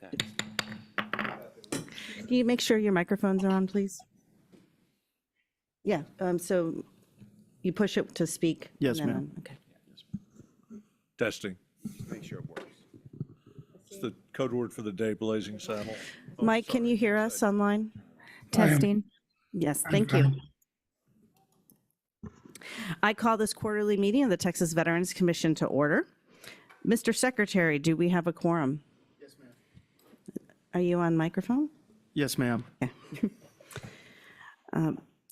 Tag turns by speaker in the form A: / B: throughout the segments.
A: Can you make sure your microphones are on, please? Yeah, so you push it to speak?
B: Yes,
A: and then
B: ma'am.
A: on. Okay.
C: Testing.
D: Make sure it works.
C: It's the code word for the day, blazing saddle.
A: Mike, can you hear us online?
E: Testing.
A: Yes, thank you. I call this quarterly meeting of the Texas Veterans Commission to order. Mr. Secretary, do we have a quorum?
B: Yes, ma'am.
A: Are you on microphone?
B: Yes, ma'am.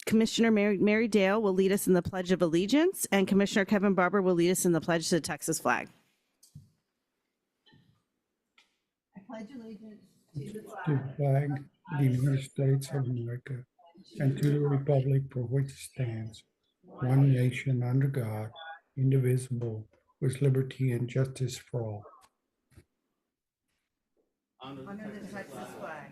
A: Commissioner Mary Dale will lead us in the Pledge of Allegiance, and Commissioner Kevin Barber will lead us in the Pledge to the Texas flag. I pledge allegiance to the
E: To the flag of the United States of America and to the republic for which it stands, one nation under God, indivisible, with liberty and justice for all.
A: Under the Texas flag,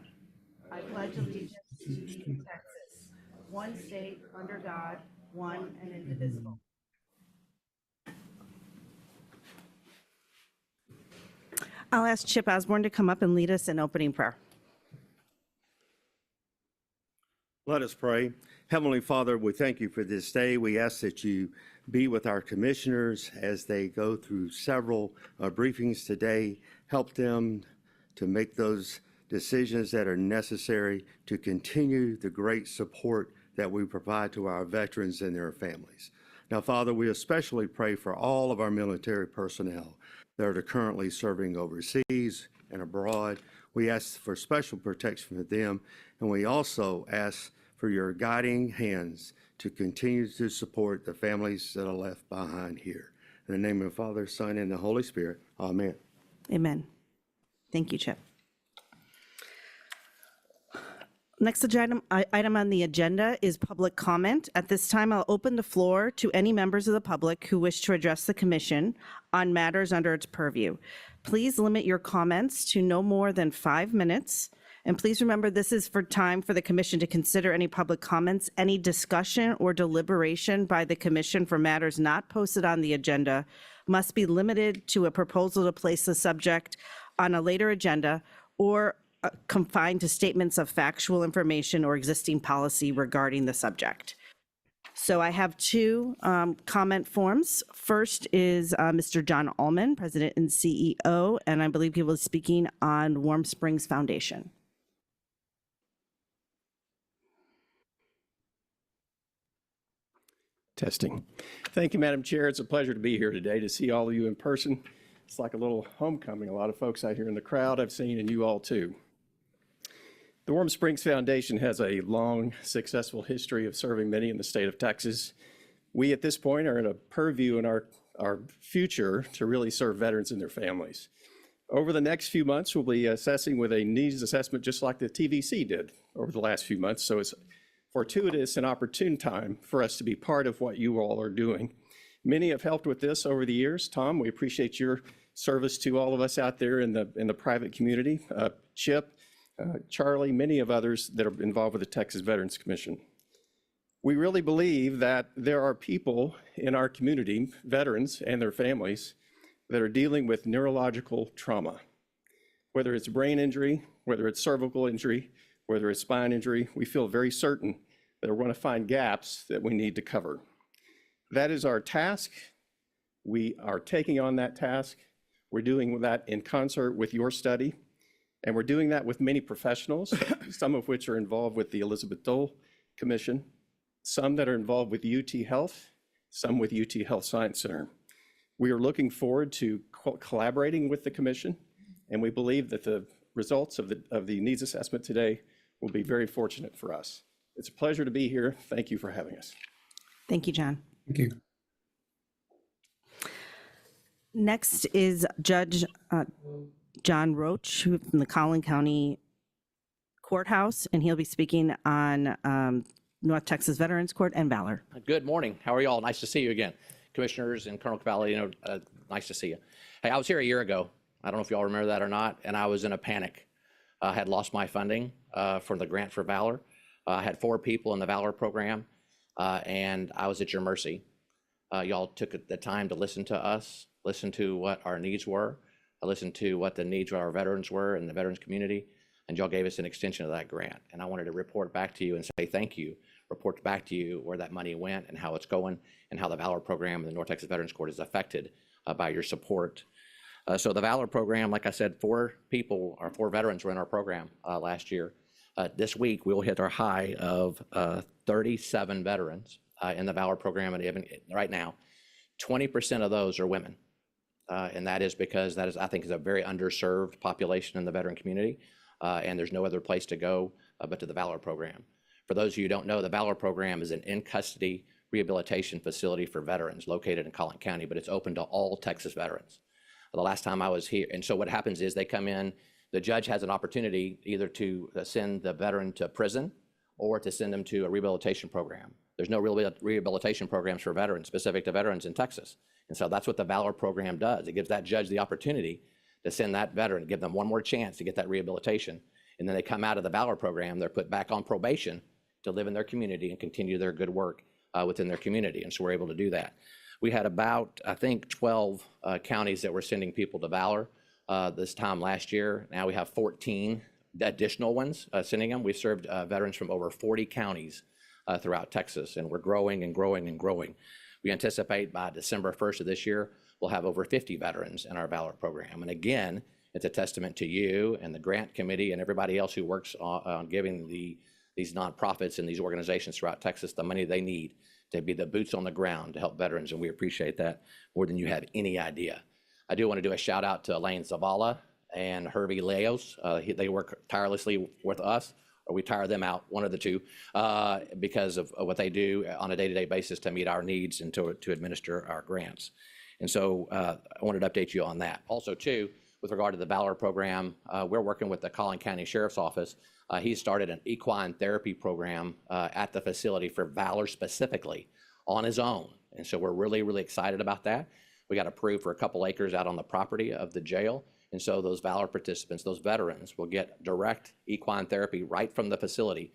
A: I pledge allegiance to Texas, one state under God, one and indivisible. I'll ask Chip Osborne to come up and lead us in opening prayer.
D: Let us pray. Heavenly Father, we thank you for this day. We ask that you be with our commissioners as they go through several briefings today. Help them to make those decisions that are necessary to continue the great support that we provide to our veterans and their families. Now, Father, we especially pray for all of our military personnel that are currently serving overseas and abroad. We ask for special protection for them, and we also ask for your guiding hands to continue to support the families that are left behind here. In the name of the Father, Son, and the Holy Spirit, amen.
A: Amen. Thank you, Chip. Next item on the agenda is public comment. At this time, I'll open the floor to any members of the public who wish to address the commission on matters under its purview. Please limit your comments to no more than 5 minutes. And please remember, this is for time for the commission to consider any public comments. Any discussion or deliberation by the commission for matters not posted on the agenda must be limited to a proposal to place the subject on a later agenda or confined to statements of factual information or existing policy regarding the subject. So I have two comment forms. First is Mr. John Allman, President and CEO, and I believe he was speaking on Warm Springs Foundation.
F: Testing. Thank you, Madam Chair. It's a pleasure to be here today to see all of you in person. It's like a little homecoming. A lot of folks out here in the crowd I've seen, and you all too. The Warm Springs Foundation has a long, successful history of serving many in the state of Texas. We, at this point, are in a purview in our future to really serve veterans and their families. Over the next few months, we'll be assessing with a needs assessment just like the TVC did over the last few months. So it's fortuitous and opportune time for us to be part of what you all are doing. Many have helped with this over the years. Tom, we appreciate your service to all of us out there in the private community. Chip, Charlie, many of others that are involved with the Texas Veterans Commission. We really believe that there are people in our community, veterans and their families, that are dealing with neurological trauma. Whether it's brain injury, whether it's cervical injury, whether it's spine injury, we feel very certain that we're going to find gaps that we need to cover. That is our task. We are taking on that task. We're doing that in concert with your study. And we're doing that with many professionals, some of which are involved with the Elizabeth Dole Commission, some that are involved with UT Health, some with UT Health Science Center. We are looking forward to collaborating with the commission, and we believe that the results of the needs assessment today will be very fortunate for us. It's a pleasure to be here. Thank you for having us.
A: Thank you, John.
E: Thank you.
A: Next is Judge John Roach from the Collin County Courthouse, and he'll be speaking on North Texas Veterans Court and Valor.
G: Good morning. How are you all? Nice to see you again. Commissioners and Colonel Cavalli, nice to see you. Hey, I was here a year ago. I don't know if you all remember that or not, and I was in a panic. I had lost my funding for the grant for Valor. I had 4 people in the Valor program, and I was at your mercy. Y'all took the time to listen to us, listen to what our needs were, I listened to what the needs of our veterans were in the veterans community, and y'all gave us an extension of that grant. And I wanted to report back to you and say thank you, report back to you where that money went and how it's going, and how the Valor Program and the North Texas Veterans Court is affected by your support. So the Valor Program, like I said, 4 veterans were in our program last year. This week, we'll hit our high of 37 veterans in the Valor Program, and even right now, 20% of those are women. And that is because that is, I think, is a very underserved population in the veteran community, and there's no other place to go but to the Valor Program. For those of you who don't know, the Valor Program is an in-custody rehabilitation facility for veterans located in Collin County, but it's open to all Texas veterans. The last time I was here, and so what happens is they come in, the judge has an opportunity either to send the veteran to prison or to send them to a rehabilitation program. There's no rehabilitation programs for veterans, specific to veterans in Texas. And so that's what the Valor Program does. It gives that judge the opportunity to send that veteran, give them one more chance to get that rehabilitation. And then they come out of the Valor Program, they're put back on probation to live in their community and continue their good work within their community. And so we're able to do that. We had about, I think, 12 counties that were sending people to Valor this time last year. Now we have 14 additional ones sending them. We've served veterans from over 40 counties throughout Texas, and we're growing and growing and growing. We anticipate by December 1st of this year, we'll have over 50 veterans in our Valor Program. And again, it's a testament to you and the grant committee and everybody else who works on giving these nonprofits and these organizations throughout Texas the money they need to be the boots on the ground to help veterans, and we appreciate that more than you have any idea. I do want to do a shout out to Elaine Zavala and Hervey Leos. They work tirelessly with us, or we tire them out, one of the two, because of what they do on a day-to-day basis to meet our needs and to administer our grants. And so I wanted to update you on that. Also, too, with regard to the Valor Program, we're working with the Collin County Sheriff's Office. He started an equine therapy program at the facility for Valor specifically on his own. And so we're really, really excited about that. We got approved for a couple acres out on the property of the jail. And so those Valor participants, those veterans, will get direct equine therapy right from the facility,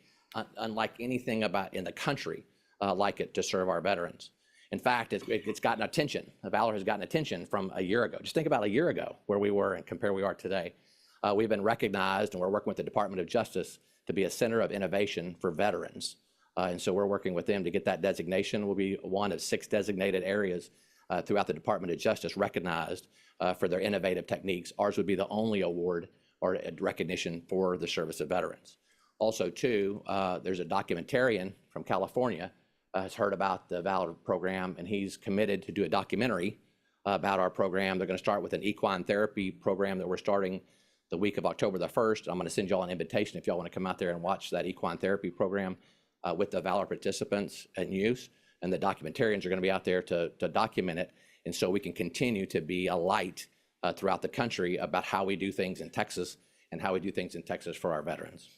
G: unlike anything about in the country like it to serve our veterans. In fact, it's gotten attention. Valor has gotten attention from a year ago. Just think about a year ago where we were and compare where we are today. We've been recognized, and we're working with the Department of Justice to be a center of innovation for veterans. And so we're working with them to get that designation. We'll be one of 6 designated areas throughout the Department of Justice recognized for their innovative techniques. Ours would be the only award or recognition for the service of veterans. Also, too, there's a documentarian from California has heard about the Valor Program, and he's committed to do a documentary about our program. They're going to start with an equine therapy program that we're starting the week of October the 1st. I'm going to send y'all an invitation if y'all want to come out there and watch that equine therapy program with the Valor participants and use. And the documentarians are going to be out there to document it. And so we can continue to be a light throughout the country about how we do things in Texas and how we do things in Texas for our veterans.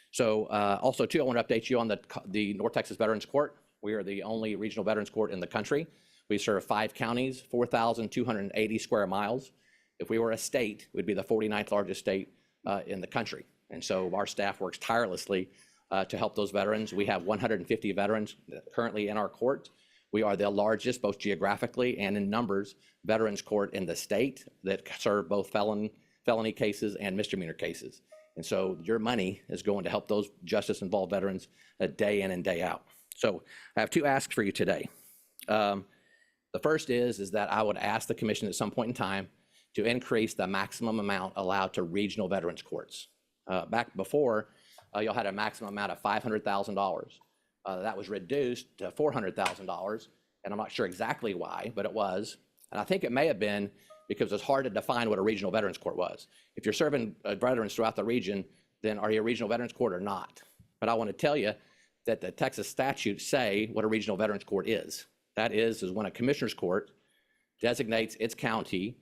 G: So also, too, I want to update you on the North Texas Veterans Court. We are the only regional veterans court in the country. We serve 5 counties, 4,280 square miles. If we were a state, we'd be the 49th largest state in the country. And so our staff works tirelessly to help those veterans. We have 150 veterans currently in our court. We are the largest, both geographically and in numbers, veterans court in the state that serve both felony cases and misdemeanor cases. And so your money is going to help those justice-involved veterans day in and day out. So I have 2 asks for you today. The first is that I would ask the commission at some point in time to increase the maximum amount allowed to regional veterans courts. Back before, y'all had a maximum amount of $500,000. That was reduced to $400,000, and I'm not sure exactly why, but it was. And I think it may have been because it's hard to define what a regional veterans court was. If you're serving veterans throughout the region, then are you a regional veterans court or not? But I want to tell you that the Texas statutes say what a regional veterans court is. That is when a commissioner's court designates its county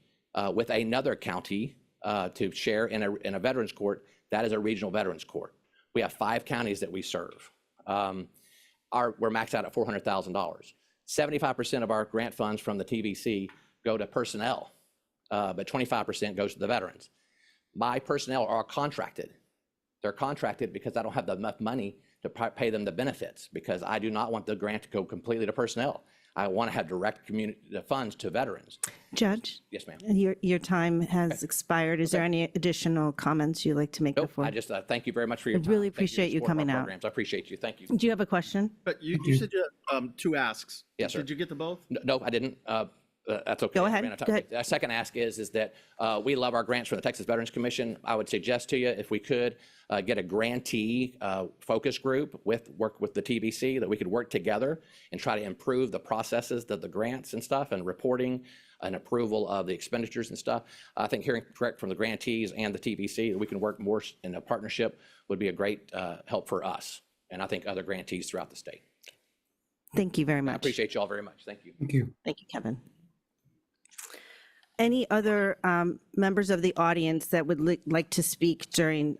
G: with another county to share in a veterans court. That is a regional veterans court. We have 5 counties that we serve. We're maxed out at $400,000. 75% of our grant funds from the TVC go to personnel, but 25% goes to the veterans. My personnel are contracted. They're contracted because I don't have enough money to pay them the benefits, because I do not want the grant to go completely to personnel. I want to have direct the funds to veterans.
A: Judge,
G: Yes, ma'am.
A: your time has expired. Is there any additional comments you'd like to make
G: Nope,
A: before?
G: I just thank you very much for your time.
A: really
G: Thank for your
A: appreciate you
G: support of our
A: coming out.
G: programs. I appreciate you. Thank you.
A: Do you have a question?
B: But you said you had two asks.
G: Yes, sir.
B: Did you get to both?
G: No, I didn't. That's okay.
A: Go
G: I
A: ahead.
G: ran out of
A: Go
G: time.
A: ahead.
G: The second ask is that we love our grants from the Texas Veterans Commission. I would suggest to you, if we could, get a grantee focus group work with the TVC, that we could work together and try to improve the processes, the grants and stuff, and reporting and approval of the expenditures and stuff. I think hearing correct from the grantees and the TVC that we can work more in a partnership would be a great help for us, and I think other grantees throughout the state.
A: Thank you very
G: I
A: much.
G: appreciate you all very much. Thank you.
E: Thank you.
A: Thank you, Kevin. Any other members of the audience that would like to speak during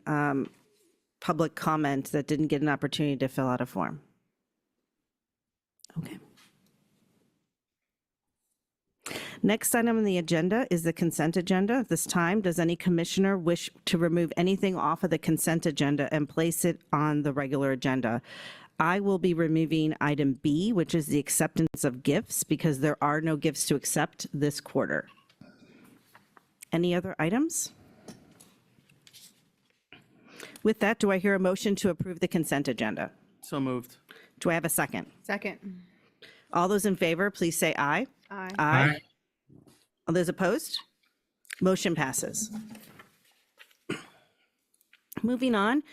A: public comment that didn't get an opportunity to fill out a form? Okay. Next item on the agenda is the consent agenda. At this time, does any commissioner wish to remove anything off of the consent agenda and place it on the regular agenda? I will be removing item B, which is the acceptance of gifts, because there are no gifts to accept this quarter. Any other items? With that, do I hear a motion to approve the consent agenda?
B: So moved.
A: Do I have a second?
H: Second.
A: All those in favor, please say aye.
H: Aye.
A: Aye. All those opposed? Motion passes. Moving on,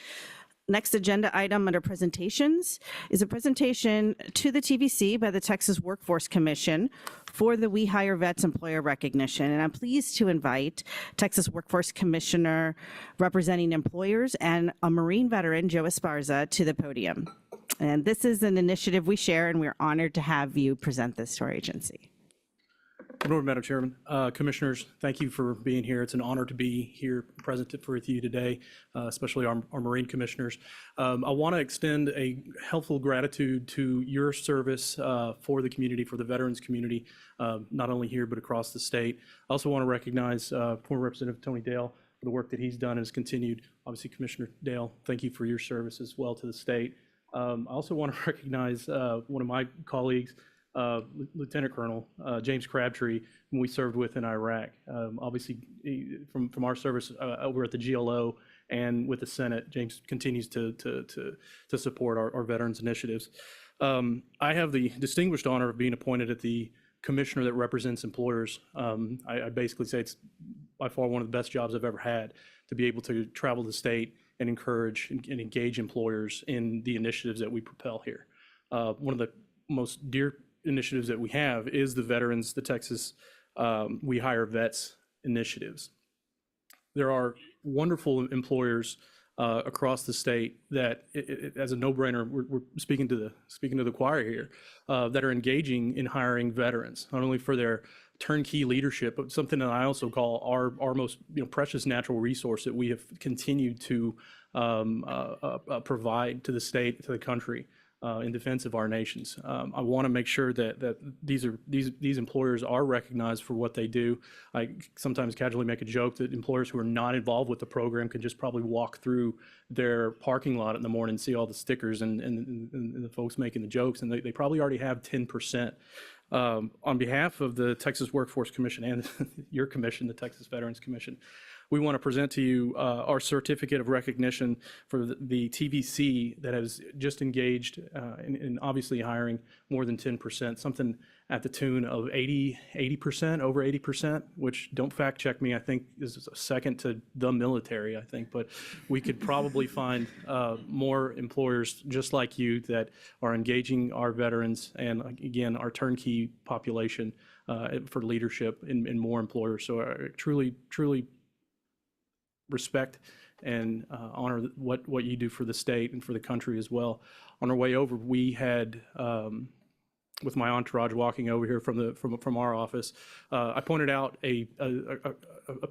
A: next agenda item under presentations is a presentation to the TVC by the Texas Workforce Commission for the We Hire Vets employer recognition. And I'm pleased to invite Texas Workforce Commissioner representing employers and a Marine veteran, Joe Esparza, to the podium. And this is an initiative we share, and we're honored to have you present this to our agency.
I: Good morning, Madam Chairman. Commissioners, thank you for being here. It's an honor to be here present with you today, especially our Marine commissioners. I want to extend a helpful gratitude to your service for the community, for the veterans community, not only here but across the state. I also want to recognize former Representative Tony Dale for the work that he's done and has continued. Obviously, Commissioner Dale, thank you for your service as well to the state. I also want to recognize one of my colleagues, Lieutenant Colonel James Crabtree, whom we served with in Iraq. Obviously, from our service over at the GLO and with the Senate, James continues to support our veterans initiatives. I have the distinguished honor of being appointed at the commissioner that represents employers. I basically say it's by far one of the best jobs I've ever had, to be able to travel the state and encourage and engage employers in the initiatives that we propel here. One of the most dear initiatives that we have is the veterans, the Texas We Hire Vets initiatives. There are wonderful employers across the state that, as a no-brainer, we're speaking to the choir here, that are engaging in hiring veterans, not only for their turnkey leadership, but something that I also call our most precious natural resource that we have continued to provide to the state, to the country, in defense of our nations. I want to make sure that these employers are recognized for what they do. I sometimes casually make a joke that employers who are not involved with the program can just probably walk through their parking lot in the morning and see all the stickers and the folks making the jokes, and they probably already have 10%. On behalf of the Texas Workforce Commission and your commission, the Texas Veterans Commission, we want to present to you our certificate of recognition for the TVC that has just engaged in obviously hiring more than 10%, something at the tune of 80%, over 80%, which, don't fact check me, I think is second to the military, I think, but we could probably find more employers just like you that are engaging our veterans and, again, our turnkey population for leadership in more employers. So I truly respect and honor what you do for the state and for the country as well. On our way over, we had, with my entourage walking over here from our office, I pointed out a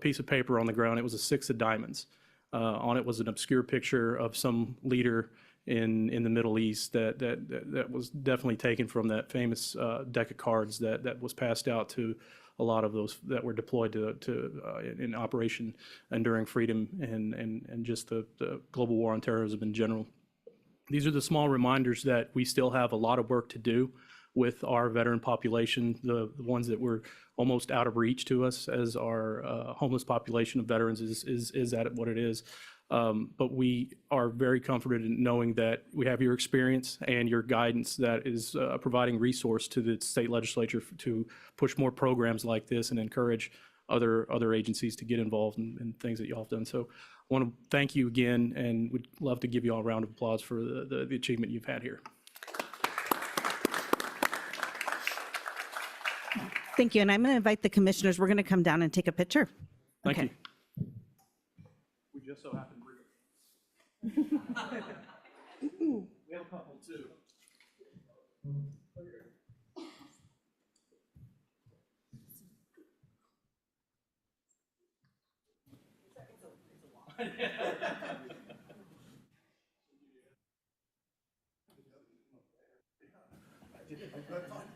I: piece of paper on the ground. It was a 6 of diamonds. On it was an obscure picture of some leader in the Middle East that was definitely taken from that famous deck of cards that was passed out to a lot of those that were deployed in Operation Enduring Freedom and just the global war on terrorism in general. These are the small reminders that we still have a lot of work to do. with our veteran population, the ones that were almost out of reach to us as our homeless population of veterans is at what it is. But we are very comforted in knowing that we have your experience and your guidance that is providing resource to the state legislature to push more programs like this and encourage other agencies to get involved in things that y'all have done. So I want to thank you again, and would love to give you all a round of applause for the achievement you've had here.
A: Thank you, and I'm going to invite the commissioners. We're going to come down and take a picture.
I: Thank
A: Okay.
I: you. We just so happened to we have a couple too.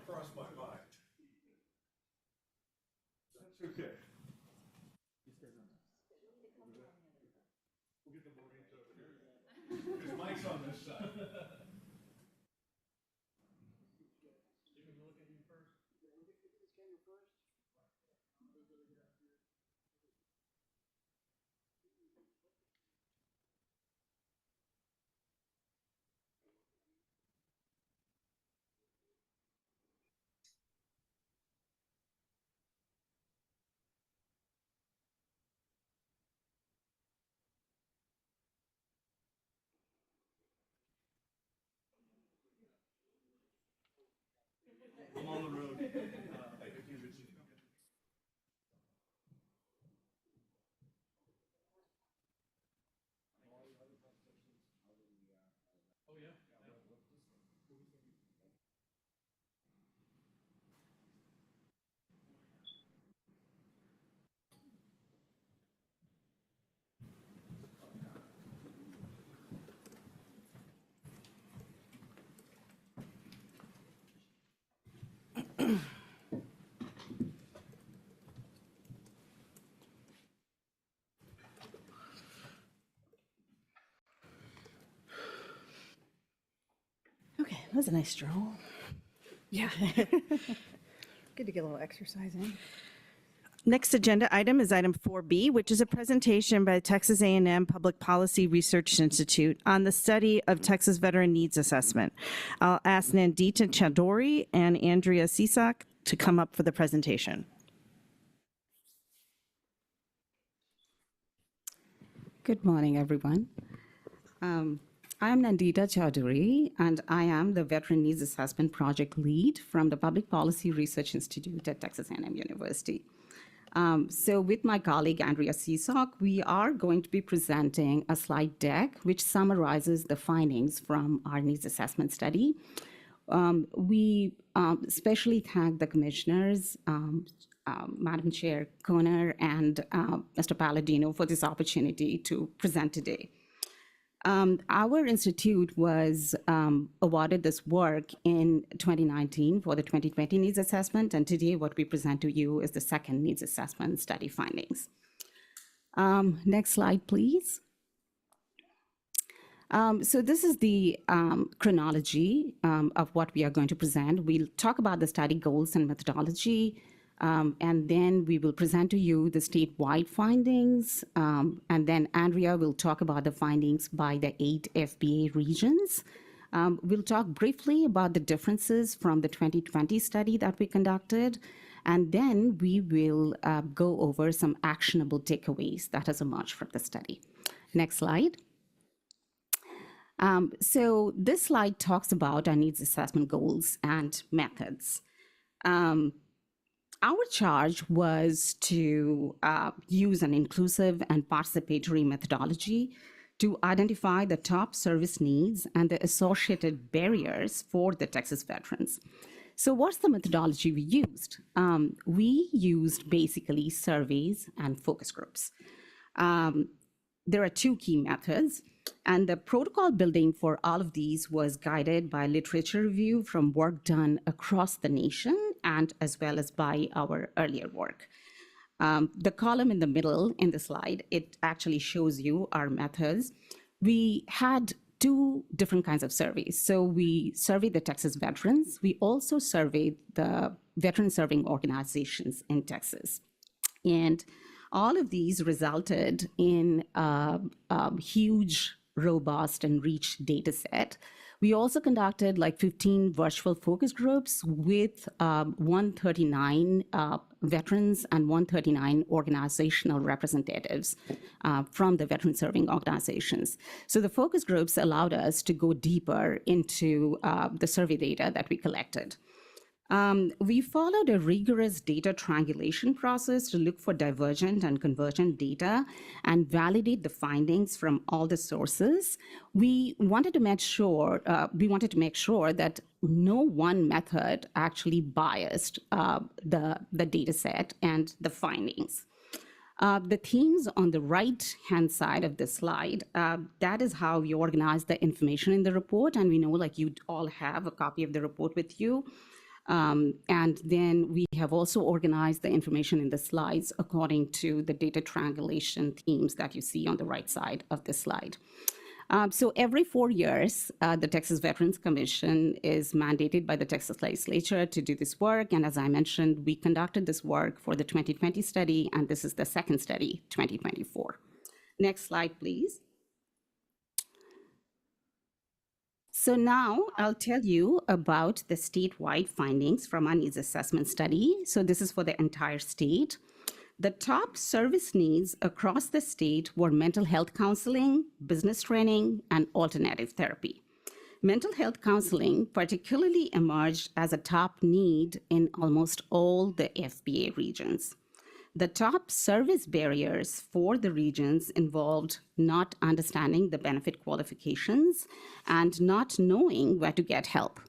C: Crossed my mind. That's okay. We'll get the Marines over here. There's Mike's on this side. I'm on the road.
A: Okay, that was a nice stroll.
H: Yeah. Good to get a little exercise in.
A: Next agenda item is item 4B, which is a presentation by the Texas A&M Public Policy Research Institute on the study of Texas Veteran Needs Assessment. I'll ask Nandita Chowdhury and Andrea Cisak to come up for the presentation.
J: Good morning, everyone. I am Nandita Chowdhury, and I am the Veteran Needs Assessment Project Lead from the Public Policy Research Institute at Texas A&M University. So with my colleague, Andrea Cisak, we are going to be presenting a slide deck which summarizes the findings from our needs assessment study. We especially thank the commissioners, Madam Chair Conner and Mr. Palladino for this opportunity to present today. Our institute was awarded this work in 2019 for the 2020 needs assessment, and today what we present to you is the second needs assessment study findings. Next slide, please. So this is the chronology of what we are going to present. We'll talk about the study goals and methodology, and then we will present to you the statewide findings, and then Andrea will talk about the findings by the 8 FBA regions. We'll talk briefly about the differences from the 2020 study that we conducted, and then we will go over some actionable takeaways that has emerged from the study. Next slide. So this slide talks about our needs assessment goals and methods. Our charge was to use an inclusive and participatory methodology to identify the top service needs and the associated barriers for the Texas veterans. So what's the methodology we used? We used basically surveys and focus groups. There are two key methods, and the protocol building for all of these was guided by literature review from work done across the nation and as well as by our earlier work. The column in the middle in the slide, it actually shows you our methods. We had two different kinds of surveys. So we surveyed the Texas veterans. We also surveyed the veteran serving organizations in Texas. And all of these resulted in a huge, robust, and rich data set. We also conducted like 15 virtual focus groups with 139 veterans and 139 organizational representatives from the veteran serving organizations. So the focus groups allowed us to go deeper into the survey data that we collected. We followed a rigorous data triangulation process to look for divergent and convergent data and validate the findings from all the sources. We wanted to make sure that no one method actually biased the data set and the findings. The themes on the right-hand side of the slide, that is how we organize the information in the report. And we know like you all have a copy of the report with you. And then we have also organized the information in the slides according to the data triangulation themes that you see on the right side of the slide. So every 4 years, the Texas Veterans Commission is mandated by the Texas legislature to do this work. And as I mentioned, we conducted this work for the 2020 study, and this is the second study, 2024. Next slide, please. So now I'll tell you about the statewide findings from our needs assessment study. So this is for the entire state. The top service needs across the state were mental health counseling, business training, and alternative therapy. Mental health counseling particularly emerged as a top need in almost all the FBA regions. The top service barriers for the regions involved not understanding the benefit qualifications and not knowing where to get help.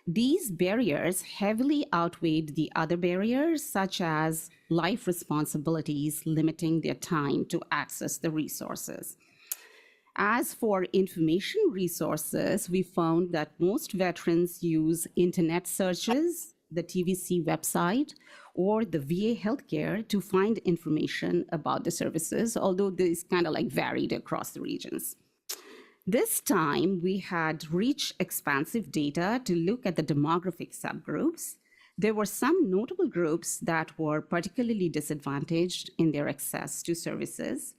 J: These barriers heavily outweighed the other barriers, such as life responsibilities limiting their time to access the resources. As for information resources, we found that most veterans use internet searches, the TVC website, or the VA healthcare to find information about the services, although this kind of like varied across the regions. This time, we had rich, expansive data to look at the demographic subgroups. There were some notable groups that were particularly disadvantaged in their access to services.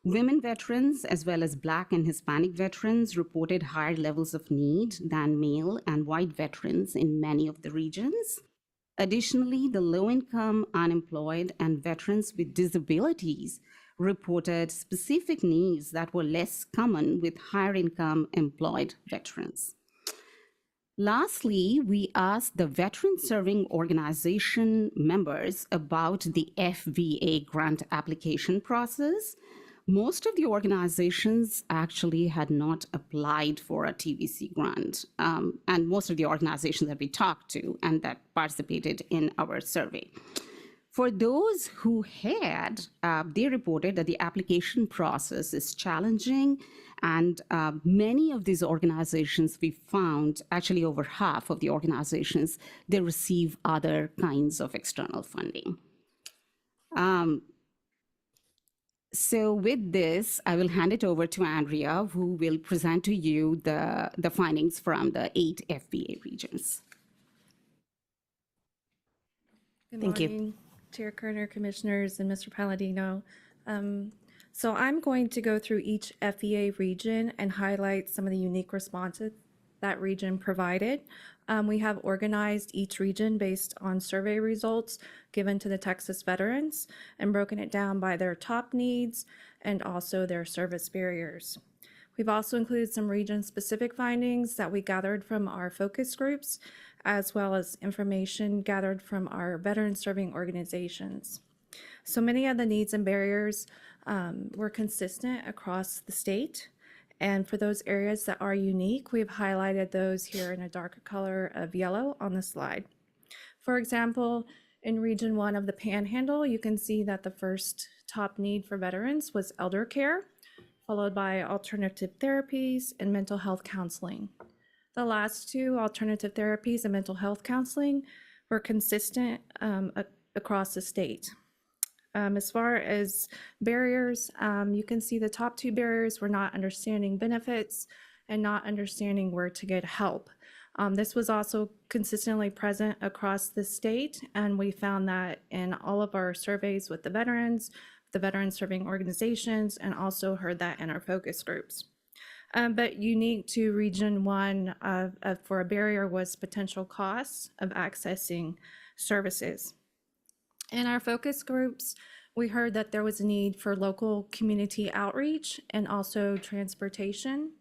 J: Women veterans, as well as Black and Hispanic veterans, reported higher levels of need than male and white veterans in many of the regions. Additionally, the low-income, unemployed, and veterans with disabilities reported specific needs that were less common with higher-income employed veterans. Lastly, we asked the veteran serving organization members about the FVA grant application process. Most of the organizations actually had not applied for a TVC grant, and most of the organizations that we talked to and that participated in our survey. For those who had, they reported that the application process is challenging, and many of these organizations we found, actually over half of the organizations, they receive other kinds of external funding. So with this, I will hand it over to Andrea, who will present to you the findings from the 8 FBA regions.
K: Good
A: Thank you.
K: morning, Chair Kerner, Commissioners, and Mr. Palladino. So I'm going to go through each FBA region and highlight some of the unique responses that region provided. We have organized each region based on survey results given to the Texas veterans and broken it down by their top needs and also their service barriers. We've also included some region-specific findings that we gathered from our focus groups, as well as information gathered from our veteran serving organizations. So many of the needs and barriers were consistent across the state. And for those areas that are unique, we've highlighted those here in a darker color of yellow on the slide. For example, in Region 1 of the Panhandle, you can see that the first top need for veterans was elder care, followed by alternative therapies and mental health counseling. The last two, alternative therapies and mental health counseling, were consistent across the state. As far as barriers, you can see the top two barriers were not understanding benefits and not understanding where to get help. This was also consistently present across the state, and we found that in all of our surveys with the veteran serving organizations, and also heard that in our focus groups. But unique to Region 1 for a barrier was potential costs of accessing services. In our focus groups, we heard that there was a need for local community outreach and also transportation.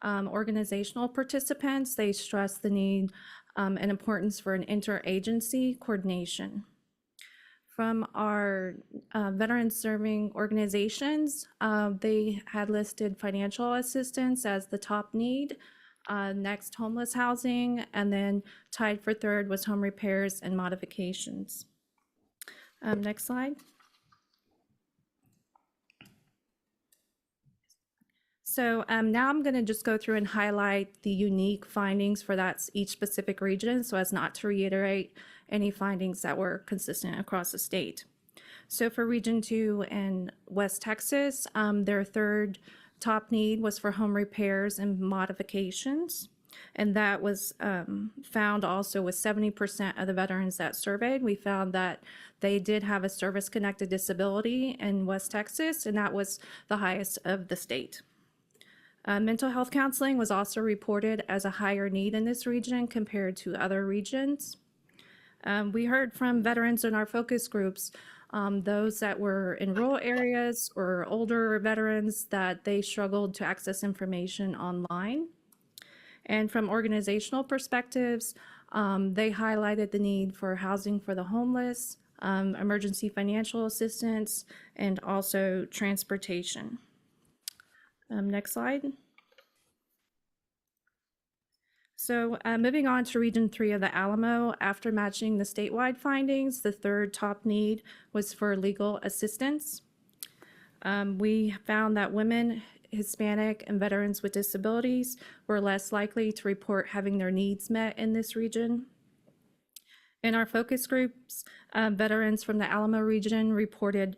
K: Organizational participants, they stressed the need and importance for an interagency coordination. From our veteran serving organizations, they had listed financial assistance as the top need, next homeless housing, and then tied for third was home repairs and modifications. Next slide. So now I'm going to just go through and highlight the unique findings for each specific region, so as not to reiterate any findings that were consistent across the state. So for Region 2 in West Texas, their third top need was for home repairs and modifications. And that was found also with 70% of the veterans that surveyed. We found that they did have a service-connected disability in West Texas, and that was the highest of the state. Mental health counseling was also reported as a higher need in this region compared to other regions. We heard from veterans in our focus groups, those that were in rural areas or older veterans, that they struggled to access information online. And from organizational perspectives, they highlighted the need for housing for the homeless, emergency financial assistance, and also transportation. Next slide. So moving on to Region 3 of the Alamo, after matching the statewide findings, the third top need was for legal assistance. We found that women, Hispanic, and veterans with disabilities were less likely to report having their needs met in this region. In our focus groups, veterans from the Alamo region reported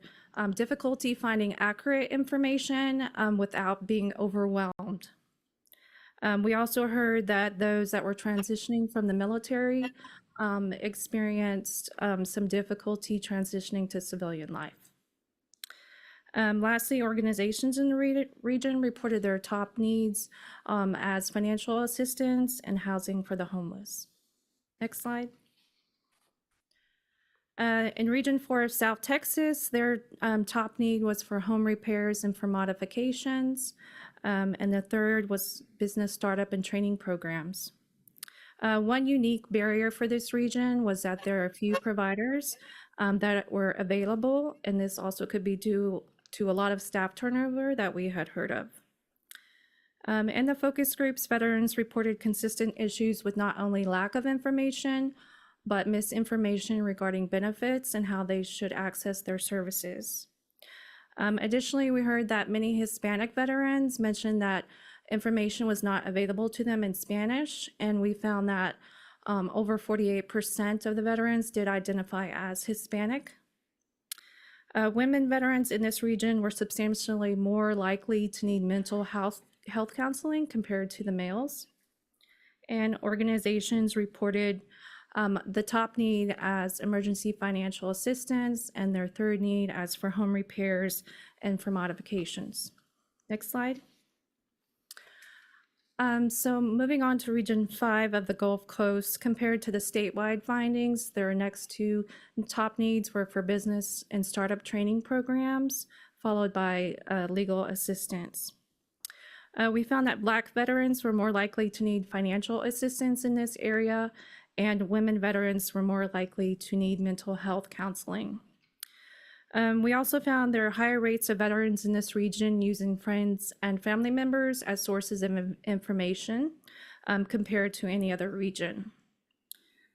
K: difficulty finding accurate information without being overwhelmed. We also heard that those that were transitioning from the military experienced some difficulty transitioning to civilian life. Lastly, organizations in the region reported their top needs as financial assistance and housing for the homeless. Next slide. In Region 4 of South Texas, their top need was for home repairs and for modifications. And the third was business startup and training programs. One unique barrier for this region was that there are few providers that were available, and this also could be due to a lot of staff turnover that we had heard of. In the focus groups, veterans reported consistent issues with not only lack of information, but misinformation regarding benefits and how they should access their services. Additionally, we heard that many Hispanic veterans mentioned that information was not available to them in Spanish, and we found that over 48% of the veterans did identify as Hispanic. Women veterans in this region were substantially more likely to need mental health counseling compared to the males. And organizations reported the top need as emergency financial assistance, and their third need as for home repairs and for modifications. Next slide. So moving on to Region 5 of the Gulf Coast, compared to the statewide findings, their next two top needs were for business and startup training programs, followed by legal assistance. We found that Black veterans were more likely to need financial assistance in this area, and women veterans were more likely to need mental health counseling. We also found there are higher rates of veterans in this region using friends and family members as sources of information compared to any other region.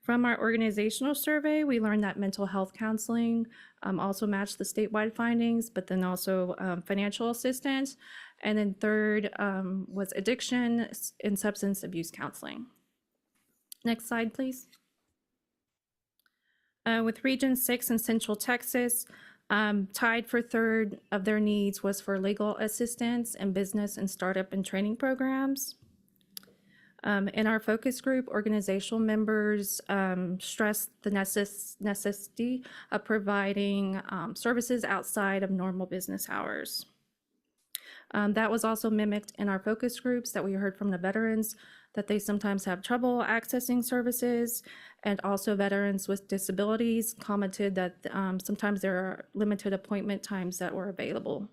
K: From our organizational survey, we learned that mental health counseling also matched the statewide findings, but then also financial assistance. And then third was addiction and substance abuse counseling. Next slide, please. With Region 6 in Central Texas, tied for third of their needs was for legal assistance and business and startup and training programs. In our focus group, organizational members stressed the necessity of providing services outside of normal business hours. That was also mimicked in our focus groups that we heard from the veterans, that they sometimes have trouble accessing services, and also veterans with disabilities commented that sometimes there are limited appointment times that were available.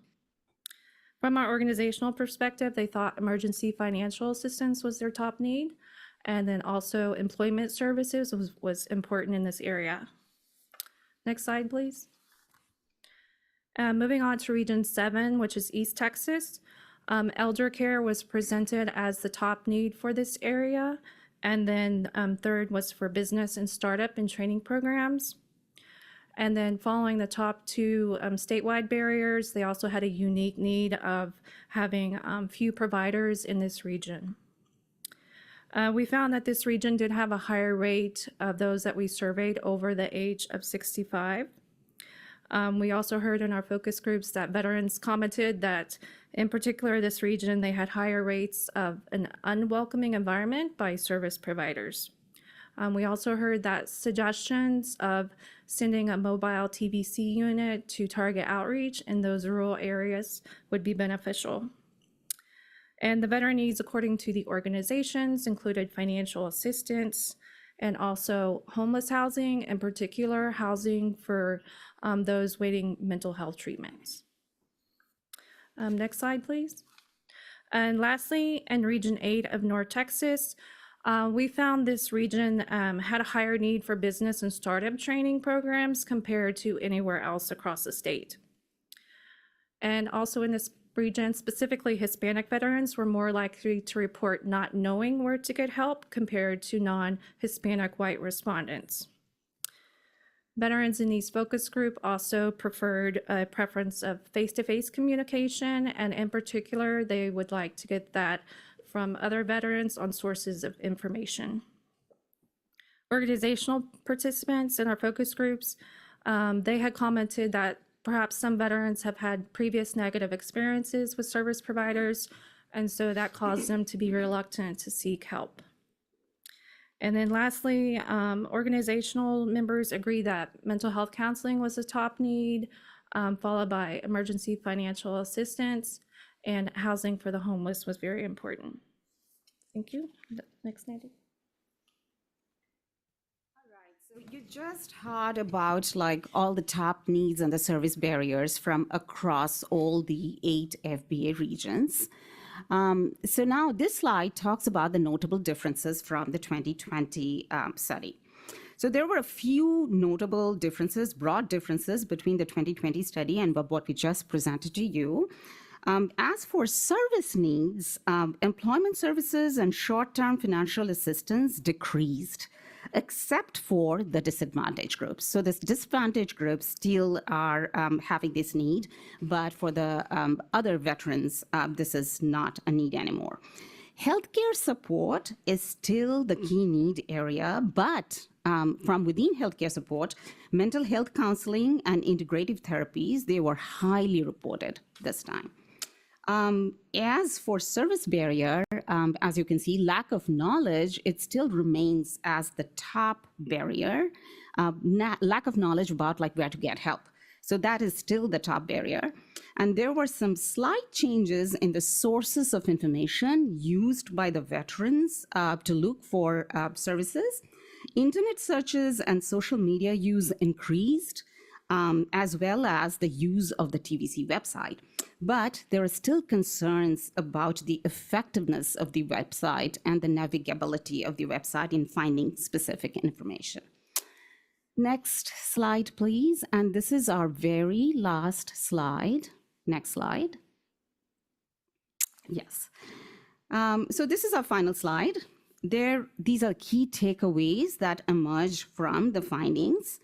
K: From our organizational perspective, they thought emergency financial assistance was their top need, and then also employment services was important in this area. Next slide, please. Moving on to Region 7, which is East Texas. Elder care was presented as the top need for this area, and then third was for business and startup and training programs. And then following the top two statewide barriers, they also had a unique need of having few providers in this region. We found that this region did have a higher rate of those that we surveyed over the age of 65. We also heard in our focus groups that veterans commented that in particular this region, they had higher rates of an unwelcoming environment by service providers. We also heard that suggestions of sending a mobile TVC unit to target outreach in those rural areas would be beneficial. And the veteran needs, according to the organizations, included financial assistance and also homeless housing, in particular housing for those waiting mental health treatments. Next slide, please. And lastly, in Region 8 of North Texas, we found this region had a higher need for business and startup training programs compared to anywhere else across the state. And also in this region, specifically Hispanic veterans were more likely to report not knowing where to get help compared to non-Hispanic white respondents. Veterans in these focus group also preferred a preference of face-to-face communication, and in particular, they would like to get that from other veterans on sources of information. Organizational participants in our focus groups, they had commented that perhaps some veterans have had previous negative experiences with service providers, and so that caused them to be reluctant to seek help. And then lastly, organizational members agree that mental health counseling was a top need, followed by emergency financial assistance, and housing for the homeless was very important. Thank you. Next, Nancy.
J: So you just heard about like all the top needs and the service barriers from across all the 8 FBA regions. So now this slide talks about the notable differences from the 2020 study. So there were a few notable differences, broad differences between the 2020 study and what we just presented to you. As for service needs, employment services and short-term financial assistance decreased, except for the disadvantaged groups. So this disadvantaged groups still are having this need, but for the other veterans, this is not a need anymore. Healthcare support is still the key need area, but from within healthcare support, mental health counseling and integrative therapies, they were highly reported this time. As for service barrier, as you can see, lack of knowledge, it still remains as the top barrier, lack of knowledge about like where to get help. So that is still the top barrier. And there were some slight changes in the sources of information used by the veterans to look for services. Internet searches and social media use increased, as well as the use of the TVC website. But there are still concerns about the effectiveness of the website and the navigability of the website in finding specific information. Next slide, please. And this is our very last slide. Next slide. Yes. So this is our final slide. These are key takeaways that emerge from the findings.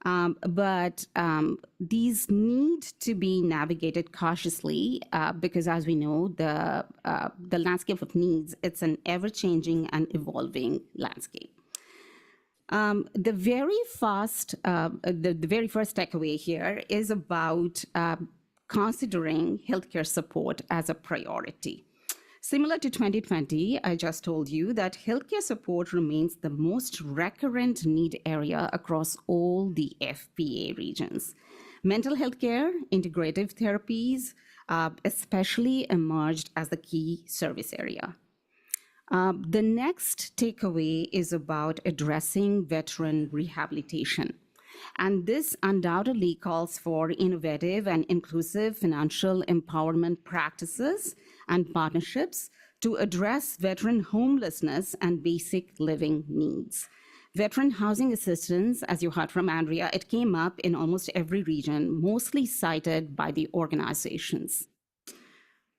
J: But these need to be navigated cautiously because, as we know, the landscape of needs, it's an ever-changing and evolving landscape. The very first takeaway here is about considering healthcare support as a priority. Similar to 2020, I just told you that healthcare support remains the most recurrent need area across all the FPA regions. Mental health care, integrative therapies, especially emerged as the key service area. The next takeaway is about addressing veteran rehabilitation. And this undoubtedly calls for innovative and inclusive financial empowerment practices and partnerships to address veteran homelessness and basic living needs. Veteran housing assistance, as you heard from Andrea, it came up in almost every region, mostly cited by the organizations.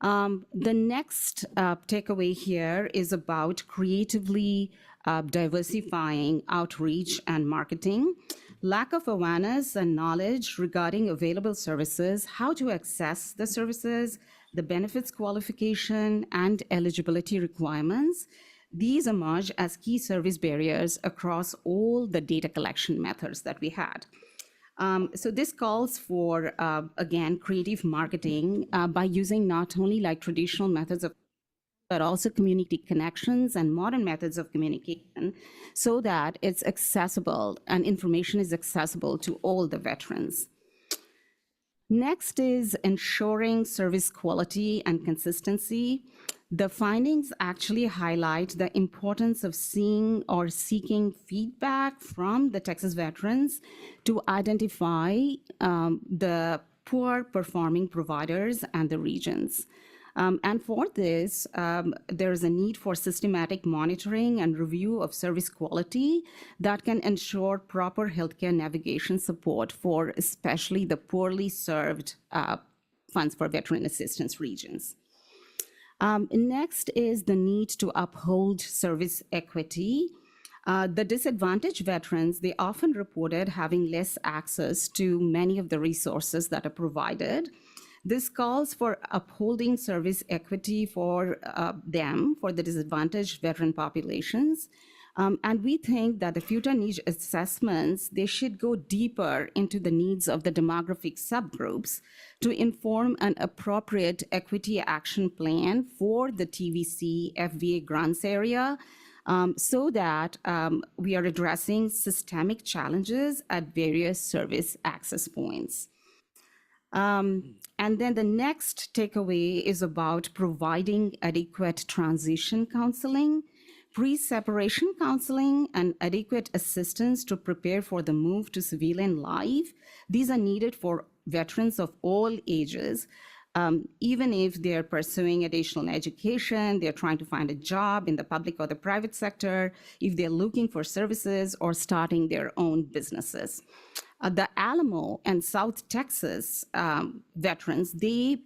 J: The next takeaway here is about creatively diversifying outreach and marketing. Lack of awareness and knowledge regarding available services, how to access the services, the benefits qualification, and eligibility requirements. These emerge as key service barriers across all the data collection methods that we had. So this calls for, again, creative marketing by using not only like traditional methods of, but also community connections and modern methods of communication so that it's accessible and information is accessible to all the veterans. Next is ensuring service quality and consistency. The findings actually highlight the importance of seeing or seeking feedback from the Texas veterans to identify the poor performing providers and the regions. And for this, there is a need for systematic monitoring and review of service quality that can ensure proper healthcare navigation support for especially the poorly served funds for veteran assistance regions. Next is the need to uphold service equity. The disadvantaged veterans, they often reported having less access to many of the resources that are provided. This calls for upholding service equity for them, for the disadvantaged veteran populations. And we think that the future needs assessments, they should go deeper into the needs of the demographic subgroups to inform an appropriate equity action plan for the TVC FVA grants area so that we are addressing systemic challenges at various service access points. And then the next takeaway is about providing adequate transition counseling, pre-separation counseling, and adequate assistance to prepare for the move to civilian life. These are needed for veterans of all ages, even if they're pursuing additional education, they're trying to find a job in the public or the private sector, if they're looking for services or starting their own businesses. The Alamo and South Texas veterans, they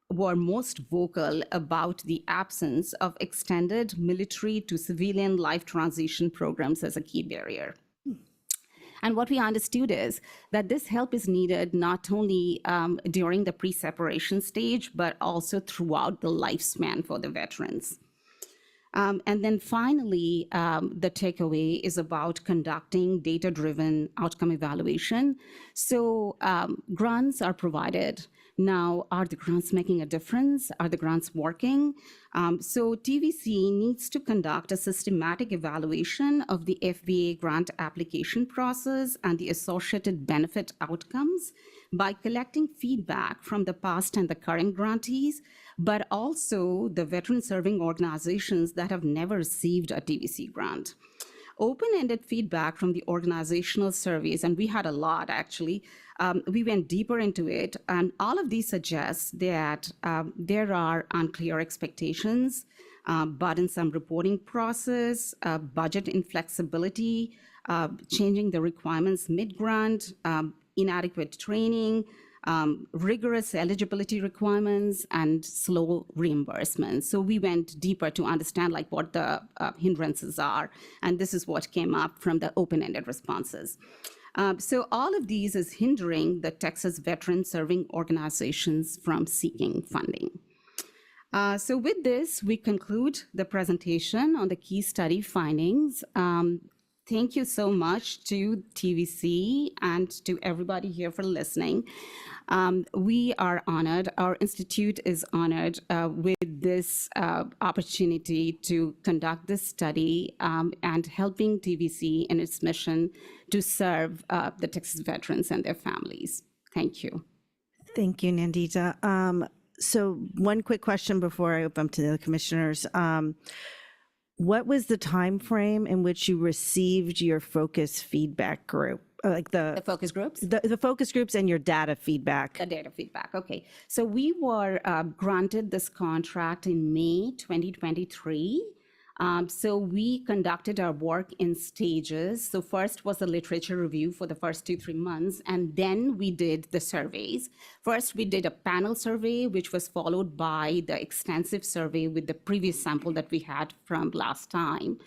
J: were most vocal about the absence of extended military to civilian life transition programs as a key barrier. And what we understood is that this help is needed not only during the pre-separation stage, but also throughout the lifespan for the veterans. And then finally, the takeaway is about conducting data-driven outcome evaluation. So grants are provided. Now, are the grants making a difference? Are the grants working? So TVC needs to conduct a systematic evaluation of the FVA grant application process and the associated benefit outcomes by collecting feedback from the past and the current grantees, but also the veteran serving organizations that have never received a TVC grant. Open-ended feedback from the organizational surveys, and we had a lot actually, we went deeper into it, and all of these suggest that there are unclear expectations, burdensome reporting process, budget inflexibility, changing the requirements mid-grant, inadequate training, rigorous eligibility requirements, and slow reimbursements. So we went deeper to understand like what the hindrances are, and this is what came up from the open-ended responses. So all of these is hindering the Texas veteran serving organizations from seeking funding. So with this, we conclude the presentation on the key study findings. thank you so much to TVC and to everybody here for listening. We are honored, our institute is honored with this opportunity to conduct this study and helping TVC in its mission to serve the Texas veterans and their families. Thank you.
A: Thank you, Nandita. So one quick question before I open up to the commissioners. What was the time frame in which you received your focus feedback group? Like
J: The focus groups?
A: the focus groups and your data feedback?
J: The data feedback, okay. So we were granted this contract in May 2023. So we conducted our work in stages. So first was the literature review for the first 2-3 months, and then we did the surveys. First, we did a panel survey, which was followed by the extensive survey with the previous sample that we had from last time.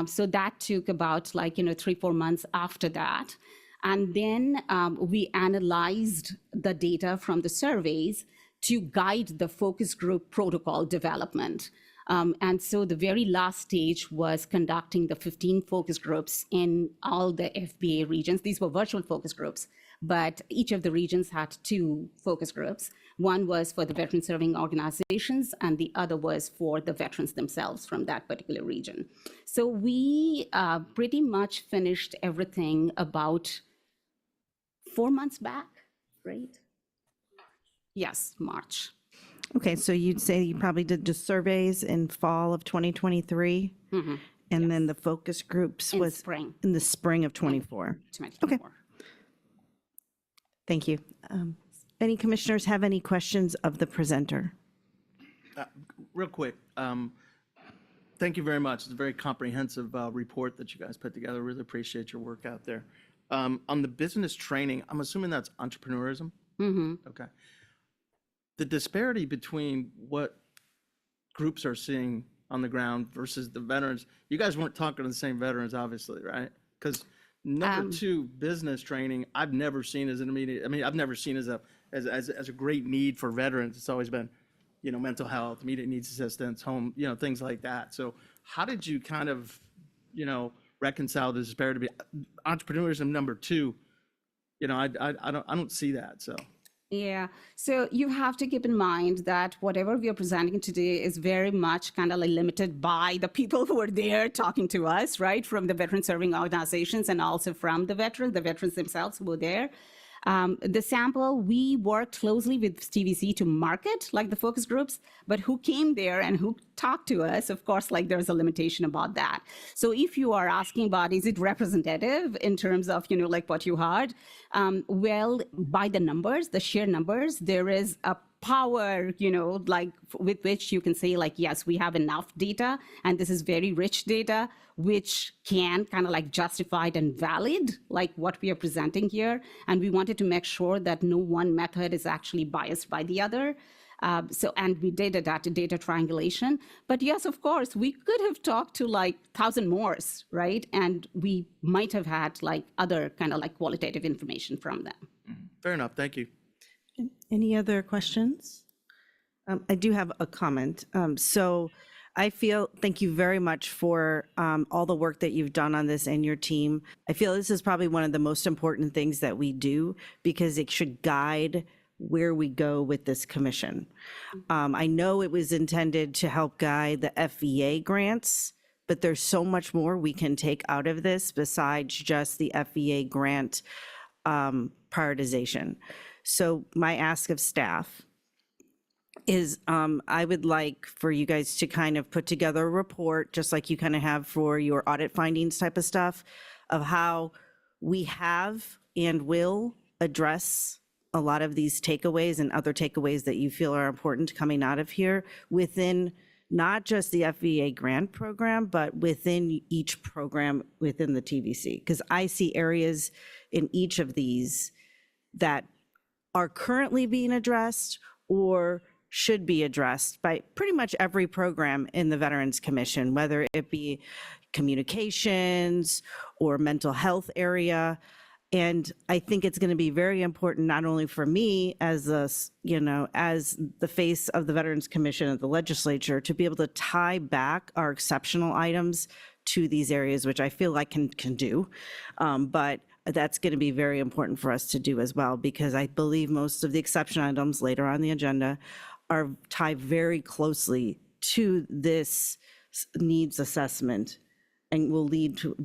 J: So that took about 3-4 months after that. And then we analyzed the data from the surveys to guide the focus group protocol development. And so the very last stage was conducting the 15 focus groups in all the FBA regions. These were virtual focus groups, but each of the regions had 2 focus groups. One was for the veteran serving organizations, and the other was for the veterans themselves from that particular region. So we pretty much finished everything about 4 months back, right? Yes, March.
A: Okay, so you'd say you probably did the surveys in fall of 2023? And then the focus groups
J: In
A: was
J: spring
A: in the spring of 24?
J: 2024.
A: Thank you. Any commissioners have any questions of the presenter?
B: Real quick, thank you very much. It's a very comprehensive report that you guys put together. Really appreciate your work out there. On the business training, I'm assuming that's entrepreneurism? Okay. The disparity between what groups are seeing on the ground versus the veterans, you guys weren't talking to the same veterans, obviously, right? Because number 2, business training, I've never seen as an immediate, I've never seen as a great need for veterans. It's always been, mental health, immediate needs assistance, home, things like that. So how did you kind of, reconcile the disparity? Entrepreneurism number 2, I don't see that, so.
J: Yeah, so you have to keep in mind that whatever we are presenting today is very much kind of limited by the people who are there talking to us, right? From the veteran serving organizations and also from the veterans themselves who were there. The sample, we worked closely with TVC to market the focus groups, but who came there and who talked to us, of course, there's a limitation about that. So if you are asking about, is it representative in terms of, what you heard? Well, by the numbers, the sheer numbers, there is a power, with which you can say yes, we have enough data, and this is very rich data, which can kind of justified and valid, what we are presenting here. And we wanted to make sure that no one method is actually biased by the other. And we did data triangulation. But yes, of course, we could have talked to 1,000 more, right? And we might have had other kind of qualitative information from them.
B: Fair enough. Thank you.
A: Any other questions? I do have a comment. So I feel, thank you very much for all the work that you've done on this and your team. I feel this is probably one of the most important things that we do because it should guide where we go with this commission. I know it was intended to help guide the FVA grants, but there's so much more we can take out of this besides just the FVA grant prioritization. So my ask of staff is I would like for you guys to kind of put together a report, just like you kind of have for your audit findings type of stuff, of how we have and will address a lot of these takeaways and other takeaways that you feel are important coming out of here within not just the FVA grant program, but within each program within the TVC. Because I see areas in each of these that are currently being addressed or should be addressed by pretty much every program in the Veterans Commission, whether it be communications or mental health area. And I think it's going to be very important, not only for me as as the face of the Veterans Commission of the legislature, to be able to tie back our exceptional items to these areas, which I feel like can do. But that's going to be very important for us to do as well, because I believe most of the exception items later on the agenda are tied very closely to this needs assessment and will lead to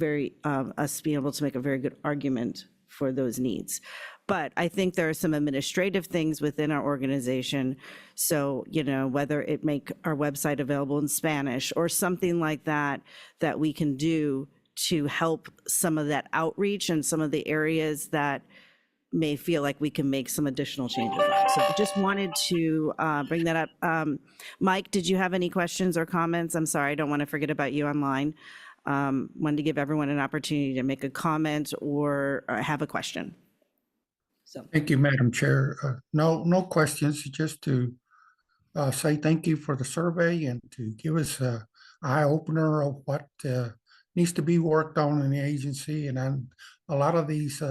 A: us being able to make a very good argument for those needs. But I think there are some administrative things within our organization. So, whether it make our website available in Spanish or something like that, that we can do to help some of that outreach and some of the areas that may feel like we can make some additional changes on. So I just wanted to bring that up. Mike, did you have any questions or comments? I'm sorry, I don't want to forget about you online. Wanted to give everyone an opportunity to make a comment or have a question. So
E: Thank you, Madam Chair. No questions, just to say thank you for the survey and to give us an eye opener of what needs to be worked on in the agency. And then a lot of these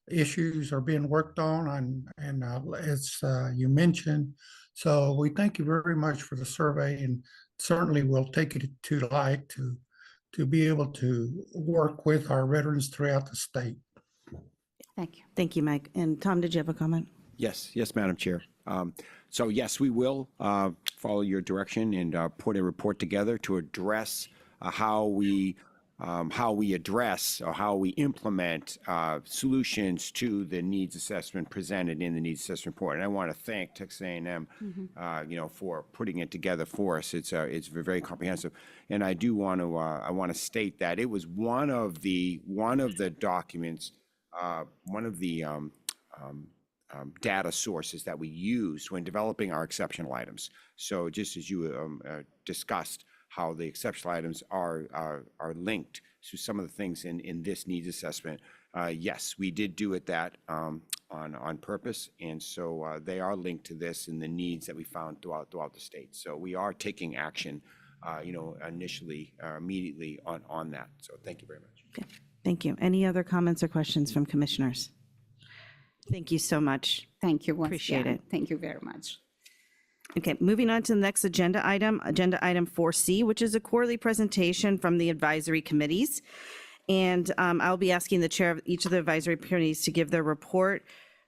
E: issues are being worked on and as you mentioned. So we thank you very much for the survey, and certainly we'll take it to light to be able to work with our veterans throughout the state.
J: Thank you.
A: thank you, Mike. And Tom, did you have a comment?
L: Yes, Madam Chair. So yes, we will follow your direction and put a report together to address how we address or how we implement solutions to the needs assessment presented in the needs assessment report. And I want to thank Texas A&M, for putting it together for us. It's very comprehensive. And I do want to state that it was one of the documents, one of the data sources that we used when developing our exceptional items. So just as you discussed, how the exceptional items are linked to some of the things in this needs assessment. Yes, we did do it that on purpose, and so they are linked to this and the needs that we found throughout the state. So we are taking action, initially, immediately on that. So thank you very much.
A: Okay, thank you. Any other comments or questions from commissioners? Thank you so much.
J: Thank you once
A: Appreciate
J: again.
A: it.
J: Thank you very much.
A: Okay, moving on to the next agenda item 4C, which is a quarterly presentation from the advisory committees. And I'll be asking the chair of each of the advisory committees to give their report.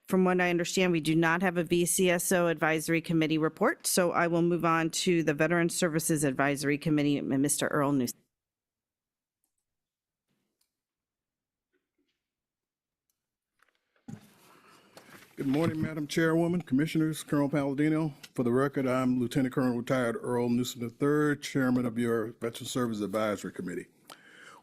A: From what I understand, we do not have a VCSO advisory committee report, so I will move on to the Veteran Services Advisory Committee, Mr. Earl Newsom.
M: Good morning, Madam Chairwoman, Commissioners, Colonel Palladino. For the record, I'm Lieutenant Colonel Retired Earl Newsom III, Chairman of your Veteran Service Advisory Committee.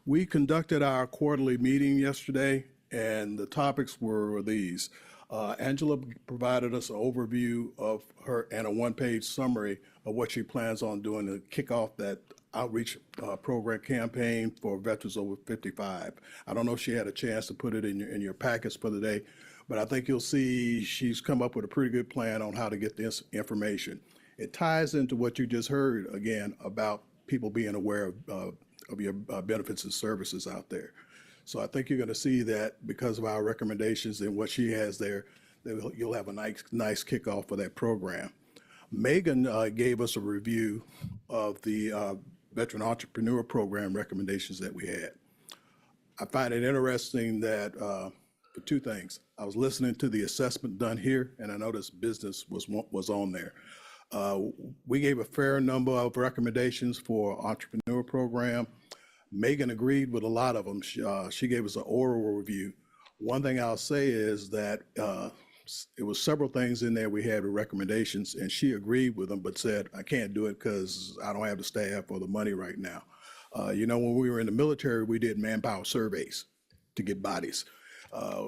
M: We conducted our quarterly meeting yesterday, and the topics were these. Angela provided us an overview of her and a one-page summary of what she plans on doing to kick off that outreach program campaign for veterans over 55. I don't know if she had a chance to put it in your packets for the day, but I think you'll see she's come up with a pretty good plan on how to get this information. It ties into what you just heard, again, about people being aware of your benefits and services out there. So I think you're going to see that because of our recommendations and what she has there, that you'll have a nice kickoff for that program. Megan gave us a review of the Veteran Entrepreneur Program recommendations that we had. I find it interesting that for two things. I was listening to the assessment done here, and I noticed business was on there. We gave a fair number of recommendations for entrepreneur program. Megan agreed with a lot of them. She gave us an oral review. One thing I'll say is that it was several things in there we had with recommendations, and she agreed with them, but said, I can't do it because I don't have the staff or the money right now. When we were in the military, we did manpower surveys to get bodies.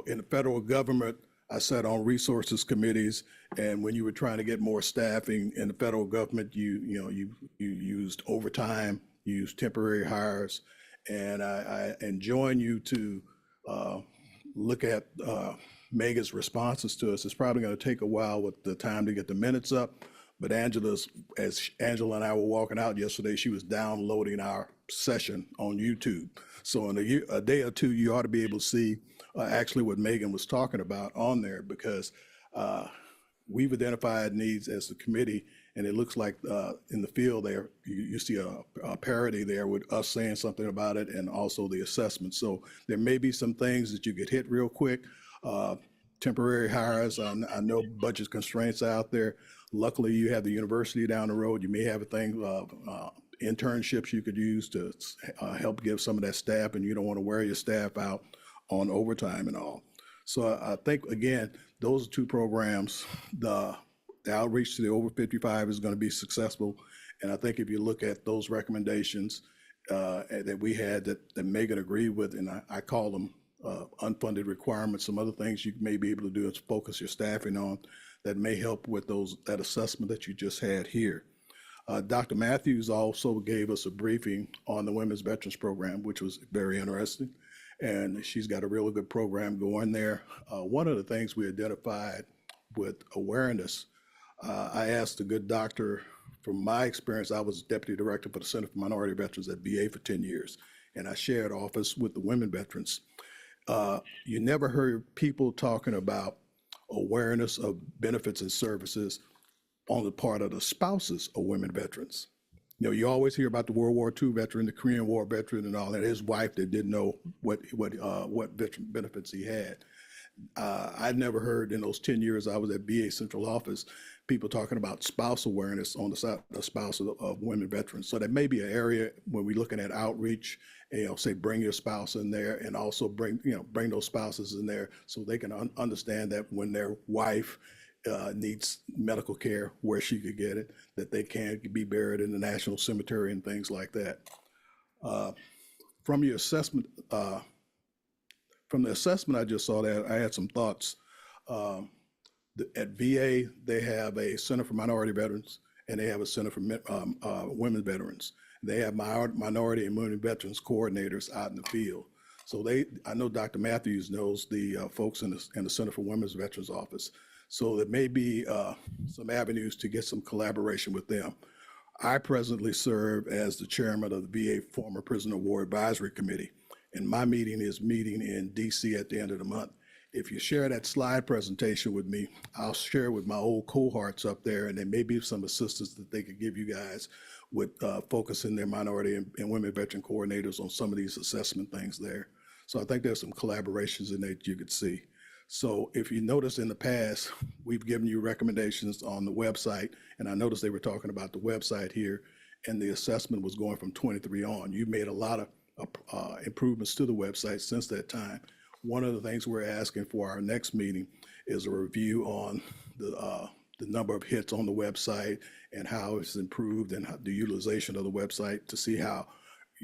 M: In the federal government, I sat on resources committees, and when you were trying to get more staffing in the federal government, you used overtime, you used temporary hires, and I enjoin you to look at Megan's responses to us. It's probably going to take a while with the time to get the minutes up, but as Angela and I were walking out yesterday, she was downloading our session on YouTube. So in a day or two, you ought to be able to see actually what Megan was talking about on there, because we've identified needs as a committee, and it looks like in the field there, you see a parity there with us saying something about it and also the assessment. So there may be some things that you could hit real quick. Temporary hires, I know budget constraints out there. Luckily, you have the university down the road. You may have a thing, internships you could use to help give some of that staff, and you don't want to wear your staff out on overtime and all. So I think, again, those are two programs. The outreach to the over 55 is going to be successful. And I think if you look at those recommendations that we had that Megan agreed with, and I call them unfunded requirements, some other things you may be able to do is focus your staffing on that may help with that assessment that you just had here. Dr. Matthews also gave us a briefing on the Women's Veterans Program, which was very interesting. And she's got a really good program going there. One of the things we identified with awareness, I asked a good doctor, from my experience, I was deputy director for the Center for Minority Veterans at VA for 10 years, and I shared office with the women veterans. You never heard people talking about awareness of benefits and services on the part of the spouses of women veterans. You know, you always hear about the World War II veteran, the Korean War veteran, and all that. His wife that didn't know what veteran benefits he had. I'd never heard in those 10 years I was at VA Central Office, people talking about spouse awareness on the side of the spouse of women veterans. So that may be an area when we're looking at outreach, say bring your spouse in there, and also bring those spouses in there so they can understand that when their wife needs medical care, where she could get it, that they can be buried in the National Cemetery and things like that. From your assessment, from the assessment I just saw there, I had some thoughts. At VA, they have a Center for Minority Veterans, and they have a Center for Women Veterans. They have minority and women veterans coordinators out in the field. So I know Dr. Matthews knows the folks in the Center for Women's Veterans Office. So there may be some avenues to get some collaboration with them. I presently serve as the chairman of the VA Former Prisoner War Advisory Committee, and my meeting is meeting in DC at the end of the month. If you share that slide presentation with me, I'll share with my old cohorts up there, and there may be some assistance that they could give you guys with focusing their minority and women veteran coordinators on some of these assessment things there. So I think there's some collaborations in there that you could see. So if you notice in the past, we've given you recommendations on the website, and I noticed they were talking about the website here, and the assessment was going from 23 on. You made a lot of improvements to the website since that time. One of the things we're asking for our next meeting is a review on the number of hits on the website and how it's improved and the utilization of the website to see how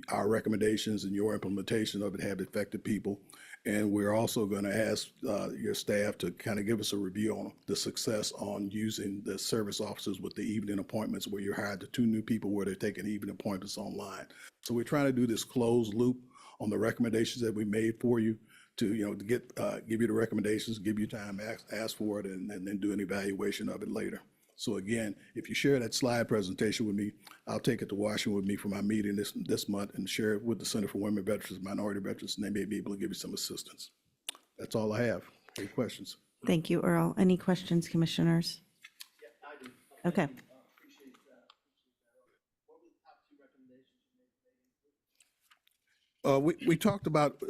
M: our recommendations and your implementation of it have affected people. And we're also going to ask your staff to kind of give us a review on the success on using the service officers with the evening appointments, where you hired the 2 new people where they're taking evening appointments online. So we're trying to do this closed loop on the recommendations that we made for you to, to give you the recommendations, give you time, ask for it, and then do an evaluation of it later. So again, if you share that slide presentation with me, I'll take it to Washington with me for my meeting this month and share it with the Center for Women Veterans and Minority Veterans, and they may be able to give you some assistance. That's all I have. Any questions?
A: Thank you, Earl. Any questions, commissioners? Yeah, I do. Okay.
M: We talked about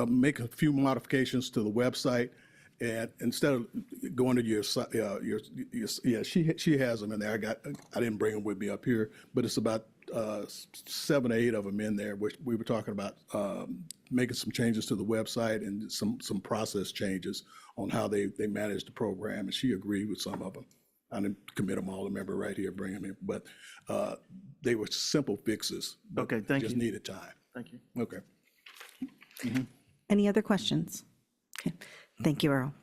M: make a few modifications to the website, and instead of going to your she has them in there. I didn't bring them with me up here, but it's about 7 or 8 of them in there. Which we were talking about making some changes to the website and some process changes on how they manage the program, and she agreed with some of them. I didn't commit them all. Remember right here, bring them in, but they were simple fixes.
B: Okay, thank you.
M: Just needed time.
B: Thank you.
M: Okay.
A: Any other questions? Okay. Thank you, Earl.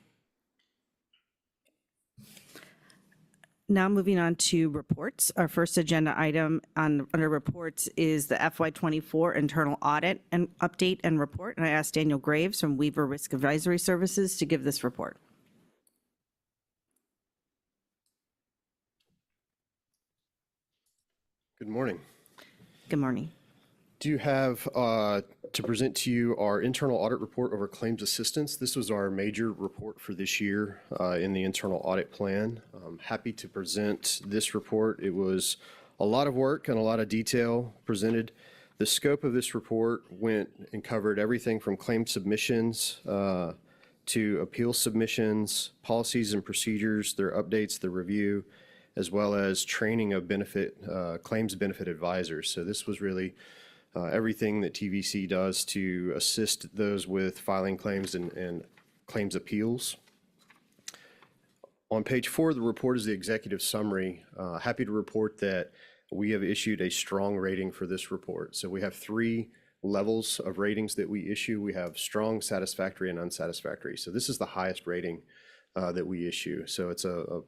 A: Now moving on to reports. Our first agenda item under reports is the FY24 internal audit and update and report. And I asked Daniel Graves from Weaver Risk Advisory Services to give this report.
N: Good morning.
A: Good morning.
N: Do you have to present to you our internal audit report over claims assistance. This was our major report for this year in the internal audit plan. I'm happy to present this report. It was a lot of work and a lot of detail presented. The scope of this report went and covered everything from claim submissions to appeal submissions, policies and procedures, their updates, the review, as well as training of claims benefit advisors. So this was really everything that TVC does to assist those with filing claims and claims appeals. On page 4 of the report is the executive summary. Happy to report that we have issued a strong rating for this report. So we have 3 levels of ratings that we issue. We have strong, satisfactory, and unsatisfactory. So this is the highest rating that we issue. So it's a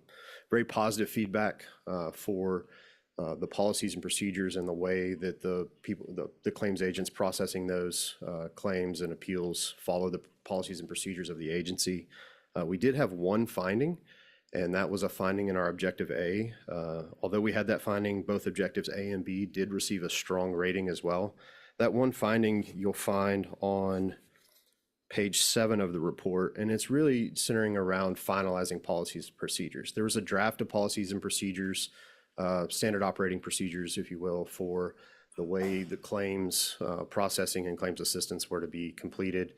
N: very positive feedback for the policies and procedures and the way that the claims agents processing those claims and appeals follow the policies and procedures of the agency. We did have one finding, and that was a finding in our Objective A. Although we had that finding, both Objectives A and B did receive a strong rating as well. That one finding you'll find on page 7 of the report, and it's really centering around finalizing policies and procedures. There was a draft of policies and procedures, standard operating procedures, if you will, for the way the claims processing and claims assistance were to be completed.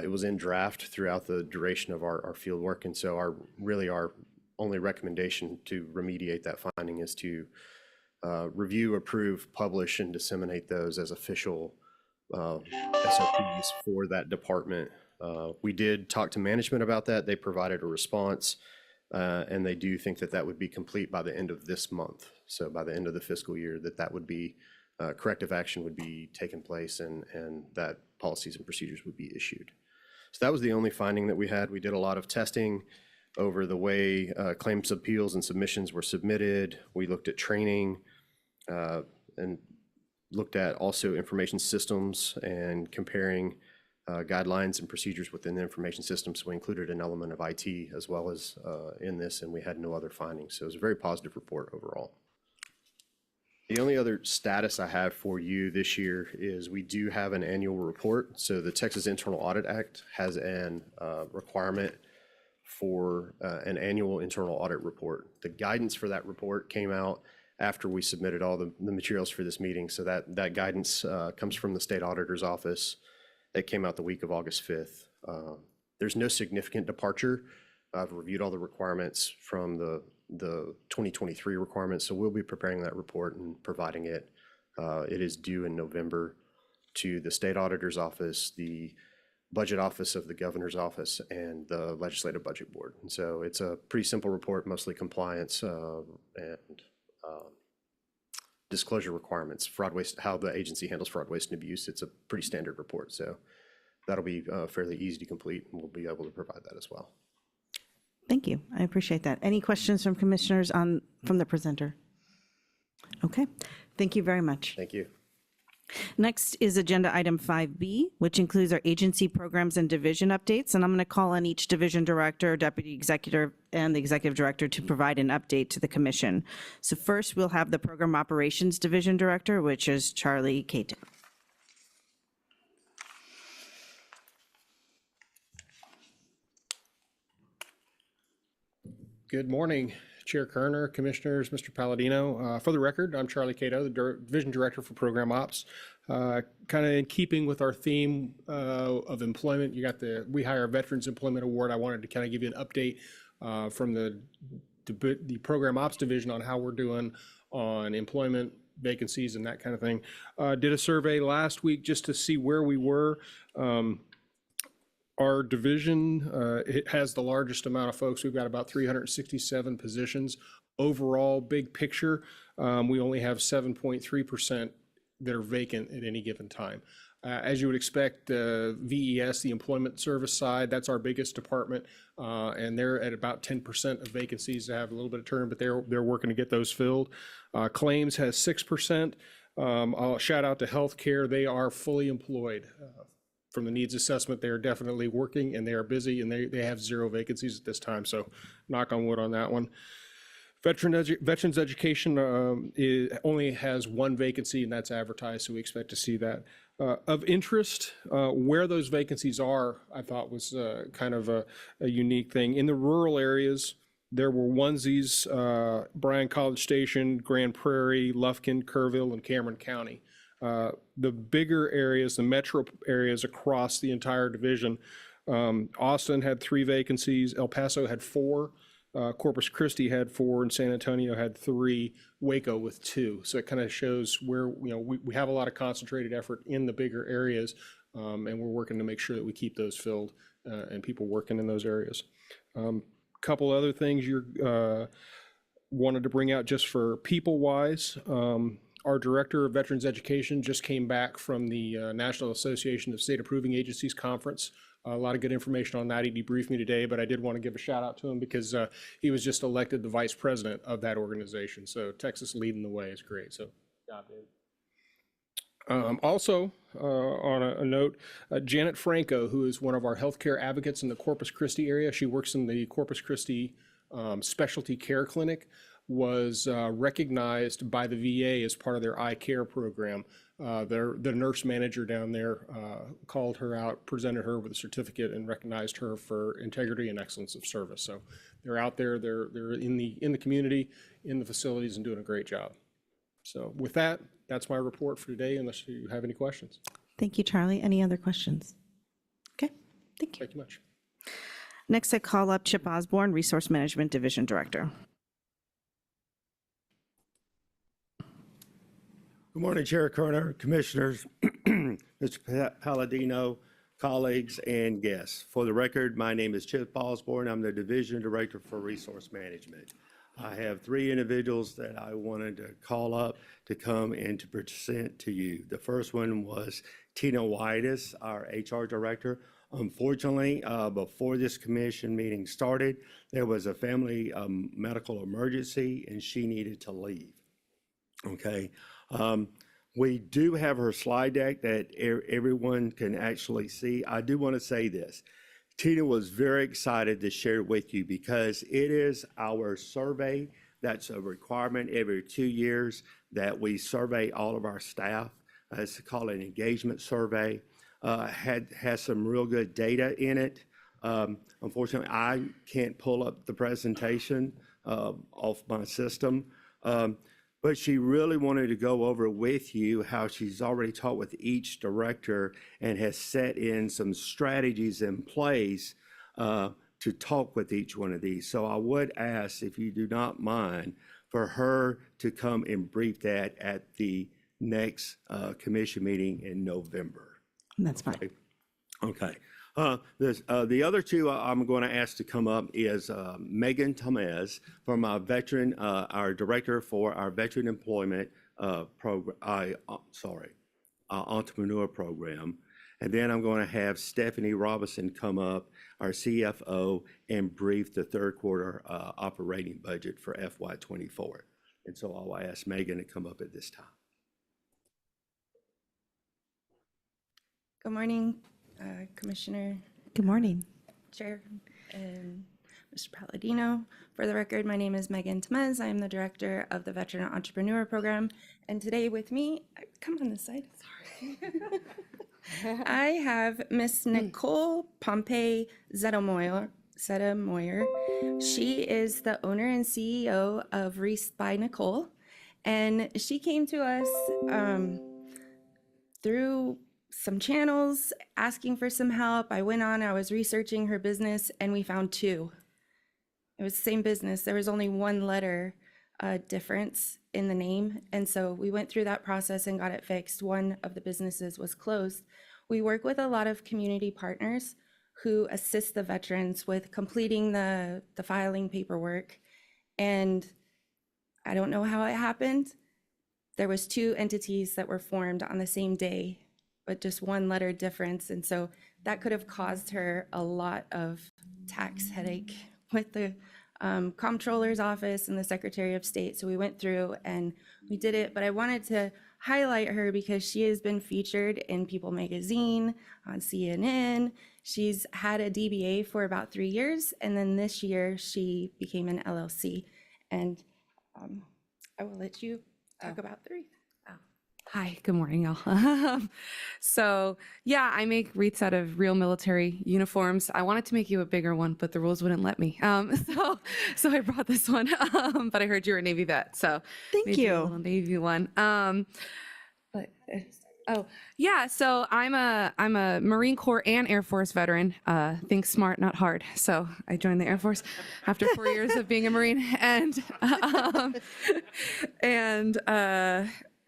N: It was in draft throughout the duration of our field work, and so our only recommendation to remediate that finding is to review, approve, publish, and disseminate those as official SOPs for that department. We did talk to management about that. They provided a response, and they do think that that would be complete by the end of this month. So by the end of the fiscal year, that would be corrective action would be taken place, and that policies and procedures would be issued. So that was the only finding that we had. We did a lot of testing over the way claims appeals and submissions were submitted. We looked at training and looked at also information systems and comparing guidelines and procedures within the information systems. So we included an element of IT as well as in this, and we had no other findings. So it was a very positive report overall. The only other status I have for you this year is we do have an annual report. So the Texas Internal Audit Act has an requirement for an annual internal audit report. The guidance for that report came out after we submitted all the materials for this meeting. So that guidance comes from the state auditor's office. It came out the week of August 5th. There's no significant departure. I've reviewed all the requirements from the 2023 requirements, so we'll be preparing that report and providing it. It is due in November to the state auditor's office, the budget office of the governor's office, and the legislative budget board. And so it's a pretty simple report, mostly compliance and disclosure requirements, fraud, waste, how the agency handles fraud, waste, and abuse. It's a pretty standard report, so that'll be fairly easy to complete, and we'll be able to provide that as well.
A: Thank you. I appreciate that. Any questions from commissioners from the presenter? Okay. Thank you very much.
N: Thank you.
A: Next is agenda item 5B, which includes our agency programs and division updates. And I'm going to call on each division director, deputy executive, and the executive director to provide an update to the commission. So first, we'll have the program operations division director, which is Charlie Cato.
F: Good morning, Chair Kerner, Commissioners, Mr. Palladino. For the record, I'm Charlie Cato, the Division Director for Program Ops. Kind of in keeping with our theme of employment, you got the We Hire Veterans Employment Award. I wanted to kind of give you an update from the Program Ops Division on how we're doing on employment vacancies and that kind of thing. Did a survey last week just to see where we were. Our division, it has the largest amount of folks. We've got about 367 positions. Overall, big picture, we only have 7.3% that are vacant at any given time. As you would expect, VES, the employment service side, that's our biggest department, and they're at about 10% of vacancies. They have a little bit of turn, but they're working to get those filled. Claims has 6%. I'll shout out to healthcare. They are fully employed. From the needs assessment, they are definitely working and they are busy, and they have 0 vacancies at this time. So knock on wood on that one. Veterans education only has 1 vacancy, and that's advertised, so we expect to see that.
O: Of interest, where those vacancies are, I thought was kind of a unique thing. In the rural areas, there were onesies, Bryan College Station, Grand Prairie, Lufkin, Kerrville, and Cameron County. The bigger areas, the metro areas across the entire division, Austin had 3 vacancies, El Paso had 4, Corpus Christi had 4, and San Antonio had 3, Waco with 2. So it kind of shows where, we have a lot of concentrated effort in the bigger areas, and we're working to make sure that we keep those filled and people working in those areas. Couple other things you wanted to bring out just for people-wise. Our Director of Veterans Education just came back from the National Association of State Approving Agencies Conference. A lot of good information on that. He debriefed me today, but I did want to give a shout out to him because he was just elected the vice president of that organization. So Texas leading the way is great. So, job, Dave. Also, on a note, Janet Franco, who is one of our healthcare advocates in the Corpus Christi area, she works in the Corpus Christi Specialty Care Clinic, was recognized by the VA as part of their eye care program. The nurse manager down there called her out, presented her with a certificate, and recognized her for integrity and excellence of service. So they're out there, they're in the community, in the facilities, and doing a great job. So with that, that's my report for today, unless you have any questions.
A: Thank you, Charlie. Any other questions? Okay, thank you.
O: Thank you much.
A: Next, I call up Chip Osborne, Resource Management Division Director.
D: Good morning, Chair Kerner, Commissioners, Mr. Palladino, colleagues, and guests. For the record, my name is Chip Osborne. I'm the Division Director for Resource Management. I have 3 individuals that I wanted to call up to come and to present to you. The first one was Tina Whitus, our HR Director. Unfortunately, before this commission meeting started, there was a family medical emergency and she needed to leave. Okay. We do have her slide deck that everyone can actually see. I do want to say this. Tina was very excited to share it with you because it is our survey. That's a requirement every 2 years that we survey all of our staff. It's called an engagement survey. Has some real good data in it. Unfortunately, I can't pull up the presentation off my system. But she really wanted to go over with you how she's already talked with each director and has set in some strategies in place to talk with each one of these. So I would ask, if you do not mind, for her to come and brief that at the next commission meeting in November.
A: That's fine.
D: Okay. The other 2 I'm going to ask to come up is Megan Tomez from our director for our veteran employment entrepreneur program. And then I'm going to have Stephanie Robinson come up, our CFO, and brief the 3rd quarter operating budget for FY24. And so I'll ask Megan to come up at this time.
P: Good morning. Commissioner.
A: Good morning.
P: Chair and Mr. Palladino. For the record, my name is Megan Tomez. I am the director of the Veteran Entrepreneur Program. And today with me, come on this side, sorry. I have Miss Nicole Pompey Zettamoyer. She is the owner and CEO of Reese by Nicole. And she came to us through some channels asking for some help. I was researching her business and we found 2. It was the same business. There was only 1 letter difference in the name. And so we went through that process and got it fixed. One of the businesses was closed. We work with a lot of community partners who assist the veterans with completing the filing paperwork. And I don't know how it happened. There was 2 entities that were formed on the same day, but just 1 letter difference. And so that could have caused her a lot of tax headache with the comptroller's office and the Secretary of State. So we went through and we did it, but I wanted to highlight her because she has been featured in People magazine, on CNN. She's had a DBA for about 3 years. And then this year she became an LLC. And I will let you talk about 3.
Q: Hi, good morning, y'all. So, yeah, I make wreaths out of real military uniforms. I wanted to make you a bigger one, but the rules wouldn't let me. So I brought this one. But I heard you were a Navy vet, so
A: Thank
Q: made you a
A: you.
Q: little Navy one. Oh, yeah. So I'm a Marine Corps and Air Force veteran. Think smart, not hard. So I joined the Air Force after 4 years of being a Marine, and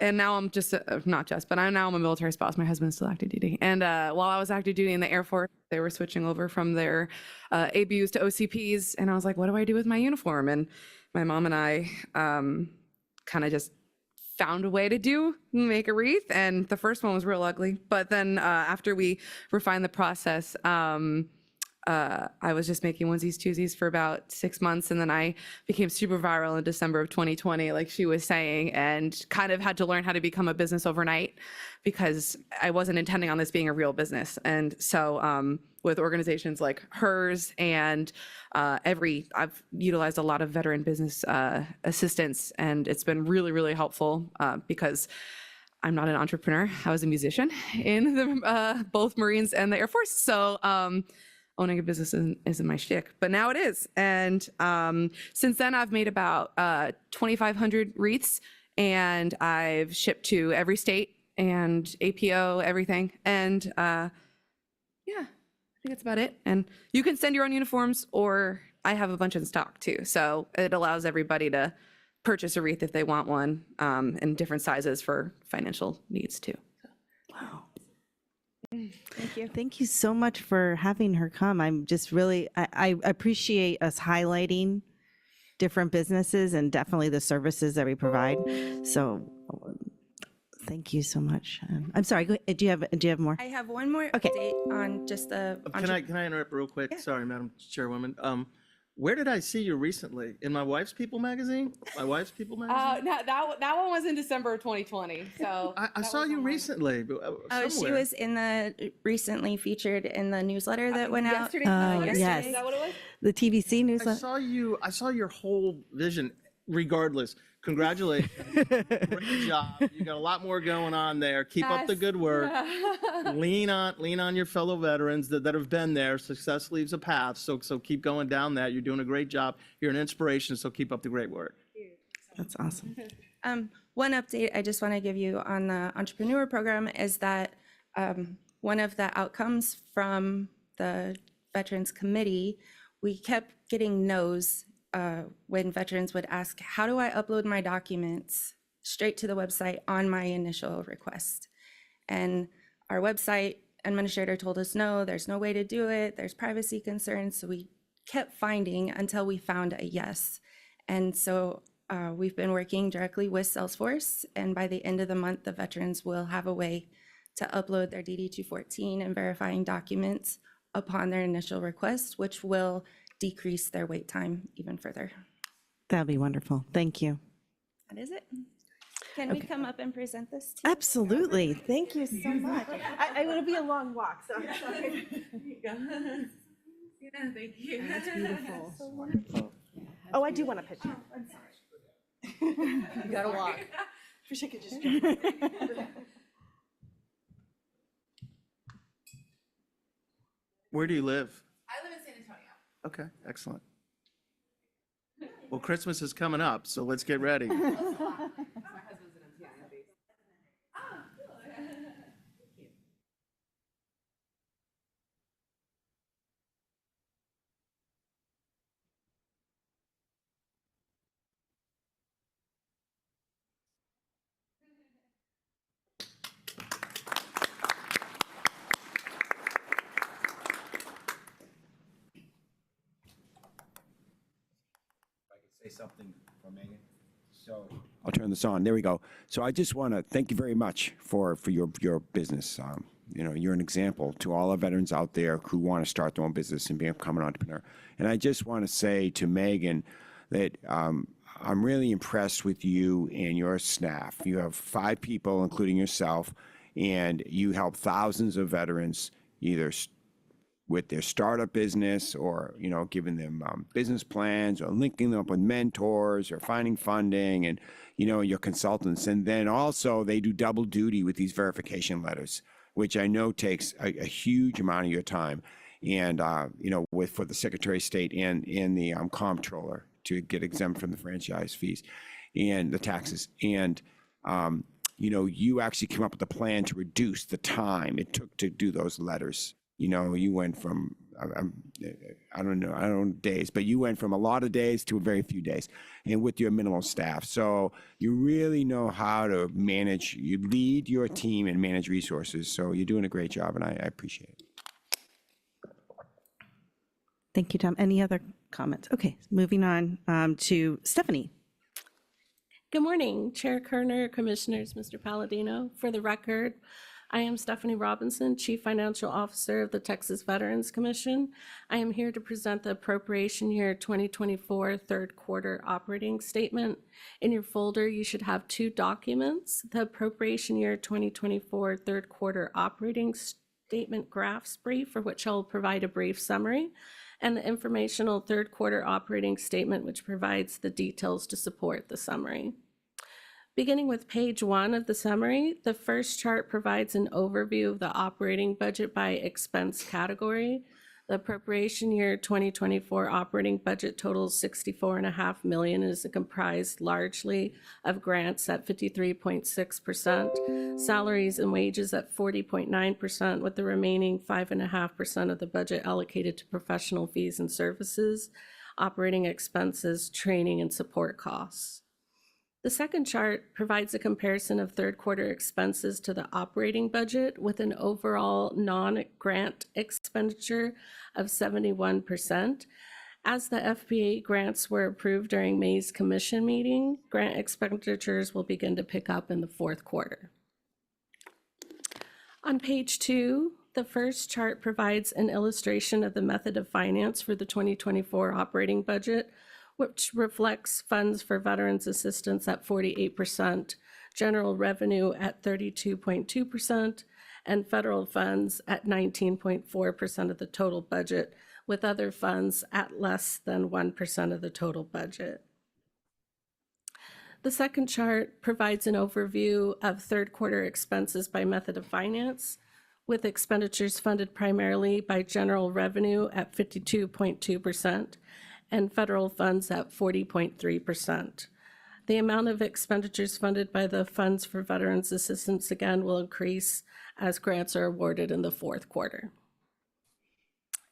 Q: now I'm just not just, but I'm a military spouse. My husband's still active duty, and while I was active duty in the Air Force, they were switching over from their ABUs to OCPs, and I was like, what do I do with my uniform? And my mom and I kind of just found a way to make a wreath, and the first one was real ugly, but then after we refined the process, I was just making onesies, twosies for about 6 months, and then I became super viral in December of 2020, like she was saying, and kind of had to learn how to become a business overnight because I wasn't intending on this being a real business. And so with organizations like hers and I've utilized a lot of veteran business assistance, and it's been really, really helpful because I'm not an entrepreneur. I was a musician in the both Marines and the Air Force. So owning a business isn't my shtick, but now it is. And since then, I've made about 2,500 wreaths, and I've shipped to every state and APO, everything. And yeah, I think that's about it. And you can send your own uniforms, or I have a bunch in stock too. So it allows everybody to purchase a wreath if they want one, in different sizes for financial needs too.
A: Wow.
H: Thank you.
A: Thank you so much for having her come. I'm just really, I appreciate us highlighting different businesses and definitely the services that we provide. So thank you so much. I'm sorry, do you have more?
P: I have one more update on just the.
B: Can I interrupt real quick?
P: Yeah.
B: Sorry, Madam Chairwoman. Where did I see you recently? In my Wife's People magazine? My Wife's People magazine?
Q: No, that one was in December of 2020. So
B: I saw you recently.
P: Oh, she was recently featured in the newsletter that went out.
Q: Yesterday.
A: Yes.
Q: Is that what it was?
A: The TVC newsletter.
B: I saw your whole vision. Regardless, congratulations. Great job. You got a lot more going on there. Keep up the good work. Lean on your fellow veterans that have been there. Success leaves a path. So keep going down that. You're doing a great job. You're an inspiration. So keep up the great work.
A: That's awesome.
P: One update I just want to give you on the entrepreneur program is that one of the outcomes from the Veterans Committee, we kept getting no's when veterans would ask, how do I upload my documents straight to the website on my initial request? And our website administrator told us, no, there's no way to do it. There's privacy concerns. So we kept finding until we found a yes. And so we've been working directly with Salesforce. And by the end of the month, the veterans will have a way to upload their DD-214 and verifying documents upon their initial request, which will decrease their wait time even further.
A: That'd be wonderful. Thank you.
P: That is it. Can we come up and present this to you?
A: Absolutely. Thank you so much. It'll be a long walk, so I'm sorry.
Q: Yeah, thank you.
A: That's beautiful. So wonderful. Oh, I do want a picture. I'm sorry. You gotta walk. Wish I could just.
B: Where do you live?
Q: I live in San Antonio.
B: Okay, excellent. Well, Christmas is coming up, so let's get ready.
Q: My husband's in Ontario. Oh, cool.
L: Say something for Megan. So I'll turn this on. There we go. So I just want to thank you very much for your business. You're an example to all our veterans out there who want to start their own business and become an entrepreneur. And I just want to say to Megan that I'm really impressed with you and your staff. You have 5 people, including yourself, and you help thousands of veterans either with their startup business, or, you know, giving them business plans, or linking them up with mentors, or finding funding, and, you know, your consultants. And then also they do double duty with these verification letters, which I know takes a huge amount of your time. And, you know, for the Secretary of State and the comptroller to get exempt from the franchise fees and the taxes. And, you know, you actually came up with a plan to reduce the time it took to do those letters. You know, you went from, I don't know days, but you went from a lot of days to very few days, and with your minimal staff. So you really know how to manage, you lead your team and manage resources. So you're doing a great job, and I appreciate it.
A: Thank you, Tom. Any other comments? Okay, moving on to Stephanie.
R: Good morning, Chair Kerner, Commissioners, Mr. Palladino. For the record, I am Stephanie Robinson, Chief Financial Officer of the Texas Veterans Commission. I am here to present the Appropriation Year 2024 Third Quarter Operating Statement. In your folder, you should have two documents: the Appropriation Year 2024 Third Quarter Operating Statement Graphs Brief, for which I will provide a brief summary, and the Informational Third Quarter Operating Statement, which provides the details to support the summary. Beginning with page 1 of the summary, the first chart provides an overview of the operating budget by expense category. The appropriation year 2024 operating budget totals $64.5 million and is comprised largely of grants at 53.6%, salaries and wages at 40.9%, with the remaining 5.5% of the budget allocated to professional fees and services, operating expenses, training, and support costs. The second chart provides a comparison of third quarter expenses to the operating budget, with an overall non-grant expenditure of 71%. As the FPA grants were approved during May's commission meeting, grant expenditures will begin to pick up in the fourth quarter. On page 2, the first chart provides an illustration of the method of finance for the 2024 operating budget, which reflects funds for veterans assistance at 48%, general revenue at 32.2%, and federal funds at 19.4% of the total budget, with other funds at less than 1% of the total budget. The second chart provides an overview of third quarter expenses by method of finance, with expenditures funded primarily by general revenue at 52.2%, and federal funds at 40.3%. The amount of expenditures funded by the funds for veterans assistance again will increase as grants are awarded in the fourth quarter.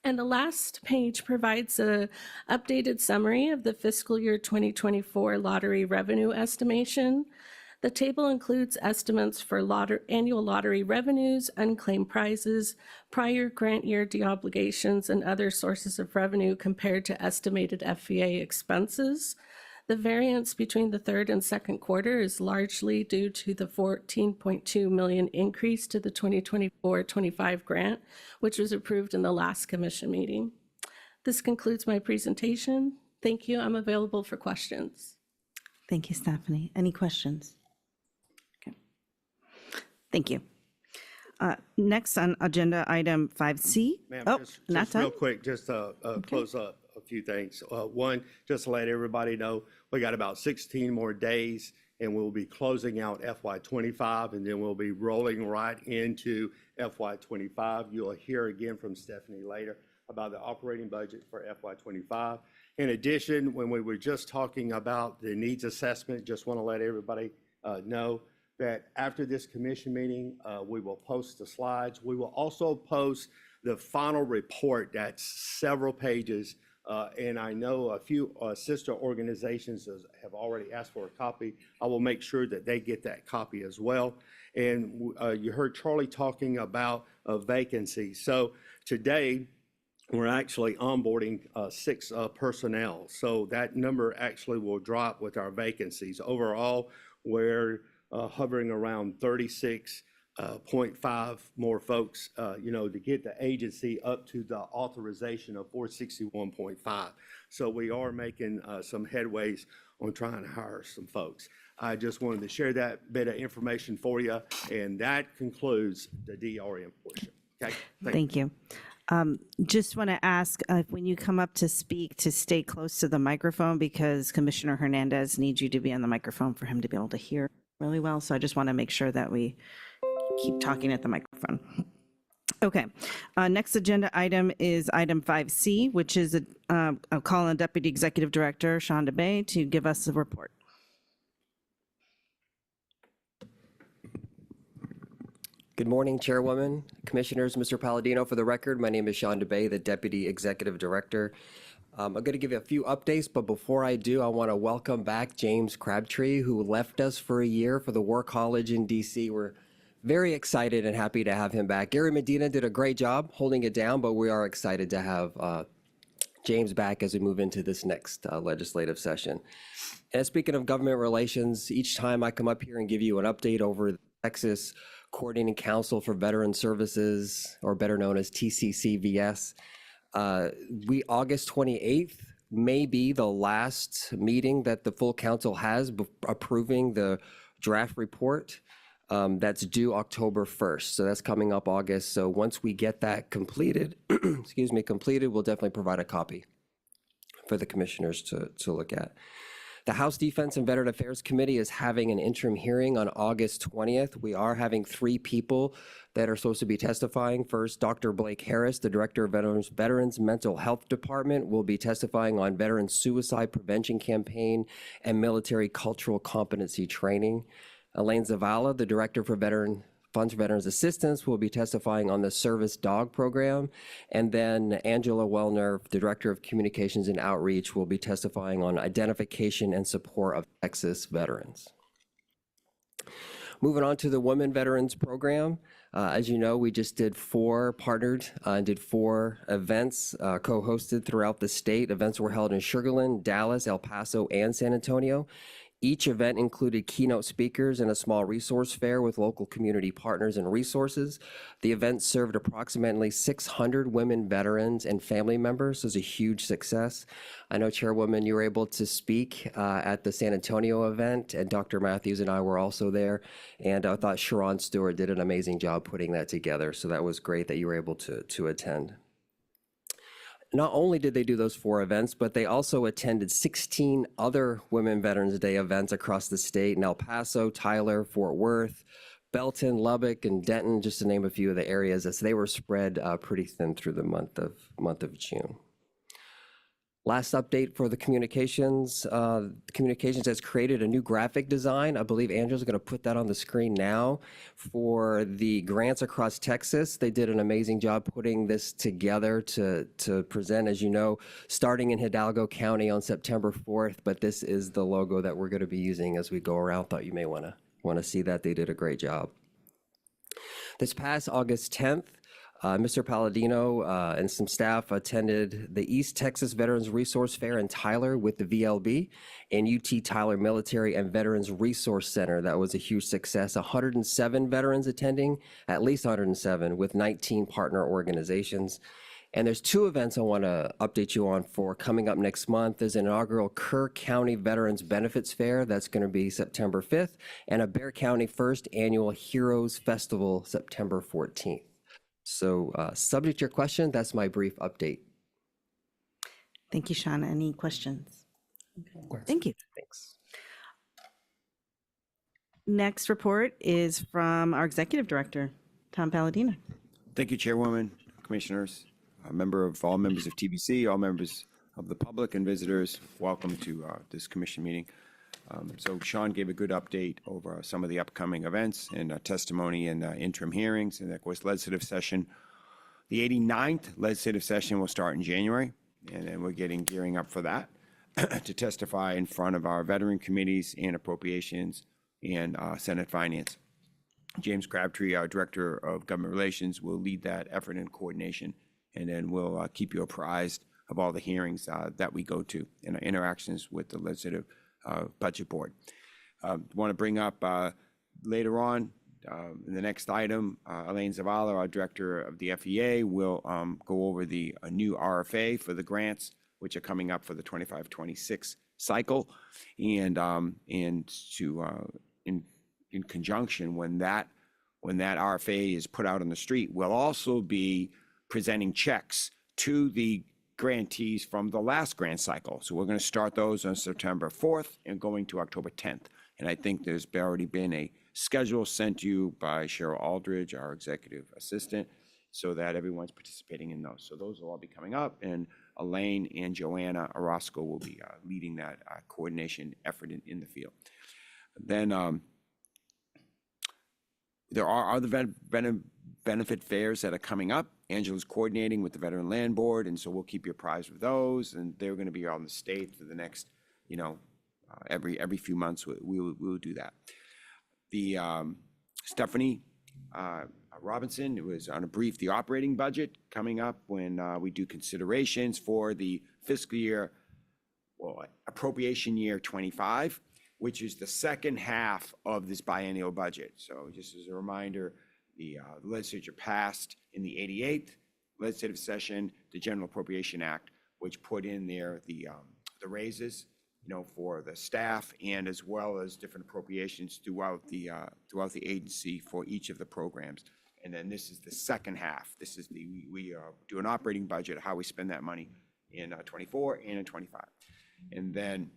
R: And the last page provides an updated summary of the fiscal year 2024 lottery revenue estimation. The table includes estimates for annual lottery revenues, unclaimed prizes, prior grant year deobligations, and other sources of revenue compared to estimated FVA expenses. The variance between the third and second quarter is largely due to the $14.2 million increase to the 2024-25 grant, which was approved in the last commission meeting. This concludes my presentation. Thank you. I'm available for questions.
A: Thank you, Stephanie. Any questions? Thank you. Next on agenda item 5C.
D: Ma'am, just real quick, just to close up a few things. One, just to let everybody know, we got about 16 more days and we'll be closing out FY25, and then we'll be rolling right into FY25. You'll hear again from Stephanie later about the operating budget for FY25. In addition, when we were just talking about the needs assessment, just want to let everybody know that after this commission meeting, we will post the slides. We will also post the final report that's several pages, and I know a few sister organizations have already asked for a copy. I will make sure that they get that copy as well. And you heard Charlie talking about vacancies. So today, we're actually onboarding 6 personnel. So that number actually will drop with our vacancies. Overall, we're hovering around 36.5 more folks, to get the agency up to the authorization of 461.5. So we are making some headways on trying to hire some folks. I just wanted to share that bit of information for you, and that concludes the DRM portion. Okay.
A: Thank you. Just want to ask when you come up to speak to stay close to the microphone because Commissioner Hernandez needs you to be on the microphone for him to be able to hear really well. So I just want to make sure that we keep talking at the microphone. Okay. Next agenda item is item 5C, which is a call on Deputy Executive Director Shonda Bay to give us a report.
S: Good morning, Chairwoman, Commissioners, Mr. Palladino. For the record, my name is Sean DeBay, the Deputy Executive Director. I'm going to give you a few updates, but before I do, I want to welcome back James Crabtree, who left us for a year for the War College in DC. We're very excited and happy to have him back. Gary Medina did a great job holding it down, but we are excited to have James back as we move into this next legislative session. And speaking of government relations, each time I come up here and give you an update over the Texas Coordinating Council for Veteran Services, or better known as TCCVS. August 28th may be the last meeting that the full council has approving the draft report. That's due October 1st. So that's coming up August. So once we get that completed, completed, we'll definitely provide a copy for the commissioners to look at. The House Defense and Veteran Affairs Committee is having an interim hearing on August 20th. We are having 3 people that are supposed to be testifying. First, Dr. Blake Harris, the Director of Veterans Mental Health Department, will be testifying on Veteran Suicide Prevention Campaign and Military Cultural Competency Training. Elaine Zavala, the Director for Funds for Veterans Assistance, will be testifying on the Service Dog Program. And then Angela Wellner, the Director of Communications and Outreach, will be testifying on identification and support of Texas veterans. Moving on to the Women Veterans Program. As you know, we just did 4 events co-hosted throughout the state. Events were held in Sugar Land, Dallas, El Paso, and San Antonio. Each event included keynote speakers and a small resource fair with local community partners and resources. The event served approximately 600 women veterans and family members. So it was a huge success. I know, Chairwoman, you were able to speak at the San Antonio event, and Dr. Matthews and I were also there. And I thought Sharon Stewart did an amazing job putting that together. So that was great that you were able to attend. Not only did they do those 4 events, but they also attended 16 other Women Veterans Day events across the state in El Paso, Tyler, Fort Worth, Belton, Lubbock, and Denton, just to name a few of the areas, as they were spread pretty thin through the month of June. Last update for the communications. Communications has created a new graphic design. I believe Angela's going to put that on the screen now for the grants across Texas. They did an amazing job putting this together to present, as you know, starting in Hidalgo County on September 4th. But this is the logo that we're going to be using as we go around. Thought you may want to see that. They did a great job. This past August 10th, Mr. Palladino and some staff attended the East Texas Veterans Resource Fair in Tyler with the VLB and UT Tyler Military and Veterans Resource Center. That was a huge success. 107 veterans attending, at least 107, with 19 partner organizations. And there's 2 events I want to update you on for coming up next month. There's an inaugural Kerr County Veterans Benefits Fair. That's going to be September 5th, and a Bexar County First Annual Heroes Festival, September 14th. So subject to your question, that's my brief update.
A: Thank you, Shauna. Any questions? Okay. Thank you.
S: Thanks.
A: Next report is from our Executive Director, Tom Palladino.
L: Thank you, Chairwoman, Commissioners, a member of all members of TVC, all members of the public and visitors. Welcome to this commission meeting. So Sean gave a good update over some of the upcoming events and testimony and interim hearings, and of course legislative session. The 89th legislative session will start in January, and then we're gearing up for that to testify in front of our veteran committees and appropriations and Senate Finance. James Crabtree, our Director of Government Relations, will lead that effort and coordination, and then we'll keep you apprised of all the hearings that we go to and interactions with the legislative budget board. Want to bring up later on in the next item, Elaine Zavala, our Director of the FEA, will go over the new RFA for the grants, which are coming up for the 25-26 cycle, and to in conjunction when that RFA is put out on the street, we'll also be presenting checks to the grantees from the last grant cycle. So we're going to start those on September 4th and going to October 10th. And I think there's already been a schedule sent to you by Cheryl Aldridge, our executive assistant, so that everyone's participating in those. So those will all be coming up, and Elaine and Joanna Orozco will be leading that coordination effort in the field. Then there are other benefit fairs that are coming up. Angela's coordinating with the Veteran Land Board, and so we'll keep you apprised of those. And they're going to be on the state for the next, every few months. We'll do that. The Stephanie Robinson was on a brief the operating budget coming up when we do considerations for the fiscal year, appropriation year 25, which is the second half of this biennial budget. So just as a reminder, the legislature passed in the 88th legislative session the General Appropriation Act, which put in there the raises, for the staff, and as well as different appropriations throughout the agency for each of the programs. And then this is the second half. This is we do an operating budget, how we spend that money in 24 and in 25. And then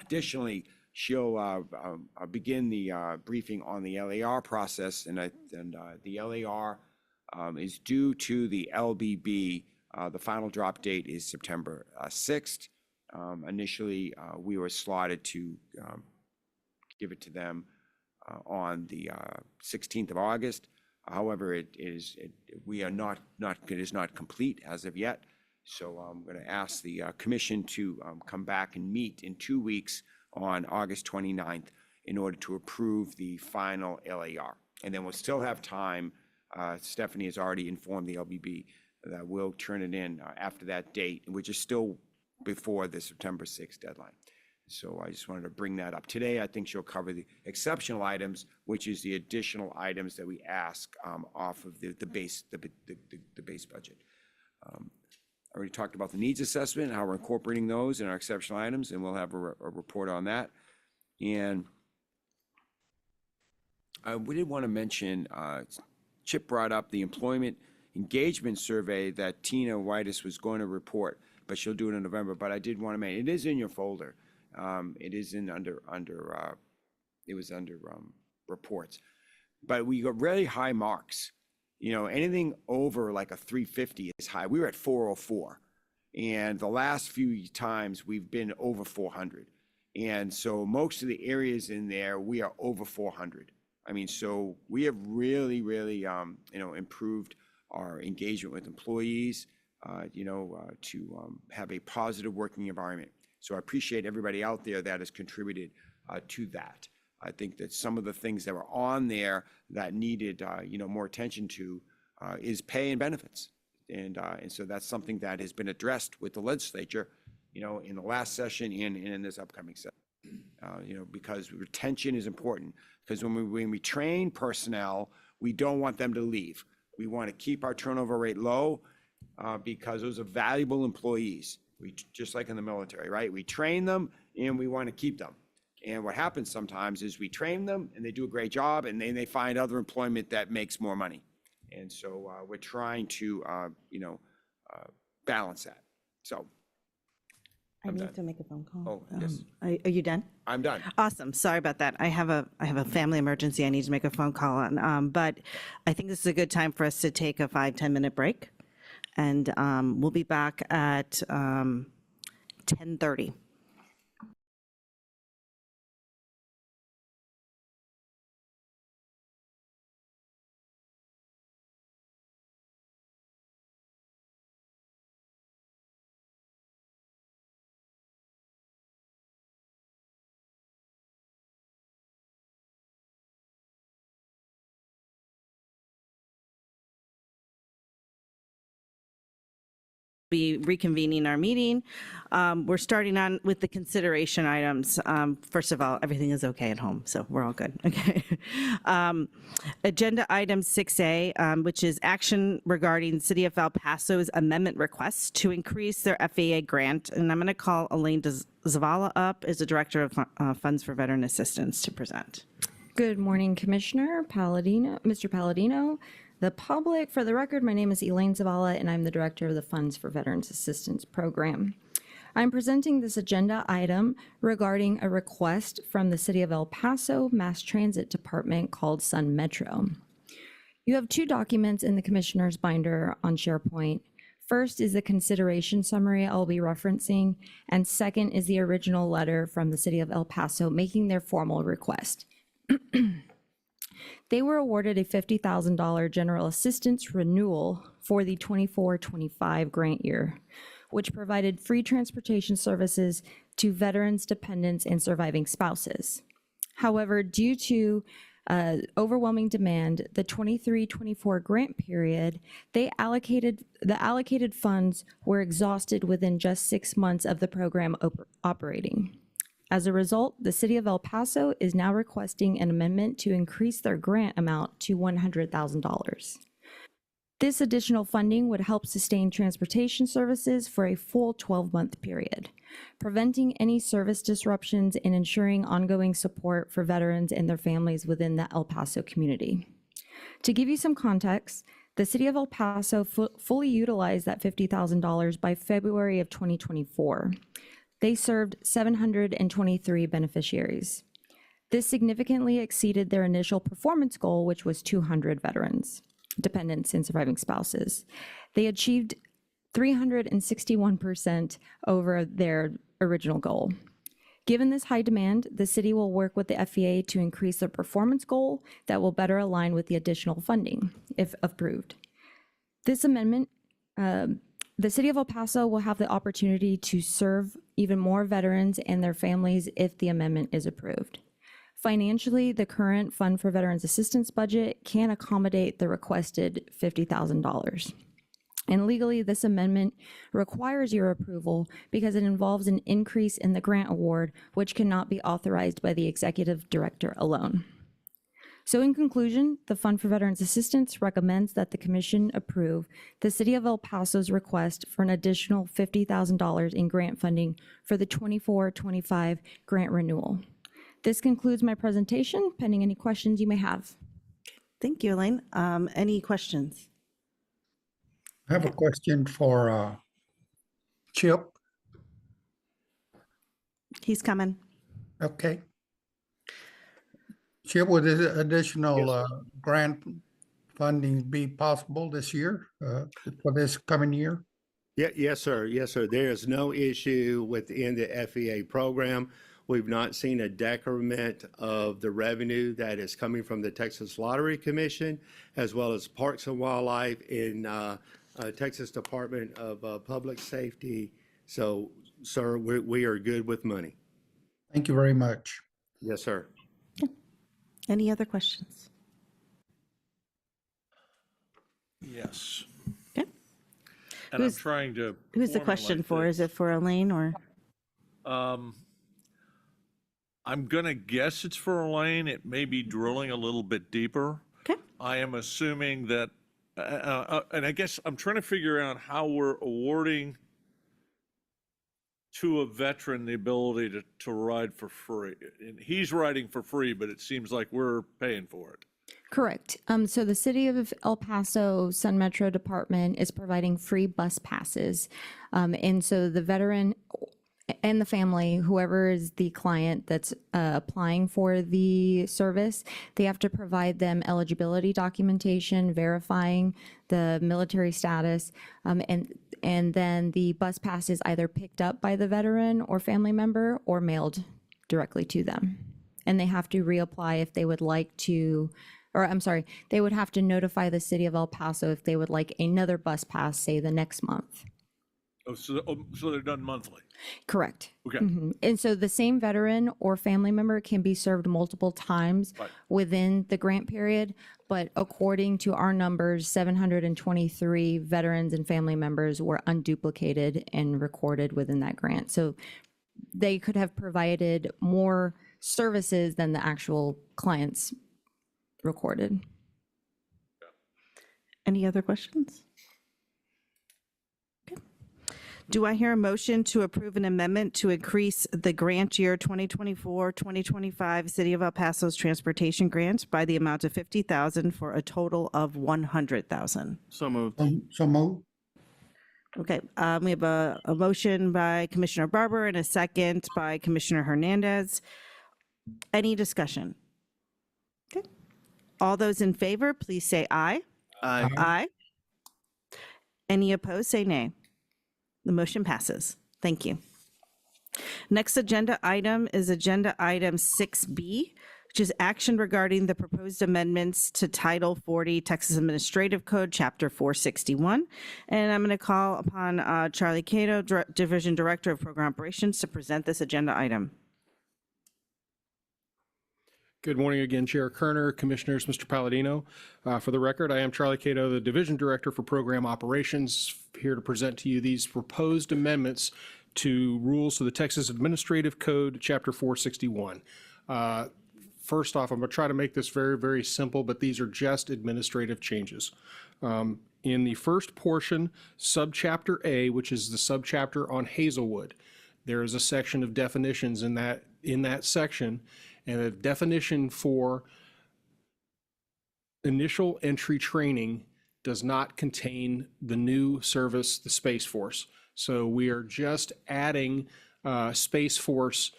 L: additionally, she'll begin the briefing on the LAR process, and the LAR is due to the LBB. The final drop date is September 6th. Initially, we were slotted to give it to them on the 16th of August. However, it is not complete as of yet. So I'm going to ask the commission to come back and meet in 2 weeks on August 29th in order to approve the final LAR. And then we'll still have time. Stephanie has already informed the LBB that we'll turn it in after that date, which is still before the September 6th deadline. So I just wanted to bring that up. Today, I think she'll cover the exceptional items, which is the additional items that we ask off of the base budget. I already talked about the needs assessment and how we're incorporating those in our exceptional items, and we'll have a report on that. And we did want to mention, Chip brought up the employment engagement survey that Tina Whitus was going to report, but she'll do it in November. But I did want to mention, it is in your folder. It is under reports, but we got really high marks. Anything over like a 350 is high. We were at 404, and the last few times we've been over 400. And so most of the areas in there, we are over 400. I mean, so we have really, really, improved our engagement with employees, to have a positive working environment. So I appreciate everybody out there that has contributed to that. I think that some of the things that were on there that needed, more attention to is pay and benefits. And so that's something that has been addressed with the legislature, in the last session and in this upcoming session. Because retention is important. Because when we train personnel, we don't want them to leave. We want to keep our turnover rate low because those are valuable employees. Just like in the military, right? We train them and we want to keep them. And what happens sometimes is we train them and they do a great job, and then they find other employment that makes more money. And so we're trying to, balance that. So.
A: I need to make a phone call.
L: Oh, yes.
A: Are you done?
L: I'm done.
A: Awesome. Sorry about that. I have a family emergency I need to make a phone call on. But I think this is a good time for us to take a 5-10 minute break. And we'll be back at 10:30. Be reconvening our meeting. We're starting on with the consideration items. First of all, everything is okay at home, so we're all good. Okay. Agenda item 6A, which is action regarding City of El Paso's amendment request to increase their FAA grant. And I'm going to call Elaine Zavala up as the Director of Funds for Veteran Assistance to present.
P: Good morning, Commissioner Palladino, Mr. Palladino,
T: the public. For the record, my name is Elaine Zavala, and I'm the Director of the Funds for Veterans Assistance Program. I'm presenting this agenda item regarding a request from the City of El Paso Mass Transit Department called Sun Metro. You have two documents in the Commissioner's binder on SharePoint. First is the consideration summary I'll be referencing, and second is the original letter from the City of El Paso making their formal request. They were awarded a $50,000 general assistance renewal for the 24-25 grant year, which provided free transportation services to veterans, dependents, and surviving spouses. However, due to overwhelming demand, the 23-24 grant period, the allocated funds were exhausted within just 6 months of the program operating. As a result, the City of El Paso is now requesting an amendment to increase their grant amount to $100,000. This additional funding would help sustain transportation services for a full 12-month period, preventing any service disruptions and ensuring ongoing support for veterans and their families within the El Paso community. To give you some context, the City of El Paso fully utilized that $50,000 by February of 2024. They served 723 beneficiaries. This significantly exceeded their initial performance goal, which was 200 veterans, dependents, and surviving spouses. They achieved 361% over their original goal. Given this high demand, the city will work with the FVA to increase their performance goal that will better align with the additional funding, if approved. This amendment, the City of El Paso will have the opportunity to serve even more veterans and their families if the amendment is approved. Financially, the current Fund for Veterans Assistance budget can accommodate the requested $50,000. And legally, this amendment requires your approval because it involves an increase in the grant award, which cannot be authorized by the Executive Director alone. So in conclusion, the Fund for Veterans Assistance recommends that the Commission approve the City of El Paso's request for an additional $50,000 in grant funding for the 24-25 grant renewal. This concludes my presentation, pending any questions you may have.
A: Thank you, Elaine. Any questions?
E: I have a question for Chip.
A: He's coming.
E: Okay. Chip, would this additional grant funding be possible this year, for this coming year?
D: Yes, sir. Yes, sir. There is no issue within the FEA program. We've not seen a decrement of the revenue that is coming from the Texas Lottery Commission, as well as Parks and Wildlife in Texas Department of Public Safety. So, sir, we are good with money.
E: Thank you very much.
D: Yes, sir.
A: Any other questions?
C: Yes.
A: Okay.
C: And I'm trying to.
A: Who's the question for? Is it for Elaine or?
C: I'm going to guess it's for Elaine. It may be drilling a little bit deeper.
A: Okay.
C: I am assuming that, and I guess I'm trying to figure out how we're awarding to a veteran the ability to ride for free. And he's riding for free, but it seems like we're paying for it.
T: Correct. So the City of El Paso Sun Metro Department is providing free bus passes. And so the veteran and the family, whoever is the client that's applying for the service, they have to provide them eligibility documentation, verifying the military status, and then the bus pass is either picked up by the veteran or family member or mailed directly to them. And they have to reapply if they would like to, or I'm sorry, they would have to notify the City of El Paso if they would like another bus pass, say the next month.
C: Oh, so they're done monthly?
T: Correct.
C: Okay.
T: And so the same veteran or family member can be served multiple times within the grant period, but according to our numbers, 723 veterans and family members were unduplicated and recorded within that grant. So they could have provided more services than the actual clients recorded.
A: Any other questions? Do I hear a motion to approve an amendment to increase the grant year 2024-2025 City of El Paso's transportation grant by the amount of $50,000 for a total of $100,000?
B: So moved.
E: So moved.
A: Okay, we have a motion by Commissioner Barber and a second by Commissioner Hernandez. Any discussion? Okay. All those in favor, please say aye.
B: Aye.
A: Aye. Any opposed, say nay. The motion passes. Thank you. Next agenda item is agenda item 6B, which is action regarding the proposed amendments to Title 40 Texas Administrative Code, Chapter 461. And I'm going to call upon Charlie Cato, Division Director of Program Operations, to present this agenda item.
O: Good morning again, Chair Kerner, Commissioners, Mr. Palladino. For the record, I am Charlie Cato, the Division Director for Program Operations, here to present to you these proposed amendments to rules of the Texas Administrative Code, Chapter 461. First off, I'm going to try to make this very, very simple, but these are just administrative changes. In the first portion, Subchapter A, which is the subchapter on Hazelwood, there is a section of definitions in that section, and the definition for initial entry training does not contain the new service, the Space Force. So we are just adding Space Force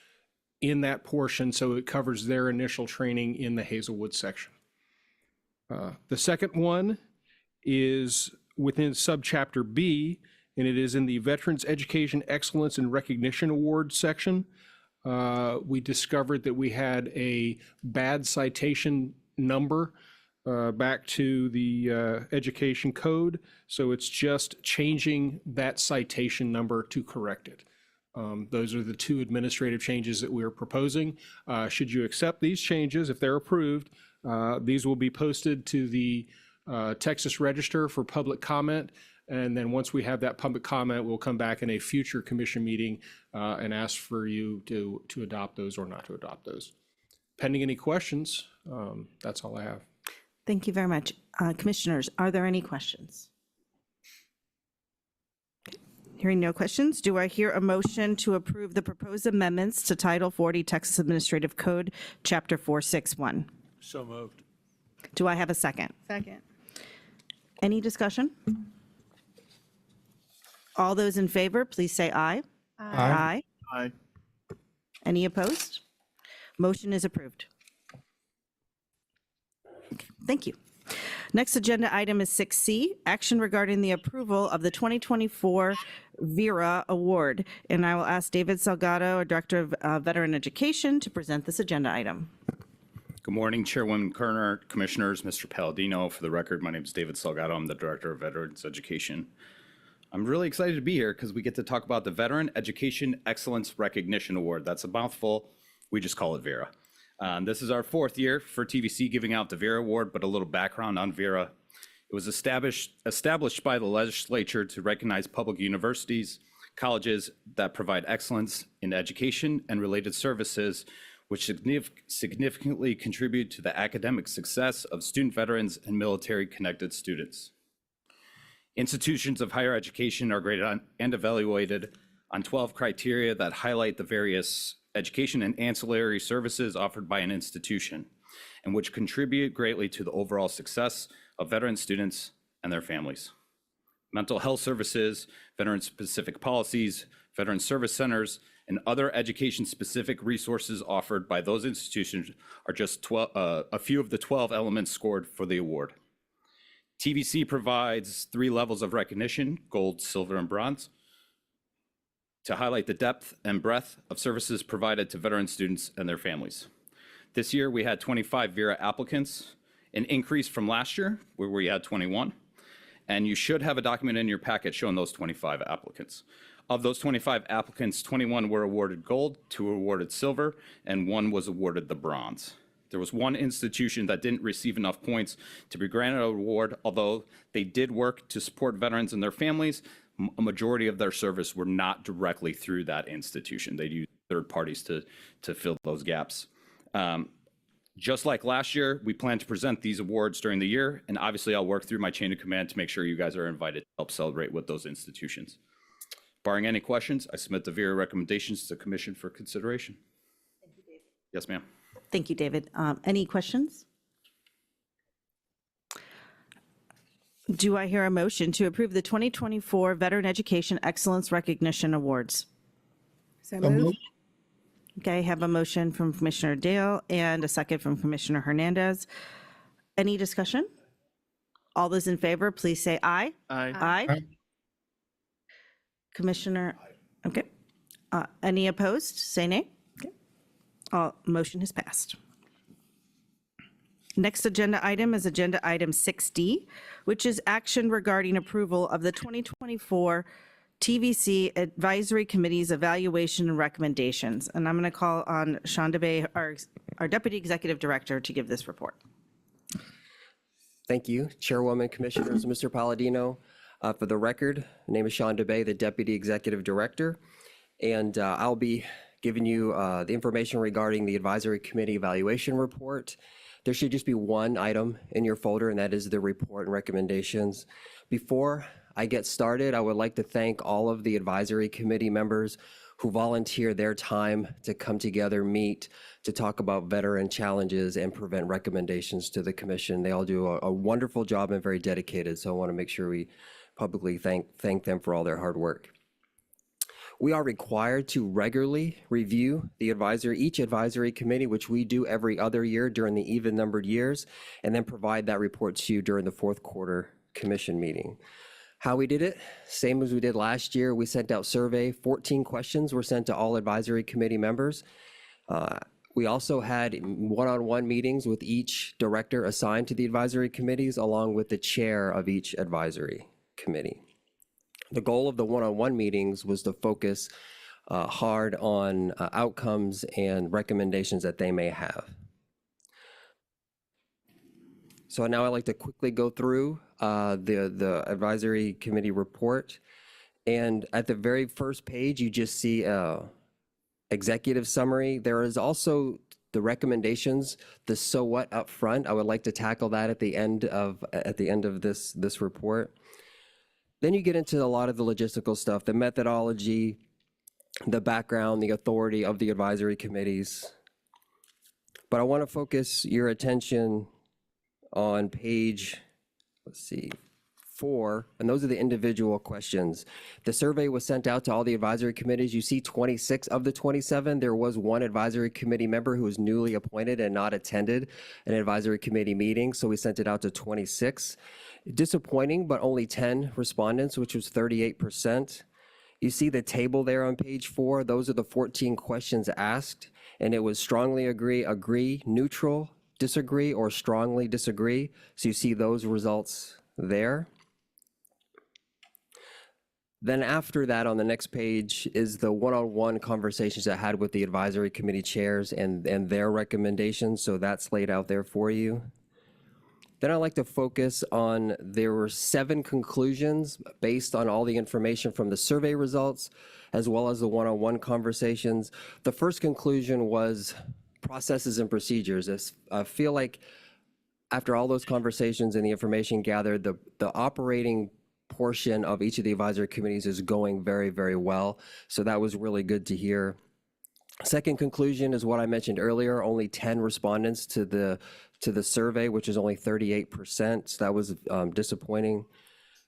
O: in that portion so it covers their initial training in the Hazelwood section. The second one is within subchapter B, and it is in the Veterans Education Excellence and Recognition Award section. We discovered that we had a bad citation number back to the education code, so it's just changing that citation number to correct it. Those are the two administrative changes that we are proposing. Should you accept these changes, if they're approved, these will be posted to the Texas Register for public comment. And then once we have that public comment, we'll come back in a future commission meeting and ask for you to adopt those or not to adopt those. Pending any questions, that's all I have.
A: Thank you very much. Commissioners, are there any questions? Hearing no questions, do I hear a motion to approve the proposed amendments to Title 40 Texas Administrative Code, Chapter 461?
C: So moved.
A: Do I have a second?
H: Second.
A: Any discussion? All those in favor, please say aye.
E: Aye.
B: Aye.
A: Any opposed? Motion is approved. Okay, thank you. Next agenda item is 6C, action regarding the approval of the 2024 VERA Award. And I will ask David Salgado, our Director of Veteran Education, to present this agenda item.
U: Good morning, Chairwoman Kerner, Commissioners, Mr. Palladino. For the record, my name is David Salgado. I'm the Director of Veterans Education. I'm really excited to be here because we get to talk about the Veteran Education Excellence Recognition Award. That's a mouthful. We just call it VERA. This is our fourth year for TVC giving out the VERA Award, but a little background on VERA. It was established by the legislature to recognize public universities, colleges that provide excellence in education and related services, which significantly contribute to the academic success of student veterans and military-connected students. Institutions of higher education are graded on and evaluated on 12 criteria that highlight the various education and ancillary services offered by an institution, and which contribute greatly to the overall success of veteran students and their families. Mental health services, veteran-specific policies, veteran service centers, and other education-specific resources offered by those institutions are just a few of the 12 elements scored for the award. TVC provides 3 levels of recognition, gold, silver, and bronze, to highlight the depth and breadth of services provided to veteran students and their families. This year, we had 25 VERA applicants, an increase from last year, where we had 21. And you should have a document in your packet showing those 25 applicants. Of those 25 applicants, 21 were awarded gold, 2 were awarded silver, and 1 was awarded the bronze. There was 1 institution that didn't receive enough points to be granted an award, although they did work to support veterans and their families. A majority of their service were not directly through that institution. They used third parties to fill those gaps. Just like last year, we plan to present these awards during the year, and obviously I'll work through my chain of command to make sure you guys are invited to help celebrate with those institutions. Barring any questions, I submit the VERA recommendations to the commission for consideration. Thank you, David. Yes, ma'am.
A: Thank you, David. Any questions? Do I hear a motion to approve the 2024 Veteran Education Excellence Recognition Awards?
H: So moved.
A: Okay, I have a motion from Commissioner Dale and a second from Commissioner Hernandez. Any discussion? All those in favor, please say aye.
B: Aye.
A: Aye. Commissioner, okay. Any opposed? Say nay. Okay. Motion has passed. Next agenda item is agenda item 6D, which is action regarding approval of the 2024 TVC Advisory Committee's evaluation and recommendations. And I'm going to call on Shonda Bay, our Deputy Executive Director, to give this report.
S: Thank you, Chairwoman, Commissioners, Mr. Palladino. For the record, my name is Sean DeBay, the Deputy Executive Director, and I'll be giving you the information regarding the Advisory Committee Evaluation Report. There should just be one item in your folder, and that is the report and recommendations. Before I get started, I would like to thank all of the Advisory Committee members who volunteer their time to come together, meet, to talk about veteran challenges and prevent recommendations to the Commission. They all do a wonderful job and very dedicated, so I want to make sure we publicly thank them for all their hard work. We are required to regularly review each advisory committee, which we do every other year during the even-numbered years, and then provide that report to you during the fourth quarter commission meeting. How we did it, same as we did last year. We sent out survey, 14 questions were sent to all advisory committee members. We also had one-on-one meetings with each director assigned to the advisory committees, along with the chair of each advisory committee. The goal of the one-on-one meetings was to focus hard on outcomes and recommendations that they may have. So now I'd like to quickly go through the advisory committee report. And at the very first page, you just see executive summary. There is also the recommendations, the so what up front. I would like to tackle that at the end of this report. Then you get into a lot of the logistical stuff, the methodology, the background, the authority of the advisory committees. But I want to focus your attention on page, 4, and those are the individual questions. The survey was sent out to all the advisory committees. You see 26 of the 27. There was one advisory committee member who was newly appointed and not attended an advisory committee meeting, so we sent it out to 26. Disappointing, but only 10 respondents, which was 38%. You see the table there on page 4. Those are the 14 questions asked, and it was strongly agree, neutral, disagree, or strongly disagree. So you see those results there. Then after that, on the next page, is the one-on-one conversations I had with the advisory committee chairs and their recommendations. So that's laid out there for you. Then I'd like to focus on, there were 7 conclusions based on all the information from the survey results, as well as the one-on-one conversations. The first conclusion was processes and procedures. I feel like after all those conversations and the information gathered, the operating portion of each of the advisory committees is going very, very well. So that was really good to hear. Second conclusion is what I mentioned earlier, only 10 respondents to the survey, which is only 38%. So that was disappointing.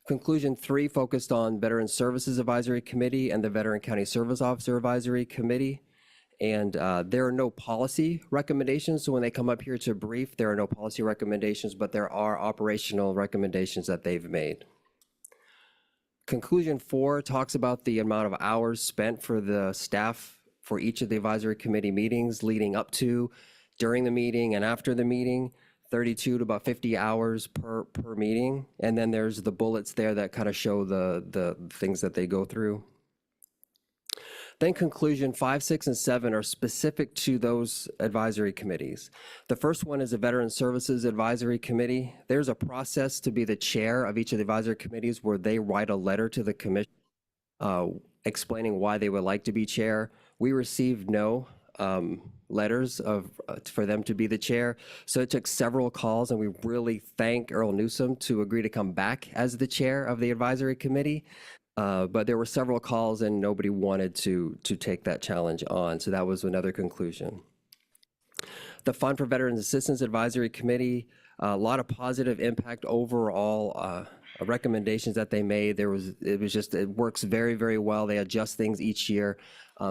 S: Conclusion 3 focused on Veteran Services Advisory Committee and the Veteran County Service Officer Advisory Committee. And there are no policy recommendations. So when they come up here to brief, there are no policy recommendations, but there are operational recommendations that they've made. Conclusion 4 talks about the amount of hours spent for the staff for each of the advisory committee meetings leading up to, during the meeting, and after the meeting, 32 to about 50 hours per meeting. And then there's the bullets there that kind of show the things that they go through. Then conclusion 5, 6, and 7 are specific to those advisory committees. The first one is a Veteran Services Advisory Committee. There's a process to be the chair of each of the advisory committees where they write a letter to the commission explaining why they would like to be chair. We received no letters for them to be the chair. So it took several calls, and we really thank Earl Newsom to agree to come back as the chair of the advisory committee. But there were several calls and nobody wanted to take that challenge on. So that was another conclusion. The Fund for Veterans Assistance Advisory Committee, a lot of positive impact overall. Recommendations that they made, it works very, very well. They adjust things each year.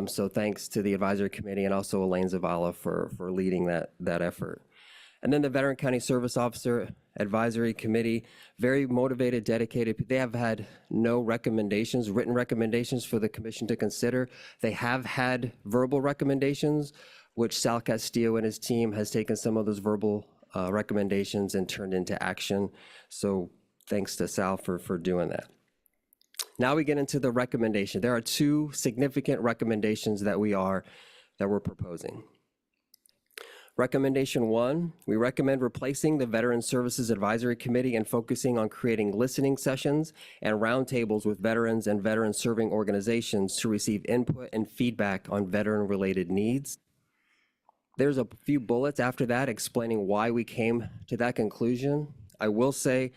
S: So thanks to the advisory committee and also Elaine Zavala for leading that effort. And then the Veteran County Service Officer Advisory Committee, very motivated, dedicated. They have had no recommendations, written recommendations for the commission to consider. They have had verbal recommendations, which Sal Castillo and his team has taken some of those verbal recommendations and turned into action. So thanks to Sal for doing that. Now we get into the recommendation. There are two significant recommendations that we're proposing. Recommendation 1, we recommend replacing the Veteran Services Advisory Committee and focusing on creating listening sessions and roundtables with veterans and veteran serving organizations to receive input and feedback on veteran-related needs. There's a few bullets after that explaining why we came to that conclusion. I will say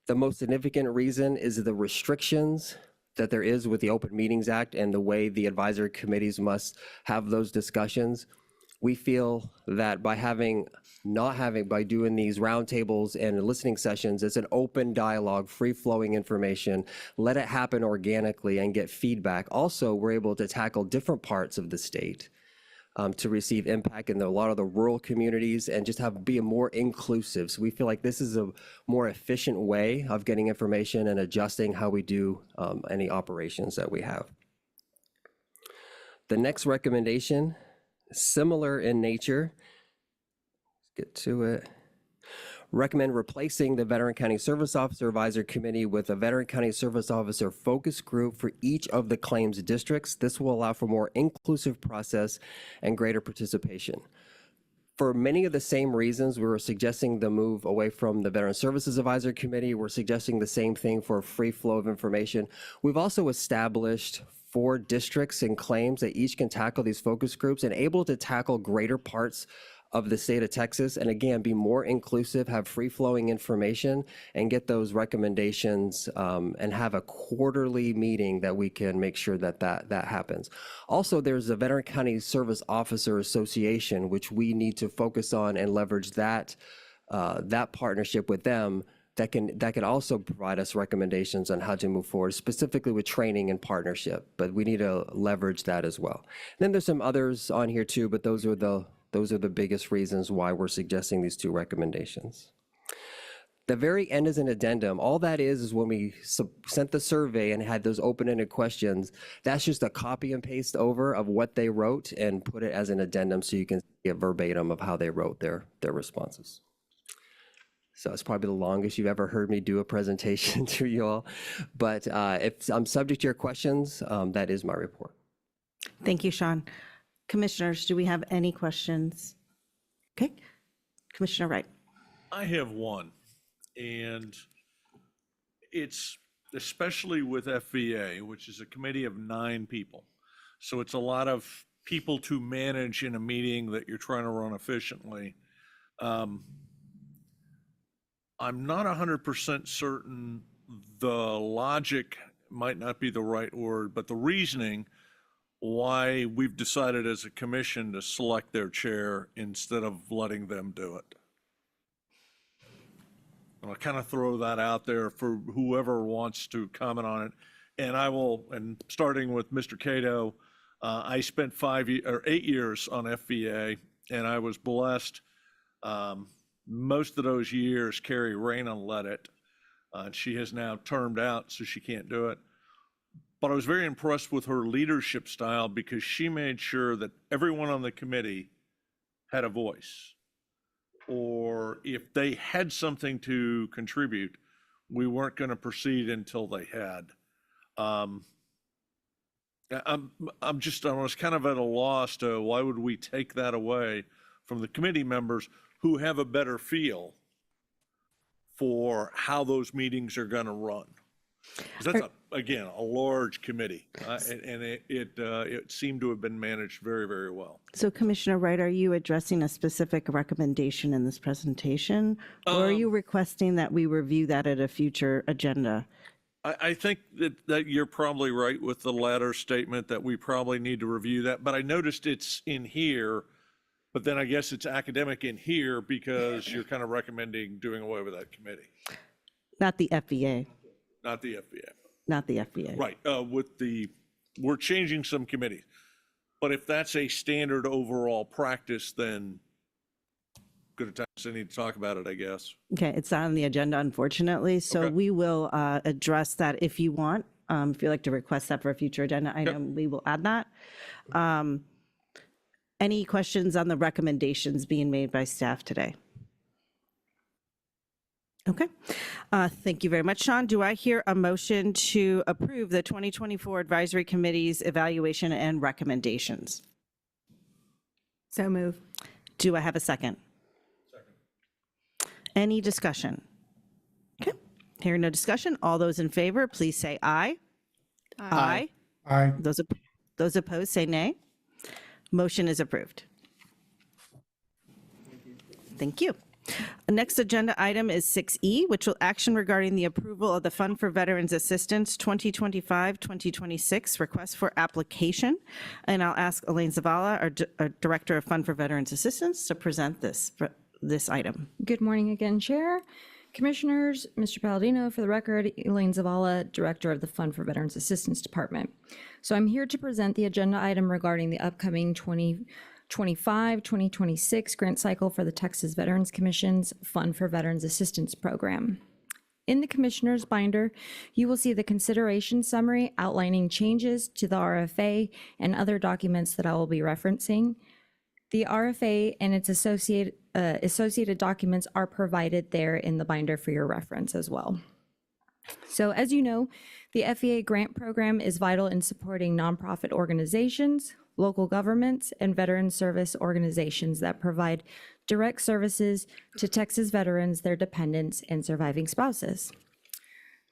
S: the most significant reason is the restrictions that there is with the Open Meetings Act and the way the advisory committees must have those discussions. We feel that by doing these roundtables and listening sessions, it's an open dialogue, free-flowing information, let it happen organically and get feedback. Also, we're able to tackle different parts of the state to receive impact in a lot of the rural communities and just be more inclusive. So we feel like this is a more efficient way of getting information and adjusting how we do any operations that we have. The next recommendation, similar in nature, let's get to it. Recommend replacing the Veteran County Service Officer Advisory Committee with a Veteran County Service Officer focus group for each of the claims districts. This will allow for more inclusive process and greater participation. For many of the same reasons, we were suggesting the move away from the Veteran Services Advisory Committee. We're suggesting the same thing for a free flow of information. We've also established 4 districts and claims that each can tackle these focus groups and able to tackle greater parts of the state of Texas, and again, be more inclusive, have free-flowing information, and get those recommendations and have a quarterly meeting that we can make sure that happens. Also, there's the Veteran County Service Officer Association, which we need to focus on and leverage that partnership with them that can also provide us recommendations on how to move forward, specifically with training and partnership, but we need to leverage that as well. And then there's some others on here too, but those are the biggest reasons why we're suggesting these 2 recommendations. The very end is an addendum. All that is when we sent the survey and had those open-ended questions, that's just a copy and paste over of what they wrote and put it as an addendum so you can see a verbatim of how they wrote their responses. So it's probably the longest you've ever heard me do a presentation to you all. But if I'm subject to your questions, that is my report.
A: Thank you, Sean. Commissioners, do we have any questions? Okay, Commissioner Wright.
C: I have one, and it's especially with FVA, which is a committee of 9 people. So it's a lot of people to manage in a meeting that you're trying to run efficiently. I'm not 100% certain the logic might not be the right word, but the reasoning why we've decided as a commission to select their chair instead of letting them do it. And I'll kind of throw that out there for whoever wants to comment on it. And I will, and starting with Mr. Cato, I spent 8 years on FVA, and I was blessed. Most of those years, Carrie Rayna led it. She has now termed out, so she can't do it. But I was very impressed with her leadership style because she made sure that everyone on the committee had a voice. Or if they had something to contribute, we weren't going to proceed until they had. I was kind of at a loss to why would we take that away from the committee members who have a better feel for how those meetings are going to run. Because that's, again, a large committee, and it seemed to have been managed very, very well.
A: So Commissioner Wright, are you addressing a specific recommendation in this presentation? Or are you requesting that we review that at a future agenda?
C: I think that you're probably right with the latter statement that we probably need to review that, but I noticed it's in here, but then I guess it's academic in here because you're kind of recommending doing away with that committee,
A: Not the FBA,
C: not the FBA.
A: not the FBA.
C: Right, we're changing some committees. But if that's a standard overall practice, then good a time to need to talk about it, I guess.
A: Okay, it's not on the agenda, unfortunately, so we will address that if you want. If you'd like to request that for a future agenda item, we will add that. Any questions on the recommendations being made by staff today? Okay, thank you very much, Sean. Do I hear a motion to approve the 2024 Advisory Committee's evaluation and recommendations?
H: So move.
A: Do I have a second? Any discussion? Okay, hearing no discussion, all those in favor, please say aye. Aye.
E: Aye.
A: Those opposed, say nay. Motion is approved. Thank you. Next agenda item is 6E, which will action regarding the approval of the Fund for Veterans Assistance 2025-2026 request for application. And I'll ask Elaine Zavala, our Director of Fund for Veterans Assistance, to present this item.
T: Good morning again, Chair, Commissioners, Mr. Palladino. For the record, Elaine Zavala, Director of the Fund for Veterans Assistance Department. So I'm here to present the agenda item regarding the upcoming 2025-2026 grant cycle for the Texas Veterans Commission's Fund for Veterans Assistance Program. In the Commissioner's binder, you will see the consideration summary outlining changes to the RFA and other documents that I will be referencing. The RFA and its associated documents are provided there in the binder for your reference as well. So as you know, the FVA grant program is vital in supporting nonprofit organizations, local governments, and veteran service organizations that provide direct services to Texas veterans, their dependents, and surviving spouses.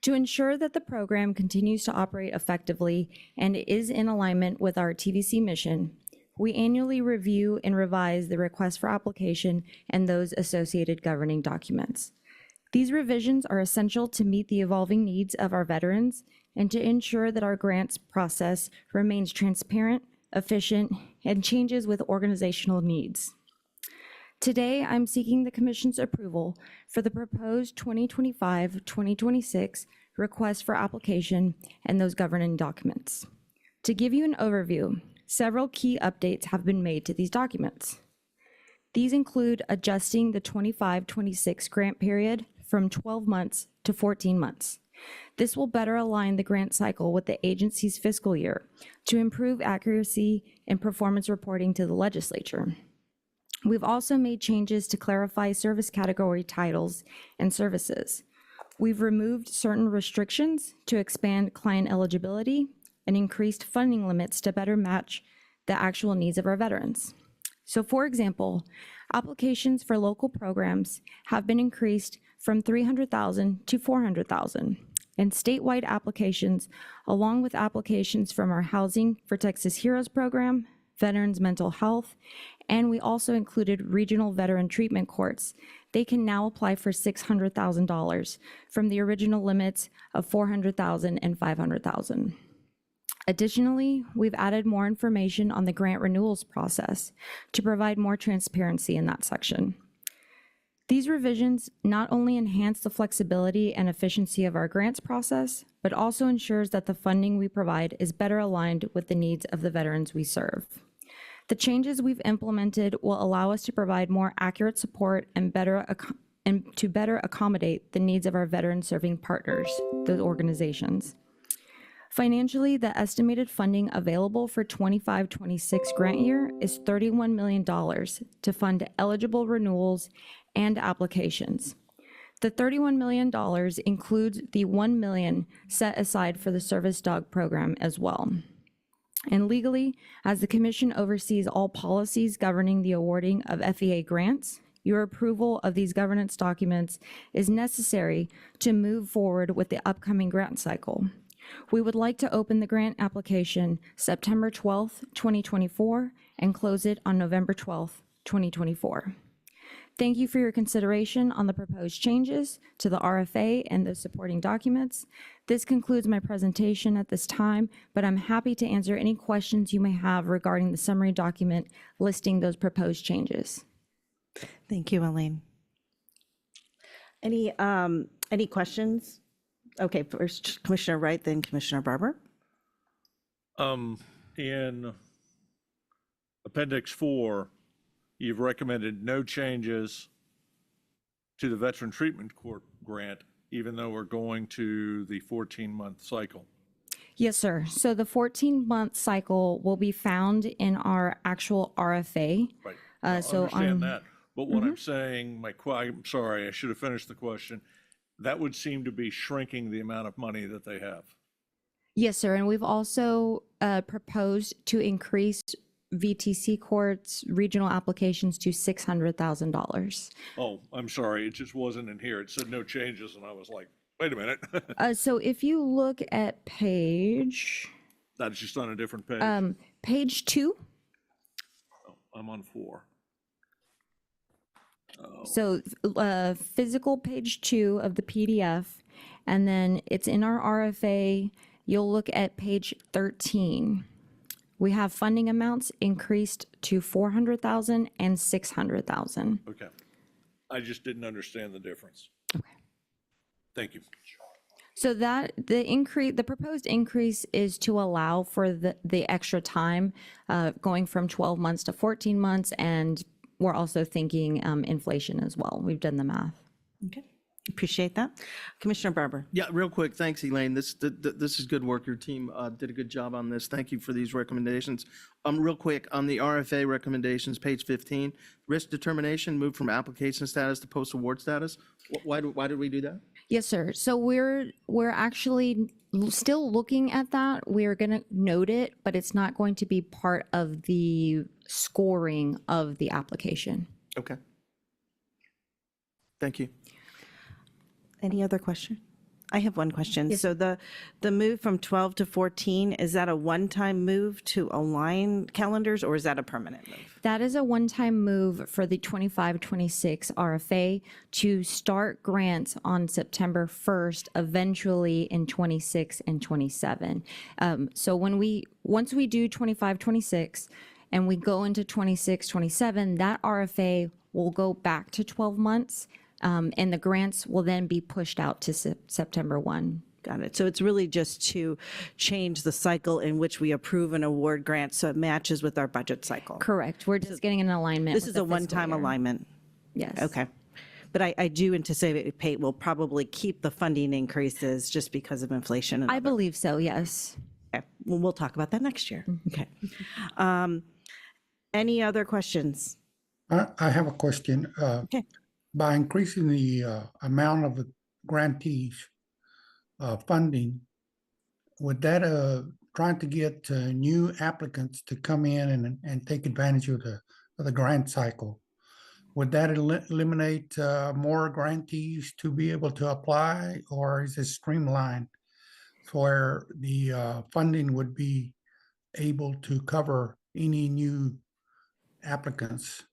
T: To ensure that the program continues to operate effectively and is in alignment with our TVC mission, we annually review and revise the request for application and those associated governing documents. These revisions are essential to meet the evolving needs of our veterans and to ensure that our grants process remains transparent, efficient, and changes with organizational needs. Today, I'm seeking the Commission's approval for the proposed 2025-2026 request for application and those governing documents. To give you an overview, several key updates have been made to these documents. These include adjusting the 25-26 grant period from 12 months to 14 months. This will better align the grant cycle with the agency's fiscal year to improve accuracy and performance reporting to the legislature. We've also made changes to clarify service category titles and services. We've removed certain restrictions to expand client eligibility and increased funding limits to better match the actual needs of our veterans. So for example, applications for local programs have been increased from 300,000 to 400,000, and statewide applications, along with applications from our Housing for Texas Heroes program, Veterans Mental Health, and we also included regional veteran treatment courts. They can now apply for $600,000 from the original limits of $400,000 and $500,000. Additionally, we've added more information on the grant renewals process to provide more transparency in that section. These revisions not only enhance the flexibility and efficiency of our grants process, but also ensures that the funding we provide is better aligned with the needs of the veterans we serve. The changes we've implemented will allow us to provide more accurate support and to better accommodate the needs of our veteran-serving partners, those organizations. Financially, the estimated funding available for 25-26 grant year is $31 million to fund eligible renewals and applications. The $31 million includes the $1 million set aside for the service dog program as well. And legally, as the Commission oversees all policies governing the awarding of FEA grants, your approval of these governance documents is necessary to move forward with the upcoming grant cycle. We would like to open the grant application September 12th, 2024, and close it on November 12th, 2024. Thank you for your consideration on the proposed changes to the RFA and the supporting documents. This concludes my presentation at this time, but I'm happy to answer any questions you may have regarding the summary document listing those proposed changes.
A: Thank you, Elaine. Any questions? Okay, first Commissioner Wright, then Commissioner Barber.
C: In Appendix 4, you've recommended no changes to the Veteran Treatment Court grant, even though we're going to the 14-month cycle.
T: Yes, sir. So the 14-month cycle will be found in our actual RFA.
C: Right. I
T: So
C: understand that. But what I'm saying, I'm sorry, I should have finished the question. That would seem to be shrinking the amount of money that they have.
T: Yes, sir. And we've also proposed to increase VTC courts regional applications to $600,000.
C: Oh, I'm sorry, it just wasn't in here. It said no changes, and I was like, wait a minute.
T: So if you look at page
C: That's just on a different page.
T: page 2.
C: Oh, I'm on 4.
T: So physical page 2 of the PDF, and then it's in our RFA. You'll look at page 13. We have funding amounts increased to $400,000 and $600,000.
C: Okay. I just didn't understand the difference.
T: Okay.
C: Thank you.
T: So that the proposed increase is to allow for the extra time going from 12 months to 14 months, and we're also thinking inflation as well. We've done the math.
A: Okay, appreciate that. Commissioner Barber.
B: Yeah, real quick, thanks, Elaine. This is good work. Your team did a good job on this. Thank you for these recommendations. Real quick, on the RFA recommendations, page 15, risk determination moved from application status to post-award status. Why did we do that?
T: Yes, sir. So we're actually still looking at that. We're going to note it, but it's not going to be part of the scoring of the application.
B: Okay. Thank you.
A: Any other question? I have one question. So the move from 12 to 14, is that a one-time move to align calendars, or is that a permanent move?
T: That is a one-time move for the 25-26 RFA to start grants on September 1st, eventually in 26 and 27. So once we do 25-26 and we go into 26-27, that RFA will go back to 12 months. And the grants will then be pushed out to September 1.
A: Got it. So it's really just to change the cycle in which we approve and award grants so it matches with our budget cycle.
T: Correct. We're just getting an alignment.
A: This
T: with
A: is
T: the
A: a one-time
T: fiscal year.
A: alignment.
T: Yes.
A: Okay. But I do anticipate we'll probably keep the funding increases just because of inflation. And
T: I believe so, yes.
A: Okay. Well, we'll talk about that next year. Okay. Any other questions?
E: I have a question.
A: Okay.
E: By increasing the amount of the grantees funding, would that trying to get new applicants to come in and take advantage of the grant cycle, would that eliminate more grantees to be able to apply, or is it streamlined where the funding would be able to cover any new applicants?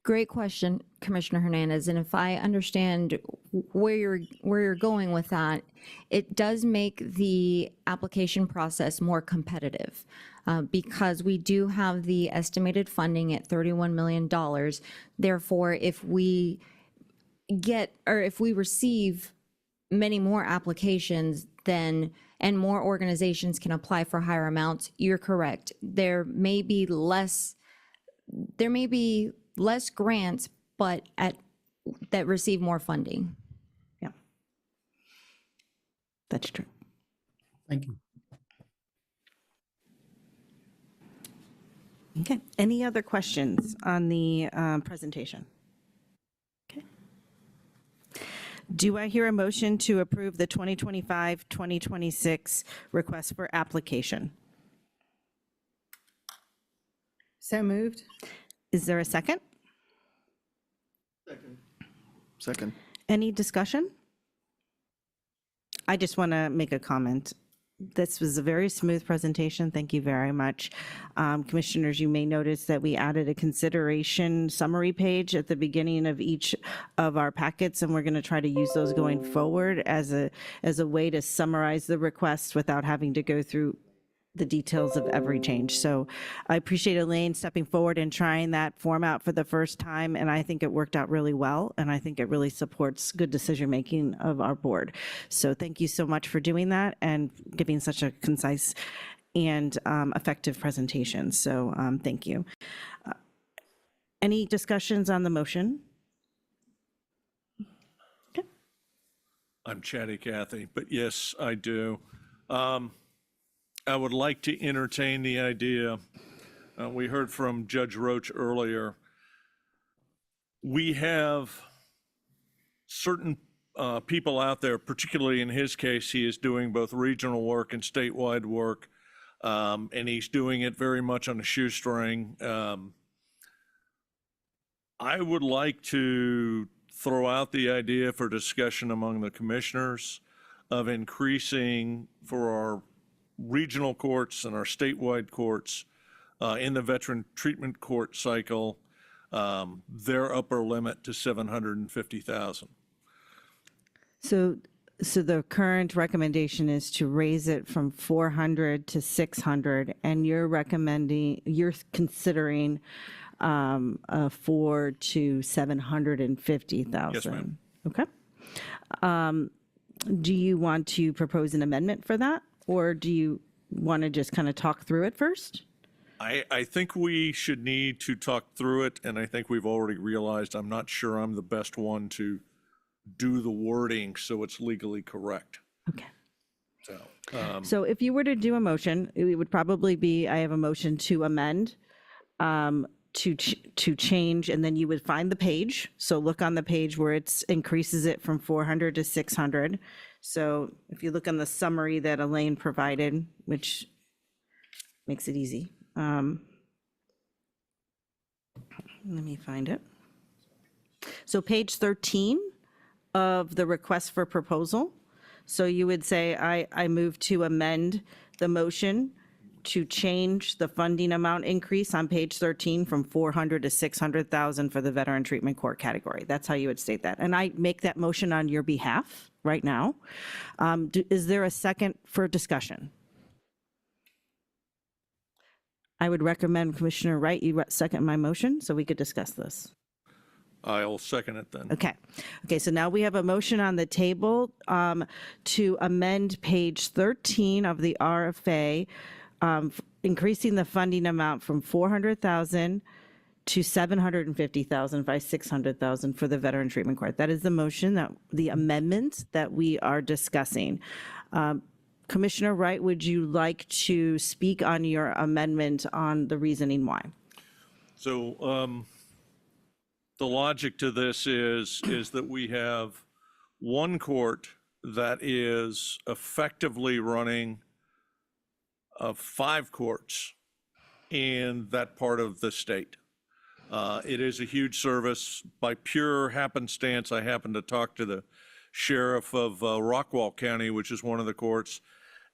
T: Great question, Commissioner Hernandez. And if I understand where you're going with that, it does make the application process more competitive because we do have the estimated funding at $31 million. Therefore, if we receive many more applications, then and more organizations can apply for higher amounts, you're correct. There may be less grants, but that receive more funding.
A: Yeah, that's true.
E: Thank you.
A: Okay. Any other questions on the presentation? Okay. Do I hear a motion to approve the 2025-2026 request for application?
H: So moved.
A: Is there a second?
B: Second.
A: Any discussion? I just want to make a comment. This was a very smooth presentation. Thank you very much. Commissioners, you may notice that we added a consideration summary page at the beginning of each of our packets, and we're going to try to use those going forward as a way to summarize the request without having to go through the details of every change. So I appreciate Elaine stepping forward and trying that format for the first time, and I think it worked out really well, and I think it really supports good decision-making of our board. So thank you so much for doing that and giving such a concise and effective presentation. So thank you. Any discussions on the motion? Okay.
C: I'm chatty Cathy, but yes, I do. I would like to entertain the idea, we heard from Judge Roach earlier. We have certain people out there, particularly in his case, he is doing both regional work and statewide work, and he's doing it very much on a shoestring. I would like to throw out the idea for discussion among the commissioners of increasing for our regional courts and our statewide courts in the veteran treatment court cycle, their upper limit to $750,000.
A: So the current recommendation is to raise it from 400 to 600, and you're considering a 4 to 750,000.
C: Yes, ma'am.
A: Okay. Do you want to propose an amendment for that, or do you want to just kind of talk through it first?
C: I think we should need to talk through it, and I think we've already realized I'm not sure I'm the best one to do the wording so it's legally correct.
A: Okay.
C: So,
A: So if you were to do a motion, it would probably be, I have a motion to amend, to change, and then you would find the page. So look on the page where it increases it from 400 to 600. So if you look on the summary that Elaine provided, which makes it easy. Let me find it. So page 13 of the request for proposal. So you would say, I move to amend the motion to change the funding amount increase on page 13 from 400 to 600,000 for the veteran treatment court category. That's how you would state that. And I make that motion on your behalf right now. Is there a second for discussion? I would recommend Commissioner Wright, you second my motion so we could discuss this.
C: I'll second it then.
A: Okay. Okay, so now we have a motion on the table to amend page 13 of the RFA, increasing the funding amount from 400,000 to 750,000 by 600,000 for the veteran treatment court. That is the motion, that the amendment that we are discussing. Commissioner Wright, would you like to speak on your amendment on the reasoning why?
C: So the logic to this is that we have one court that is effectively running 5 courts in that part of the state. It is a huge service. By pure happenstance, I happened to talk to the sheriff of Rockwall County, which is one of the courts,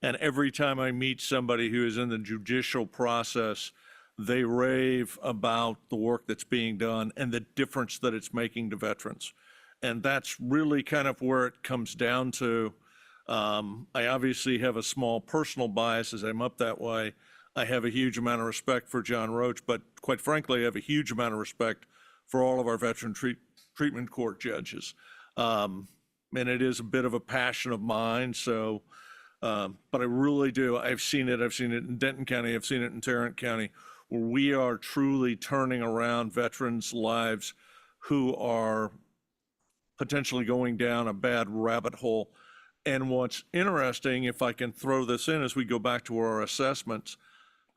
C: and every time I meet somebody who is in the judicial process, they rave about the work that's being done and the difference that it's making to veterans. And that's really kind of where it comes down to. I obviously have a small personal bias as I'm up that way. I have a huge amount of respect for John Roach, but quite frankly, I have a huge amount of respect for all of our veteran treatment court judges. And it is a bit of a passion of mine, so, but I really do. I've seen it in Denton County, I've seen it in Tarrant County, where we are truly turning around veterans' lives who are potentially going down a bad rabbit hole. And what's interesting, if I can throw this in as we go back to our assessments,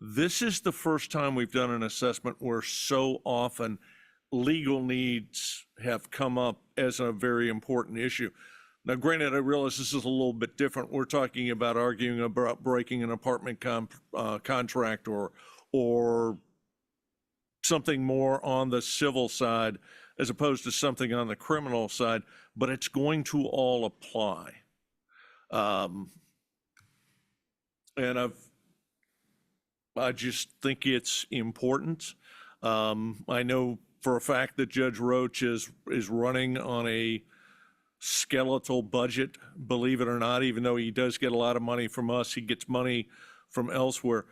C: this is the first time we've done an assessment where so often legal needs have come up as a very important issue. Now, granted, I realize this is a little bit different. We're talking about arguing about breaking an apartment contract or something more on the civil side as opposed to something on the criminal side, but it's going to all apply. and I just think it's important. I know for a fact that Judge Roach is running on a skeletal budget, believe it or not, even though he does get a lot of money from us, he gets money from elsewhere.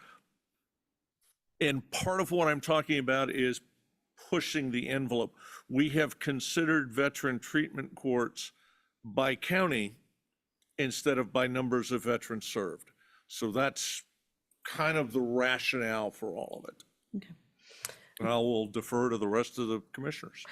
C: And part of what I'm talking about is pushing the envelope. We have considered veteran treatment courts by county instead of by numbers of veterans served. So that's kind of the rationale for all of it.
A: Okay.
C: And I will defer to the rest of the commissioners.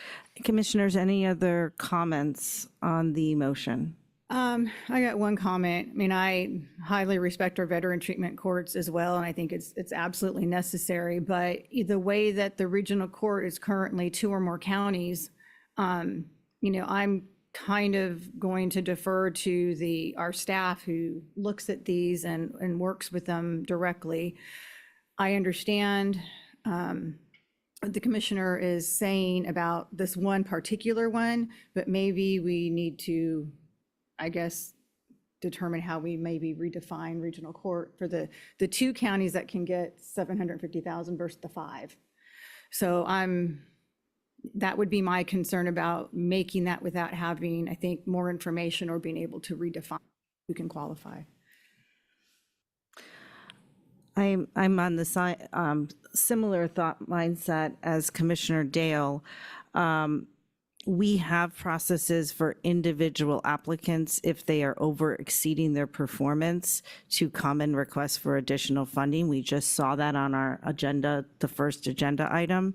A: Commissioners, any other comments on the motion?
H: I got one comment. I mean, I highly respect our veteran treatment courts as well, and I think it's absolutely necessary. But the way that the regional court is currently 2 or more counties, I'm kind of going to defer to our staff who looks at these and works with them directly. I understand what the commissioner is saying about this one particular one, but maybe we need to, I guess, determine how we maybe redefine regional court for the 2 counties that can get 750,000 versus the 5. So that would be my concern about making that without having, I think, more information or being able to redefine who can qualify.
A: I'm on the similar thought mindset as Commissioner Dale. We have processes for individual applicants if they are over exceeding their performance to come and request for additional funding. We just saw that on our agenda, the first agenda item.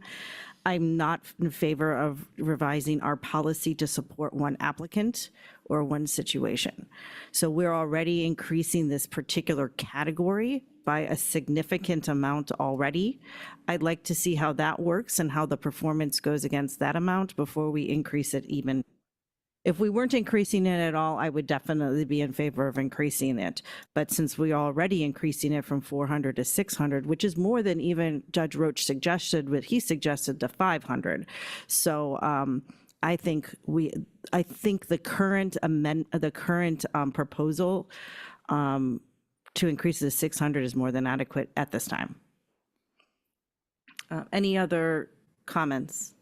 A: I'm not in favor of revising our policy to support one applicant or one situation. So we're already increasing this particular category by a significant amount already. I'd like to see how that works and how the performance goes against that amount before we increase it even. If we weren't increasing it at all, I would definitely be in favor of increasing it. But since we're already increasing it from 400 to 600, which is more than even Judge Roach suggested, what he suggested to 500. So I think the current proposal to increase it to 600 is more than adequate at this time. Any other comments?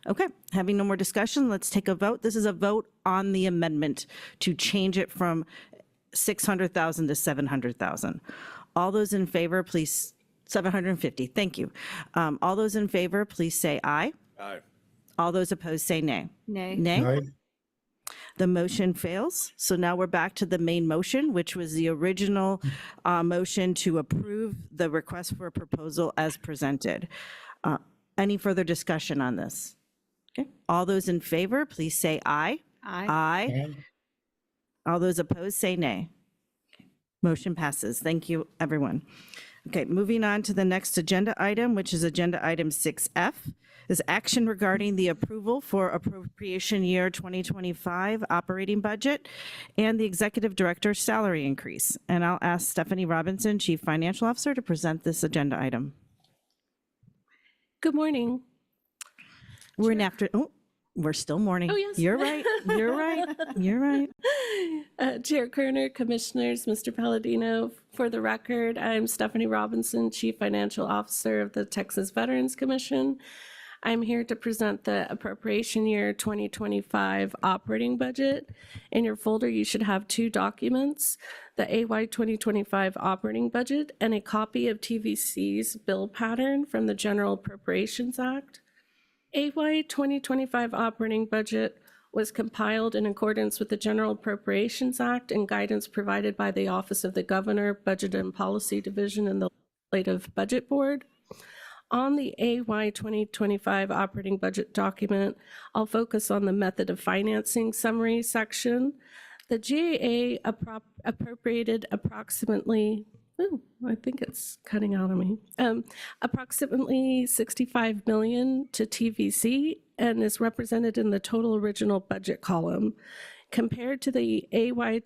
A: Okay, having no more discussion, let's take a vote. This is a vote on the amendment to change it from 600,000 to 700,000. All those in favor, please, 750, thank you. All those in favor, please say aye.
C: Aye.
A: All those opposed say nay.
H: Nay.
A: Nay?
E: Aye.
A: The motion fails. So now we're back to the main motion, which was the original motion to approve the request for a proposal as presented. Any further discussion on this? Okay. All those in favor, please say aye.
H: Aye.
A: Aye. All those opposed say nay. Okay. Motion passes. Thank you, everyone. Okay, moving on to the next agenda item, which is agenda item 6F, is action regarding the approval for appropriation year 2025 operating budget and the executive director's salary increase. And I'll ask Stephanie Robinson, Chief Financial Officer, to present this agenda item.
R: Good morning.
A: We're in after, we're still morning.
R: Oh, yes.
A: You're right. You're right. You're right.
R: Chair Kerner, Commissioners, Mr. Palladino, for the record, I'm Stephanie Robinson, Chief Financial Officer of the Texas Veterans Commission. I'm here to present the appropriation year 2025 operating budget. In your folder, you should have 2 documents, the AY 2025 operating budget and a copy of TVC's bill pattern from the General Appropriations Act. AY 2025 operating budget was compiled in accordance with the General Appropriations Act and guidance provided by the Office of the Governor, Budget and Policy Division and the Legislative Budget Board. On the AY 2025 operating budget document, I'll focus on the method of financing summary section. The GAA appropriated approximately, I think it's cutting out on me, approximately $65 million to TVC and is represented in the total original budget column. Compared to the AY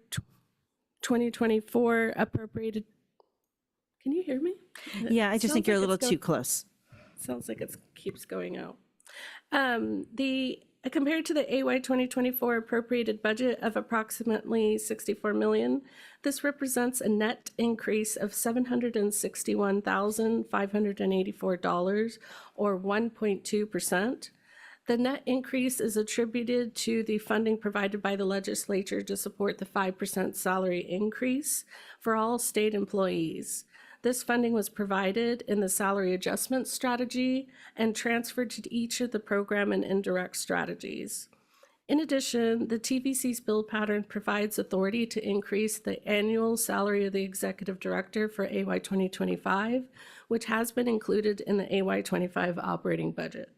R: 2024 appropriated, can you hear me?
A: Yeah, I just think
R: Sounds
A: you're a
R: like
A: little
R: it's
A: too close.
R: Sounds like it keeps going out. Compared to the AY 2024 appropriated budget of approximately $64 million, this represents a net increase of $761,584, or 1.2%. The net increase is attributed to the funding provided by the legislature to support the 5% salary increase for all state employees. This funding was provided in the salary adjustment strategy and transferred to each of the program and indirect strategies. In addition, the TVC's bill pattern provides authority to increase the annual salary of the executive director for AY 2025, which has been included in the AY 25 operating budget.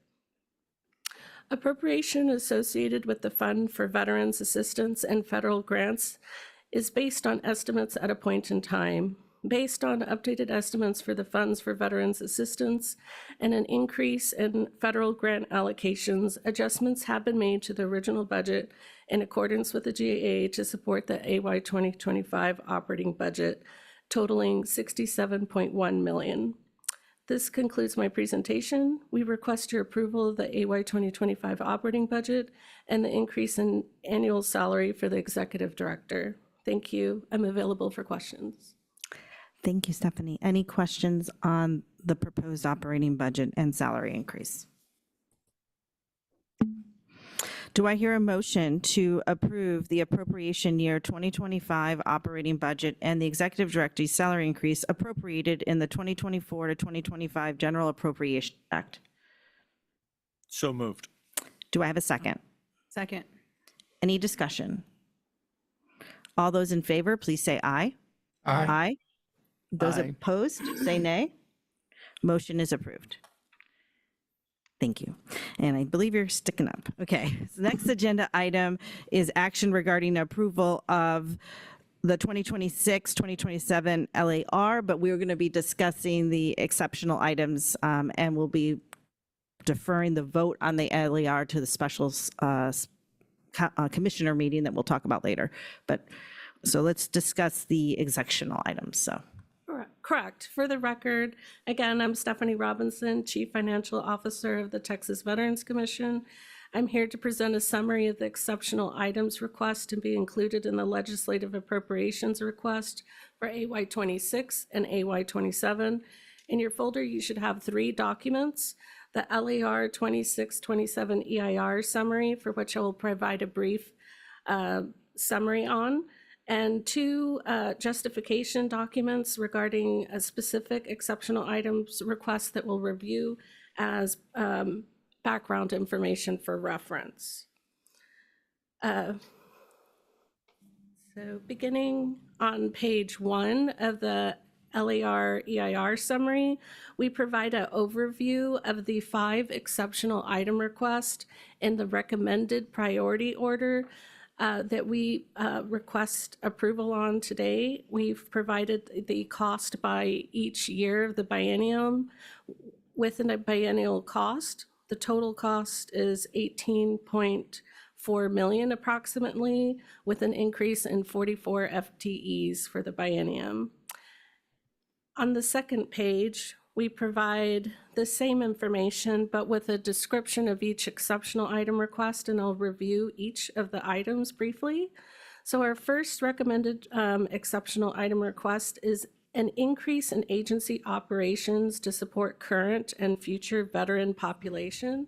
R: Appropriation associated with the Fund for Veterans Assistance and federal grants is based on estimates at a point in time. Based on updated estimates for the funds for veterans assistance and an increase in federal grant allocations, adjustments have been made to the original budget in accordance with the GAA to support the AY 2025 operating budget, totaling $67.1 million. This concludes my presentation. We request your approval of the AY 2025 operating budget and the increase in annual salary for the executive director. Thank you. I'm available for questions.
A: Thank you, Stephanie. Any questions on the proposed operating budget and salary increase? Do I hear a motion to approve the appropriation year 2025 operating budget and the executive director's salary increase appropriated in the 2024 to 2025 General Appropriation Act?
C: So moved.
A: Do I have a second?
H: Second.
A: Any discussion? All those in favor, please say aye.
E: Aye.
A: Aye. Those
B: Aye.
A: opposed, say nay. Motion is approved. Thank you. And I believe you're sticking up. Okay. So the next agenda item is action regarding approval of the 2026-2027 LAR, but we're going to be discussing the exceptional items, and we'll be deferring the vote on the LAR to the special commissioner meeting that we'll talk about later. But so let's discuss the exceptional items. So.
R: Correct. For the record, again, I'm Stephanie Robinson, Chief Financial Officer of the Texas Veterans Commission. I'm here to present a summary of the exceptional items request to be included in the legislative appropriations request for AY 26 and AY 27. In your folder, you should have 3 documents: the LAR 26-27 EIR summary, for which I will provide a brief summary on, and 2 justification documents regarding a specific exceptional items request that we'll review as background information for reference. So beginning on page 1 of the LAR EIR summary, we provide an overview of the 5 exceptional item requests in the recommended priority order that we request approval on today. We've provided the cost by each year of the biennium. Within a biennial cost, the total cost is $18.4 million approximately, with an increase in 44 FTEs for the biennium. On the second page, we provide the same information, but with a description of each exceptional item request, and I'll review each of the items briefly. So our first recommended exceptional item request is an increase in agency operations to support current and future veteran population.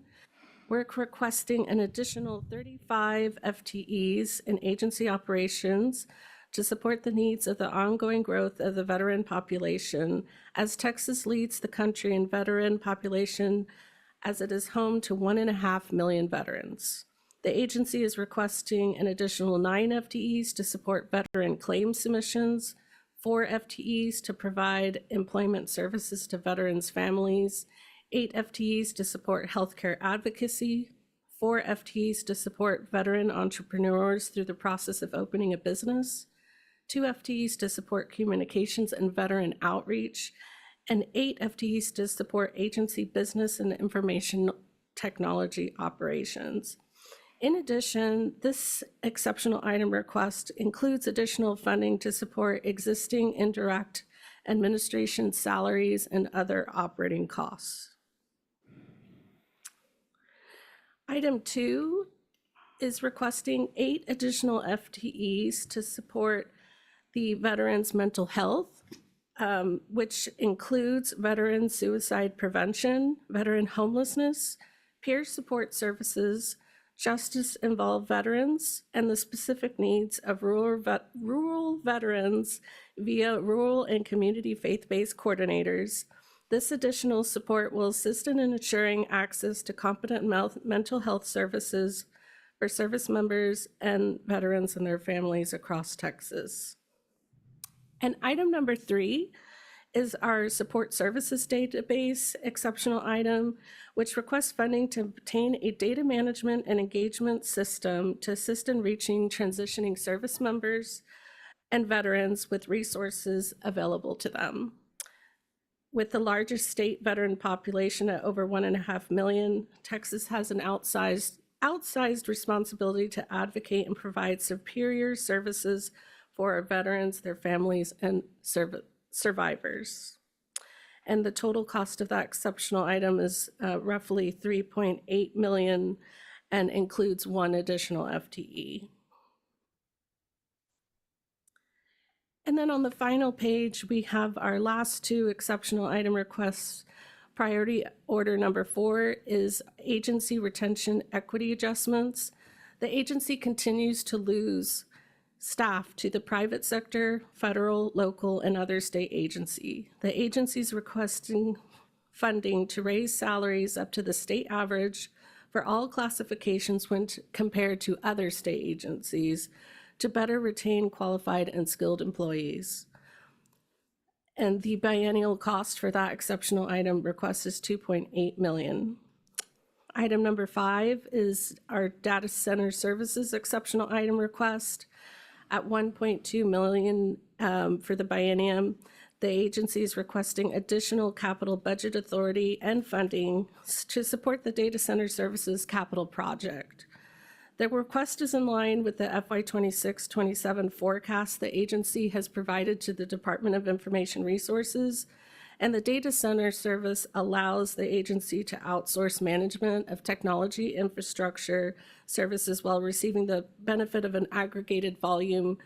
R: We're requesting an additional 35 FTEs in agency operations to support the needs of the ongoing growth of the veteran population, as Texas leads the country in veteran population, as it is home to 1.5 million veterans. The agency is requesting an additional 9 FTEs to support veteran claim submissions, 4 FTEs to provide employment services to veterans' families, 8 FTEs to support healthcare advocacy, 4 FTEs to support veteran entrepreneurs through the process of opening a business, 2 FTEs to support communications and veteran outreach, and 8 FTEs to support agency business and information technology operations. In addition, this exceptional item request includes additional funding to support existing indirect administration salaries and other operating costs. Item 2 is requesting 8 additional FTEs to support the veterans' mental health, which includes veteran suicide prevention, veteran homelessness, peer support services, justice-involved veterans, and the specific needs of rural veterans via rural and community faith-based coordinators. This additional support will assist in ensuring access to competent mental health services for service members and veterans and their families across Texas. And item number 3 is our support services database exceptional item, which requests funding to obtain a data management and engagement system to assist in reaching transitioning service members and veterans with resources available to them. With the largest state veteran population at over 1.5 million, Texas has an outsized responsibility to advocate and provide superior services for our veterans, their families, and survivors. And the total cost of that exceptional item is roughly $3.8 million and includes 1 additional FTE. And then on the final page, we have our last 2 exceptional item requests. Priority order number 4 is agency retention equity adjustments. The agency continues to lose staff to the private sector, federal, local, and other state agency. The agency is requesting funding to raise salaries up to the state average for all classifications when compared to other state agencies to better retain qualified and skilled employees. And the biennial cost for that exceptional item request is $2.8 million. Item number 5 is our data center services exceptional item request at $1.2 million for the biennium. The agency is requesting additional capital budget authority and funding to support the data center services capital project. The request is in line with the FY26-27 forecast the agency has provided to the Department of Information Resources, and the data center service allows the agency to outsource management of technology infrastructure services while receiving the benefit of an aggregated volume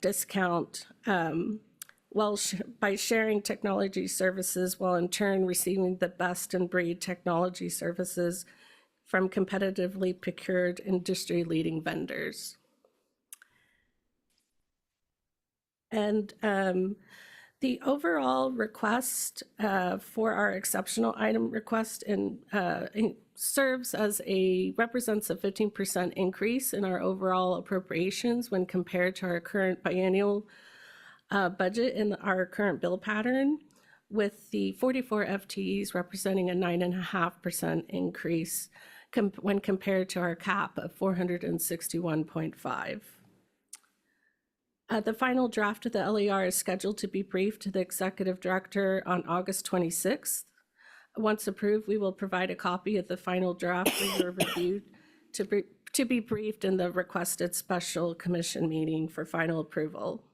R: discount by sharing technology services while in turn receiving the best in breed technology services from competitively procured industry-leading vendors. And the overall request for our exceptional item request represents a 15% increase in our overall appropriations when compared to our current biennial budget in our current bill pattern, with the 44 FTEs representing a 9.5% increase when compared to our cap of 461.5. The final draft of the LER is scheduled to be briefed to the Executive Director on August 26th. Once approved, we will provide a copy of the final draft for your review to be briefed in the requested special commission meeting for final approval.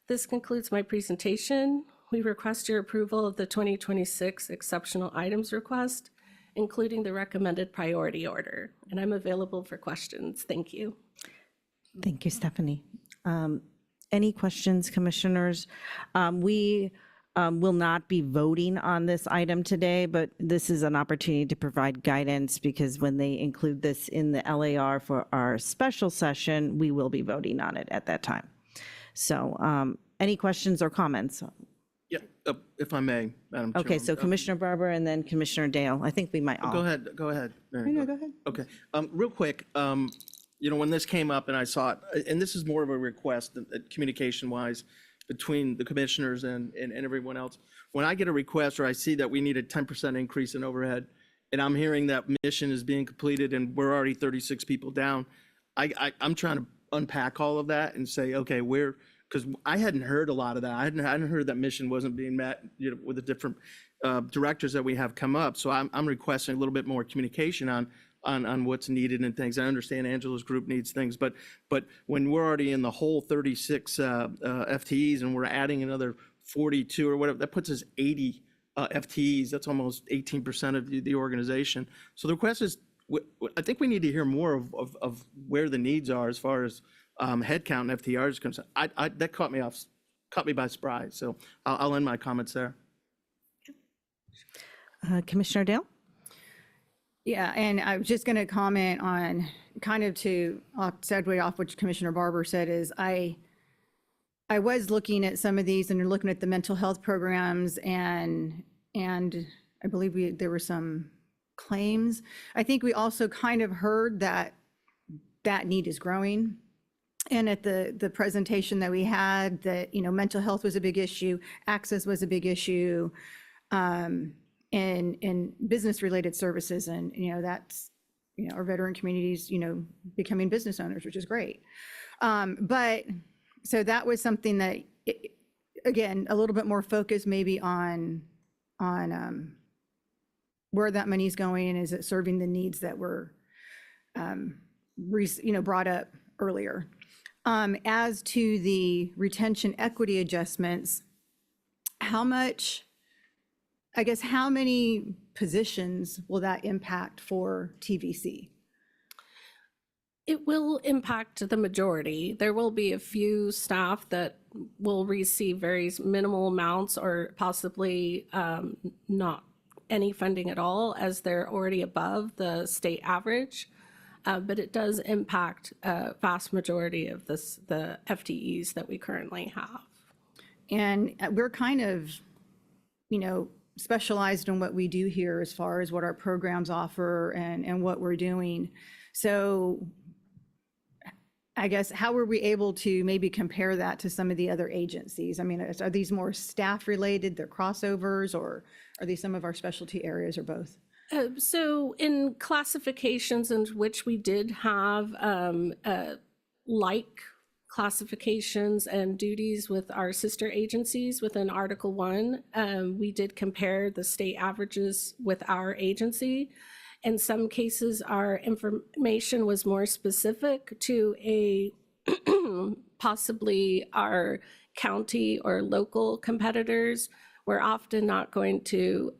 R: This concludes my presentation. We request your approval of the 2026 exceptional items request, including the recommended priority order. And I'm available for questions. Thank you.
A: Thank you, Stephanie. Any questions, commissioners? We will not be voting on this item today, but this is an opportunity to provide guidance because when they include this in the LAR for our special session, we will be voting on it at that time. So any questions or comments?
B: Yeah, if I may, Madam Chair.
A: Okay, so Commissioner Barber and then Commissioner Dale. I think we might all.
B: Go ahead, go ahead. Mary,
A: No, go ahead.
B: Okay, real quick, you know, when this came up and I saw it, and this is more of a request communication-wise between the commissioners and everyone else. When I get a request or I see that we need a 10% increase in overhead, and I'm hearing that mission is being completed and we're already 36 people down, I'm trying to unpack all of that and say, okay, because I hadn't heard a lot of that. I hadn't heard that mission wasn't being met, you know, with the different directors that we have come up. So I'm requesting a little bit more communication on what's needed and things. I understand Angela's group needs things, but when we're already in the whole 36 FTEs and we're adding another 42 or whatever, that puts us 80 FTEs. That's almost 18% of the organization. So the request is I think we need to hear more of where the needs are as far as headcount and FTR is concerned. That caught me by surprise. So I'll end my comments there.
A: Commissioner Dale?
H: Yeah, and I was just going to comment on kind of to segue off what Commissioner Barber said is I was looking at some of these and looking at the mental health programs and I believe there were some claims. I think we also kind of heard that need is growing. And at the presentation that we had that, mental health was a big issue, access was a big issue, and business-related services. And, that's, our veteran communities, becoming business owners, which is great. But so that was something that, again, a little bit more focus maybe on where that money's going and is it serving the needs that were, brought up earlier. As to the retention equity adjustments, how many positions will that impact for TVC?
R: It will impact the majority. There will be a few staff that will receive very minimal amounts or possibly not any funding at all, as they're already above the state average. But it does impact a vast majority of the FTEs that we currently have.
H: And we're kind of, specialized in what we do here as far as what our programs offer and what we're doing. So I guess, how were we able to maybe compare that to some of the other agencies? I mean, are these more staff related, they're crossovers, or are these some of our specialty areas, or both?
R: So in classifications in which we did have like classifications and duties with our sister agencies within Article 1, we did compare the state averages with our agency. In some cases, our information was more specific to possibly our county or local competitors. We're often not going to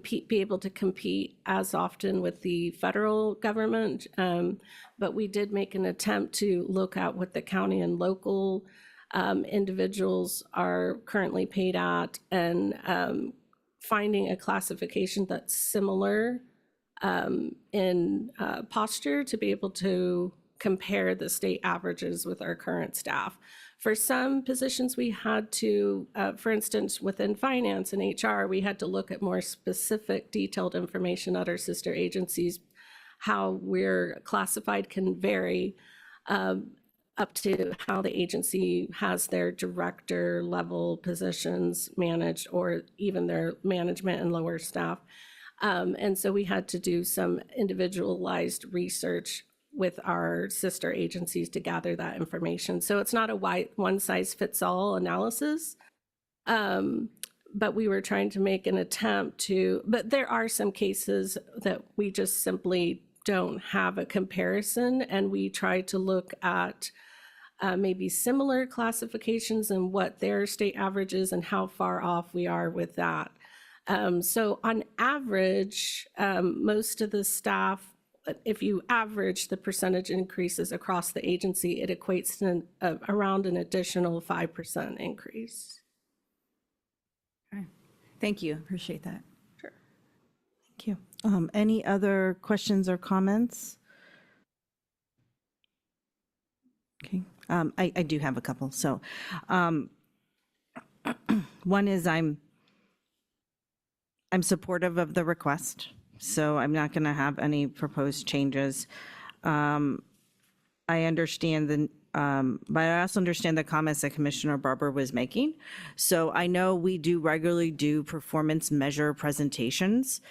R: be able to compete as often with the federal government, but we did make an attempt to look at what the county and local individuals are currently paid at, and finding a classification that's similar in posture to be able to compare the state averages with our current staff. For some positions, we had to, for instance, within finance and HR, we had to look at more specific, detailed information at our sister agencies. How we're classified can vary up to how the agency has their director level positions managed, or even their management and lower staff. And so we had to do some individualized research with our sister agencies to gather that information. So it's not a one-size-fits-all analysis, but we were trying to make an attempt to, but there are some cases that we just simply don't have a comparison, and we try to look at maybe similar classifications and what their state average is and how far off we are with that. So on average, most of the staff, if you average the percentage increases across the agency, it equates to around an additional 5% increase.
H: Okay. Thank you. Appreciate that.
R: Sure.
A: Thank you. Any other questions or comments? Okay. I do have a couple. So one is I'm supportive of the request, so I'm not going to have any proposed changes. I understand but I also understand the comments that Commissioner Barber was making. So I know we do regularly do performance measure presentations.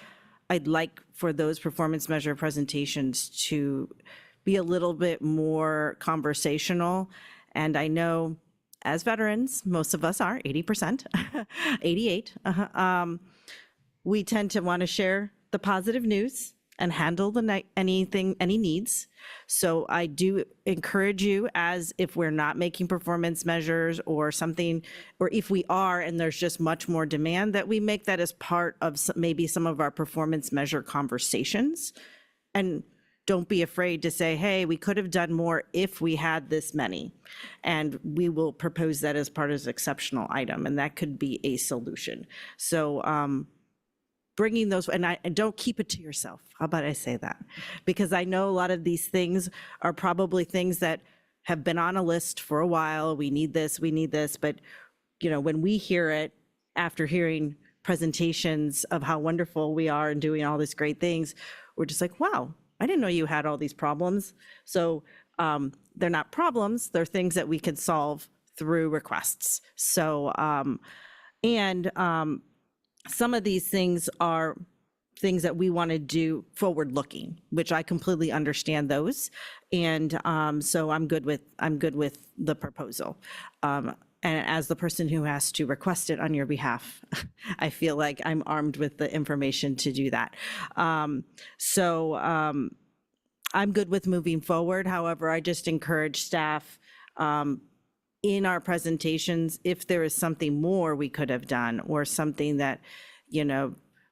A: I'd like for those performance measure presentations to be a little bit more conversational. And I know as veterans, most of us are 80%, 88. We tend to want to share the positive news and handle any needs. So I do encourage you, as if we're not making performance measures or something, or if we are and there's just much more demand, that we make that as part of maybe some of our performance measure conversations and don't be afraid to say, hey, we could have done more if we had this many. And we will propose that as part of an exceptional item, and that could be a solution. So bringing those, and don't keep it to yourself. How about I say that? Because I know a lot of these things are probably things that have been on a list for a while. We need this, but when we hear it after hearing presentations of how wonderful we are and doing all these great things, we're just like, wow, I didn't know you had all these problems. So they're not problems, they're things that we could solve through requests. So, some of these things are things that we want to do forward looking, which I completely understand those. And so I'm good with the proposal. And as the person who has to request it on your behalf, I feel like I'm armed with the information to do that. So I'm good with moving forward. However, I just encourage staff in our presentations, if there is something more we could have done, or something that,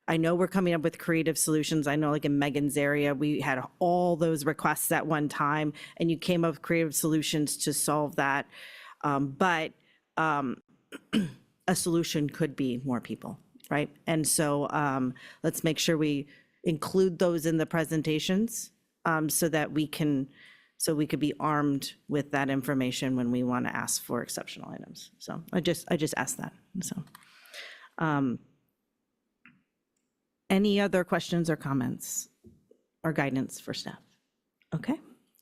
A: I know we're coming up with creative solutions. I know like in Megan's area, we had all those requests at one time, and you came up with creative solutions to solve that. But a solution could be more people, right? And so let's make sure we include those in the presentations so that we could be armed with that information when we want to ask for exceptional items. So I just asked that. So any other questions or comments or guidance for staff? Okay.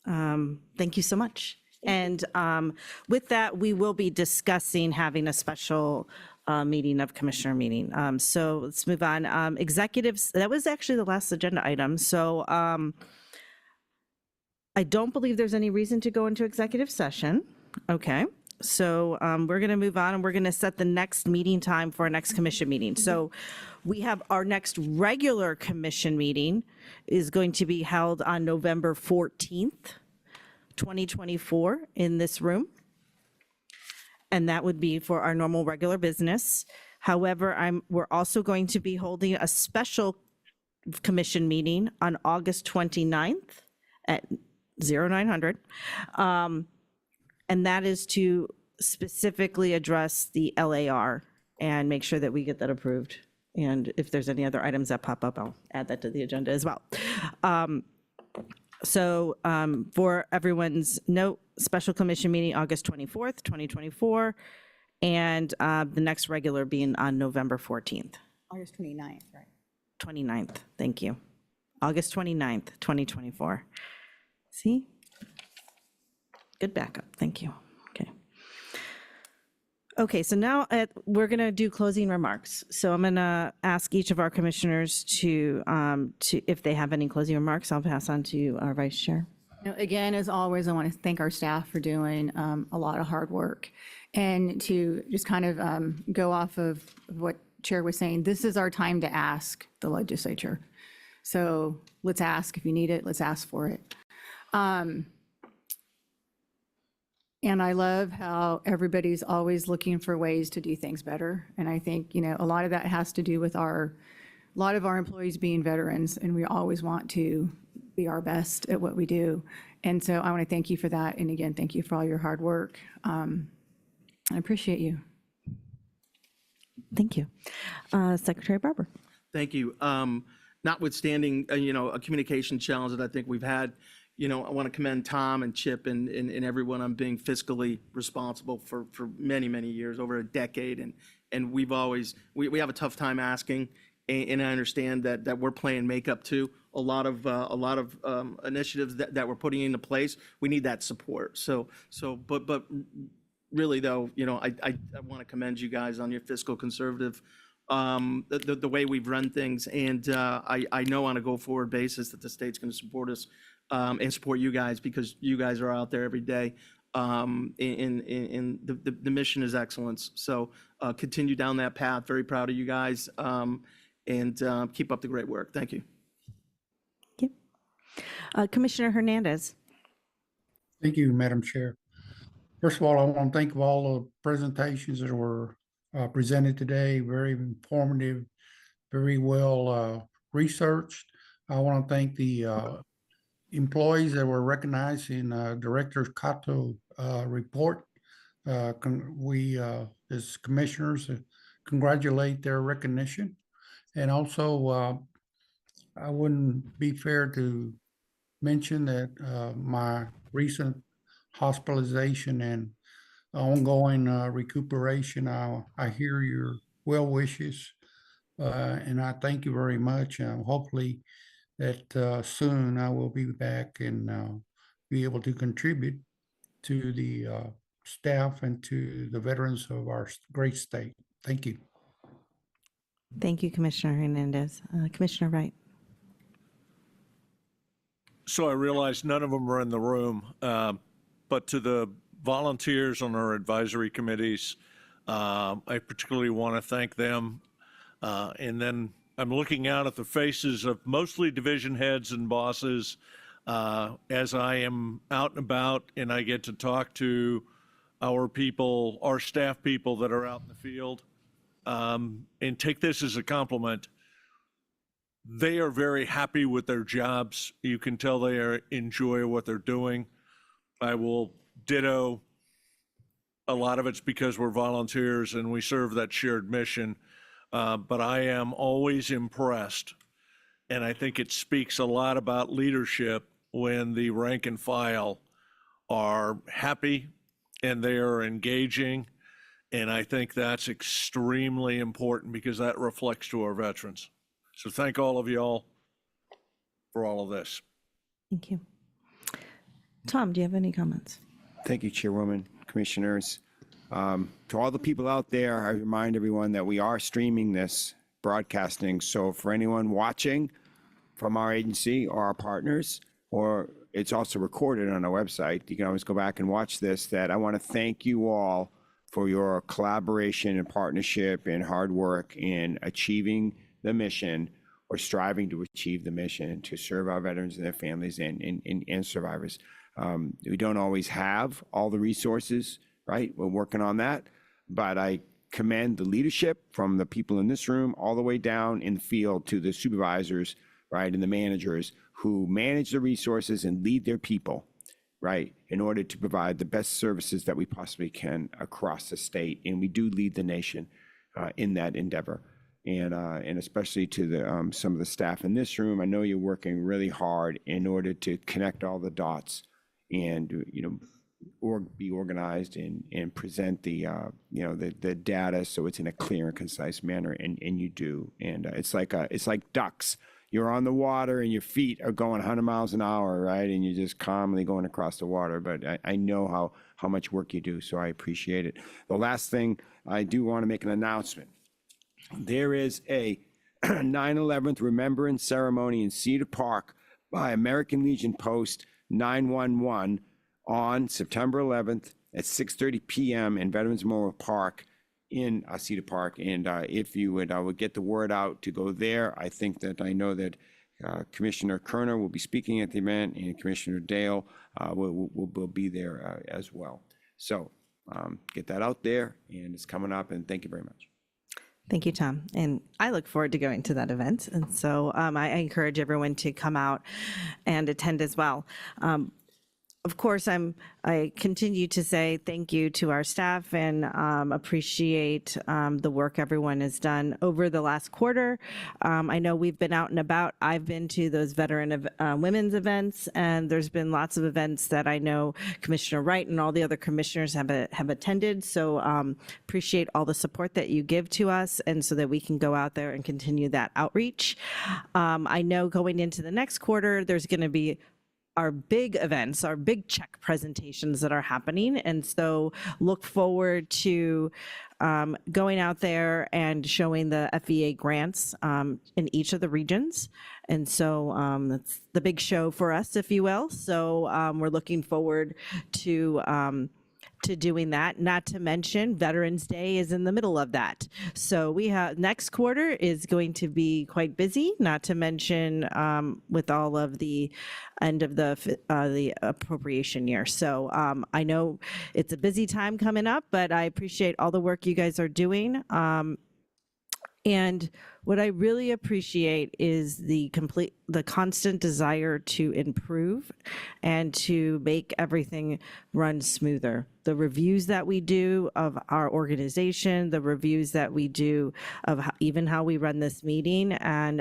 A: Thank you so much. And with that, we will be discussing having a special meeting of commissioner meeting. So let's move on. Executives, that was actually the last agenda item. So I don't believe there's any reason to go into executive session. Okay. So we're going to move on, and we're going to set the next meeting time for our next commission meeting. So we have our next regular commission meeting is going to be held on November 14th, 2024 in this room. And that would be for our normal regular business. However, we're also going to be holding a special commission meeting on August 29th at 0900. And that is to specifically address the LAR and make sure that we get that approved. And if there's any other items that pop up, I'll add that to the agenda as well. So for everyone's note, special commission meeting, August 24th, 2024, and the next regular being on November 14th.
H: August 29th, right?
A: 29th, thank you. August 29th, 2024. See? Good backup, thank you. Okay. Okay, so now we're gonna do closing remarks. So I'm gonna ask each of our commissioners to if they have any closing remarks. I'll pass on to our vice chair.
H: Again, as always, I want to thank our staff for doing a lot of hard work. And to just kind of go off of what Chair was saying, this is our time to ask the legislature. So let's ask. If you need it, let's ask for it. And I love how everybody's always looking for ways to do things better. And I think, a lot of that has to do with a lot of our employees being veterans, and we always want to be our best at what we do. And so I want to thank you for that. And again, thank you for all your hard work. I appreciate you.
A: Thank you. Secretary Barber.
B: Thank you. Notwithstanding, a communication challenge that I think we've had, I want to commend Tom and Chip and everyone on being fiscally responsible for many, many years, over a decade. And we've always, we have a tough time asking, and I understand that we're playing makeup to a lot of initiatives that we're putting into place. We need that support. But really though, I want to commend you guys on your fiscal conservative, the way we've run things. And I know on a go forward basis that the state's going to support us and support you guys, because you guys are out there every day. And the mission is excellence. So continue down that path. Very proud of you guys, and keep up the great work. Thank you.
A: Thank you. Commissioner Hernandez.
E: Thank you, Madam Chair. First of all, I want to thank all the presentations that were presented today. Very informative, very well researched. I want to thank the employees that were recognized in Director Cato report. We, as commissioners, congratulate their recognition. And also, I wouldn't be fair to mention that my recent hospitalization and ongoing recuperation, I hear your well wishes, and I thank you very much. Hopefully that soon I will be back and be able to contribute to the staff and to the veterans of our great state. Thank you.
A: Thank you, Commissioner Hernandez. Commissioner Wright.
C: So I realize none of them are in the room, but to the volunteers on our advisory committees, I particularly want to thank them. And then I'm looking out at the faces of mostly division heads and bosses as I am out and about and I get to talk to our people, our staff people that are out in the field, and take this as a compliment. They are very happy with their jobs. You can tell they enjoy what they're doing. I will ditto. A lot of it's because we're volunteers and we serve that shared mission. But I am always impressed, and I think it speaks a lot about leadership when the rank and file are happy and they are engaging, and I think that's extremely important because that reflects to our veterans. So thank all of y'all for all of this.
A: Thank you. Tom, do you have any comments?
L: Thank you, Chairwoman, Commissioners. To all the people out there, I remind everyone that we are streaming this broadcasting. So for anyone watching from our agency or our partners, or it's also recorded on our website, you can always go back and watch this, that I want to thank you all for your collaboration and partnership and hard work in achieving the mission or striving to achieve the mission to serve our veterans and their families and survivors. We don't always have all the resources, right? We're working on that, but I commend the leadership from the people in this room all the way down in the field to the supervisors, right, and the managers who manage the resources and lead their people, right, in order to provide the best services that we possibly can across the state. And we do lead the nation in that endeavor. And especially to the some of the staff in this room, I know you're working really hard in order to connect all the dots and, you know, or be organized and present the you know, the data so it's in a clear and concise manner, and you do. And it's like ducks. You're on the water and your feet are going 100 miles an hour, right? And you're just calmly going across the water. But I know how much work you do, so I appreciate it. The last thing, I do want to make an announcement. There is a 9/11 remembrance ceremony in Cedar Park by American Legion Post 911 on September 11th at 6:30 p.m. in Veterans Memorial Park in Cedar Park. And if you would get the word out to go there, I know that Commissioner Kerner will be speaking at the event, and Commissioner Dale will be there as well. So get that out there, and it's coming up, and thank you very much.
A: Thank you, Tom. And I look forward to going to that event. And so I encourage everyone to come out and attend as well. Of course, I continue to say thank you to our staff and appreciate the work everyone has done over the last quarter. I know we've been out and about. I've been to those veteran women's events, and there's been lots of events that I know Commissioner Wright and all the other commissioners have attended. So appreciate all the support that you give to us, and so that we can go out there and continue that outreach. I know going into the next quarter, there's going to be our big events, our big check presentations that are happening. And so look forward to going out there and showing the FVA grants in each of the regions. And so that's the big show for us, if you will. So we're looking forward to doing that. Not to mention Veterans Day is in the middle of that. So we have next quarter is going to be quite busy, not to mention with all of the end of the appropriation year. So I know it's a busy time coming up, but I appreciate all the work you guys are doing. And what I really appreciate is the constant desire to improve and to make everything run smoother. The reviews that we do of our organization, the reviews that we do of even how we run this meeting, and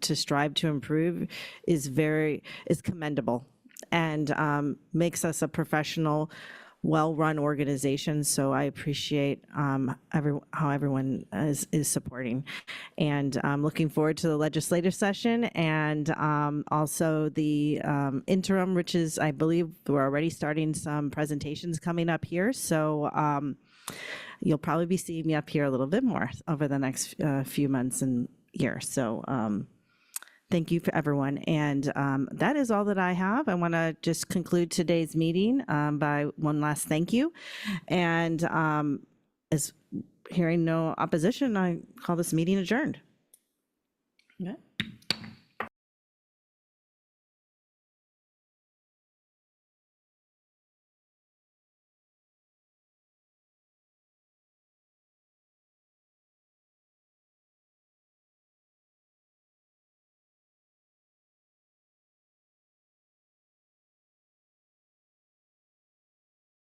A: to strive to improve is commendable, and makes us a professional, well-run organization. So I appreciate how everyone is supporting, and I'm looking forward to the legislative session, and also the interim, which is, I believe, we're already starting some presentations coming up here. So you'll probably be seeing me up here a little bit more over the next few months and years. So thank you for everyone. And that is all that I have. I want to just conclude today's meeting by one last thank you. And as hearing no opposition, I call this meeting adjourned.
H: Okay.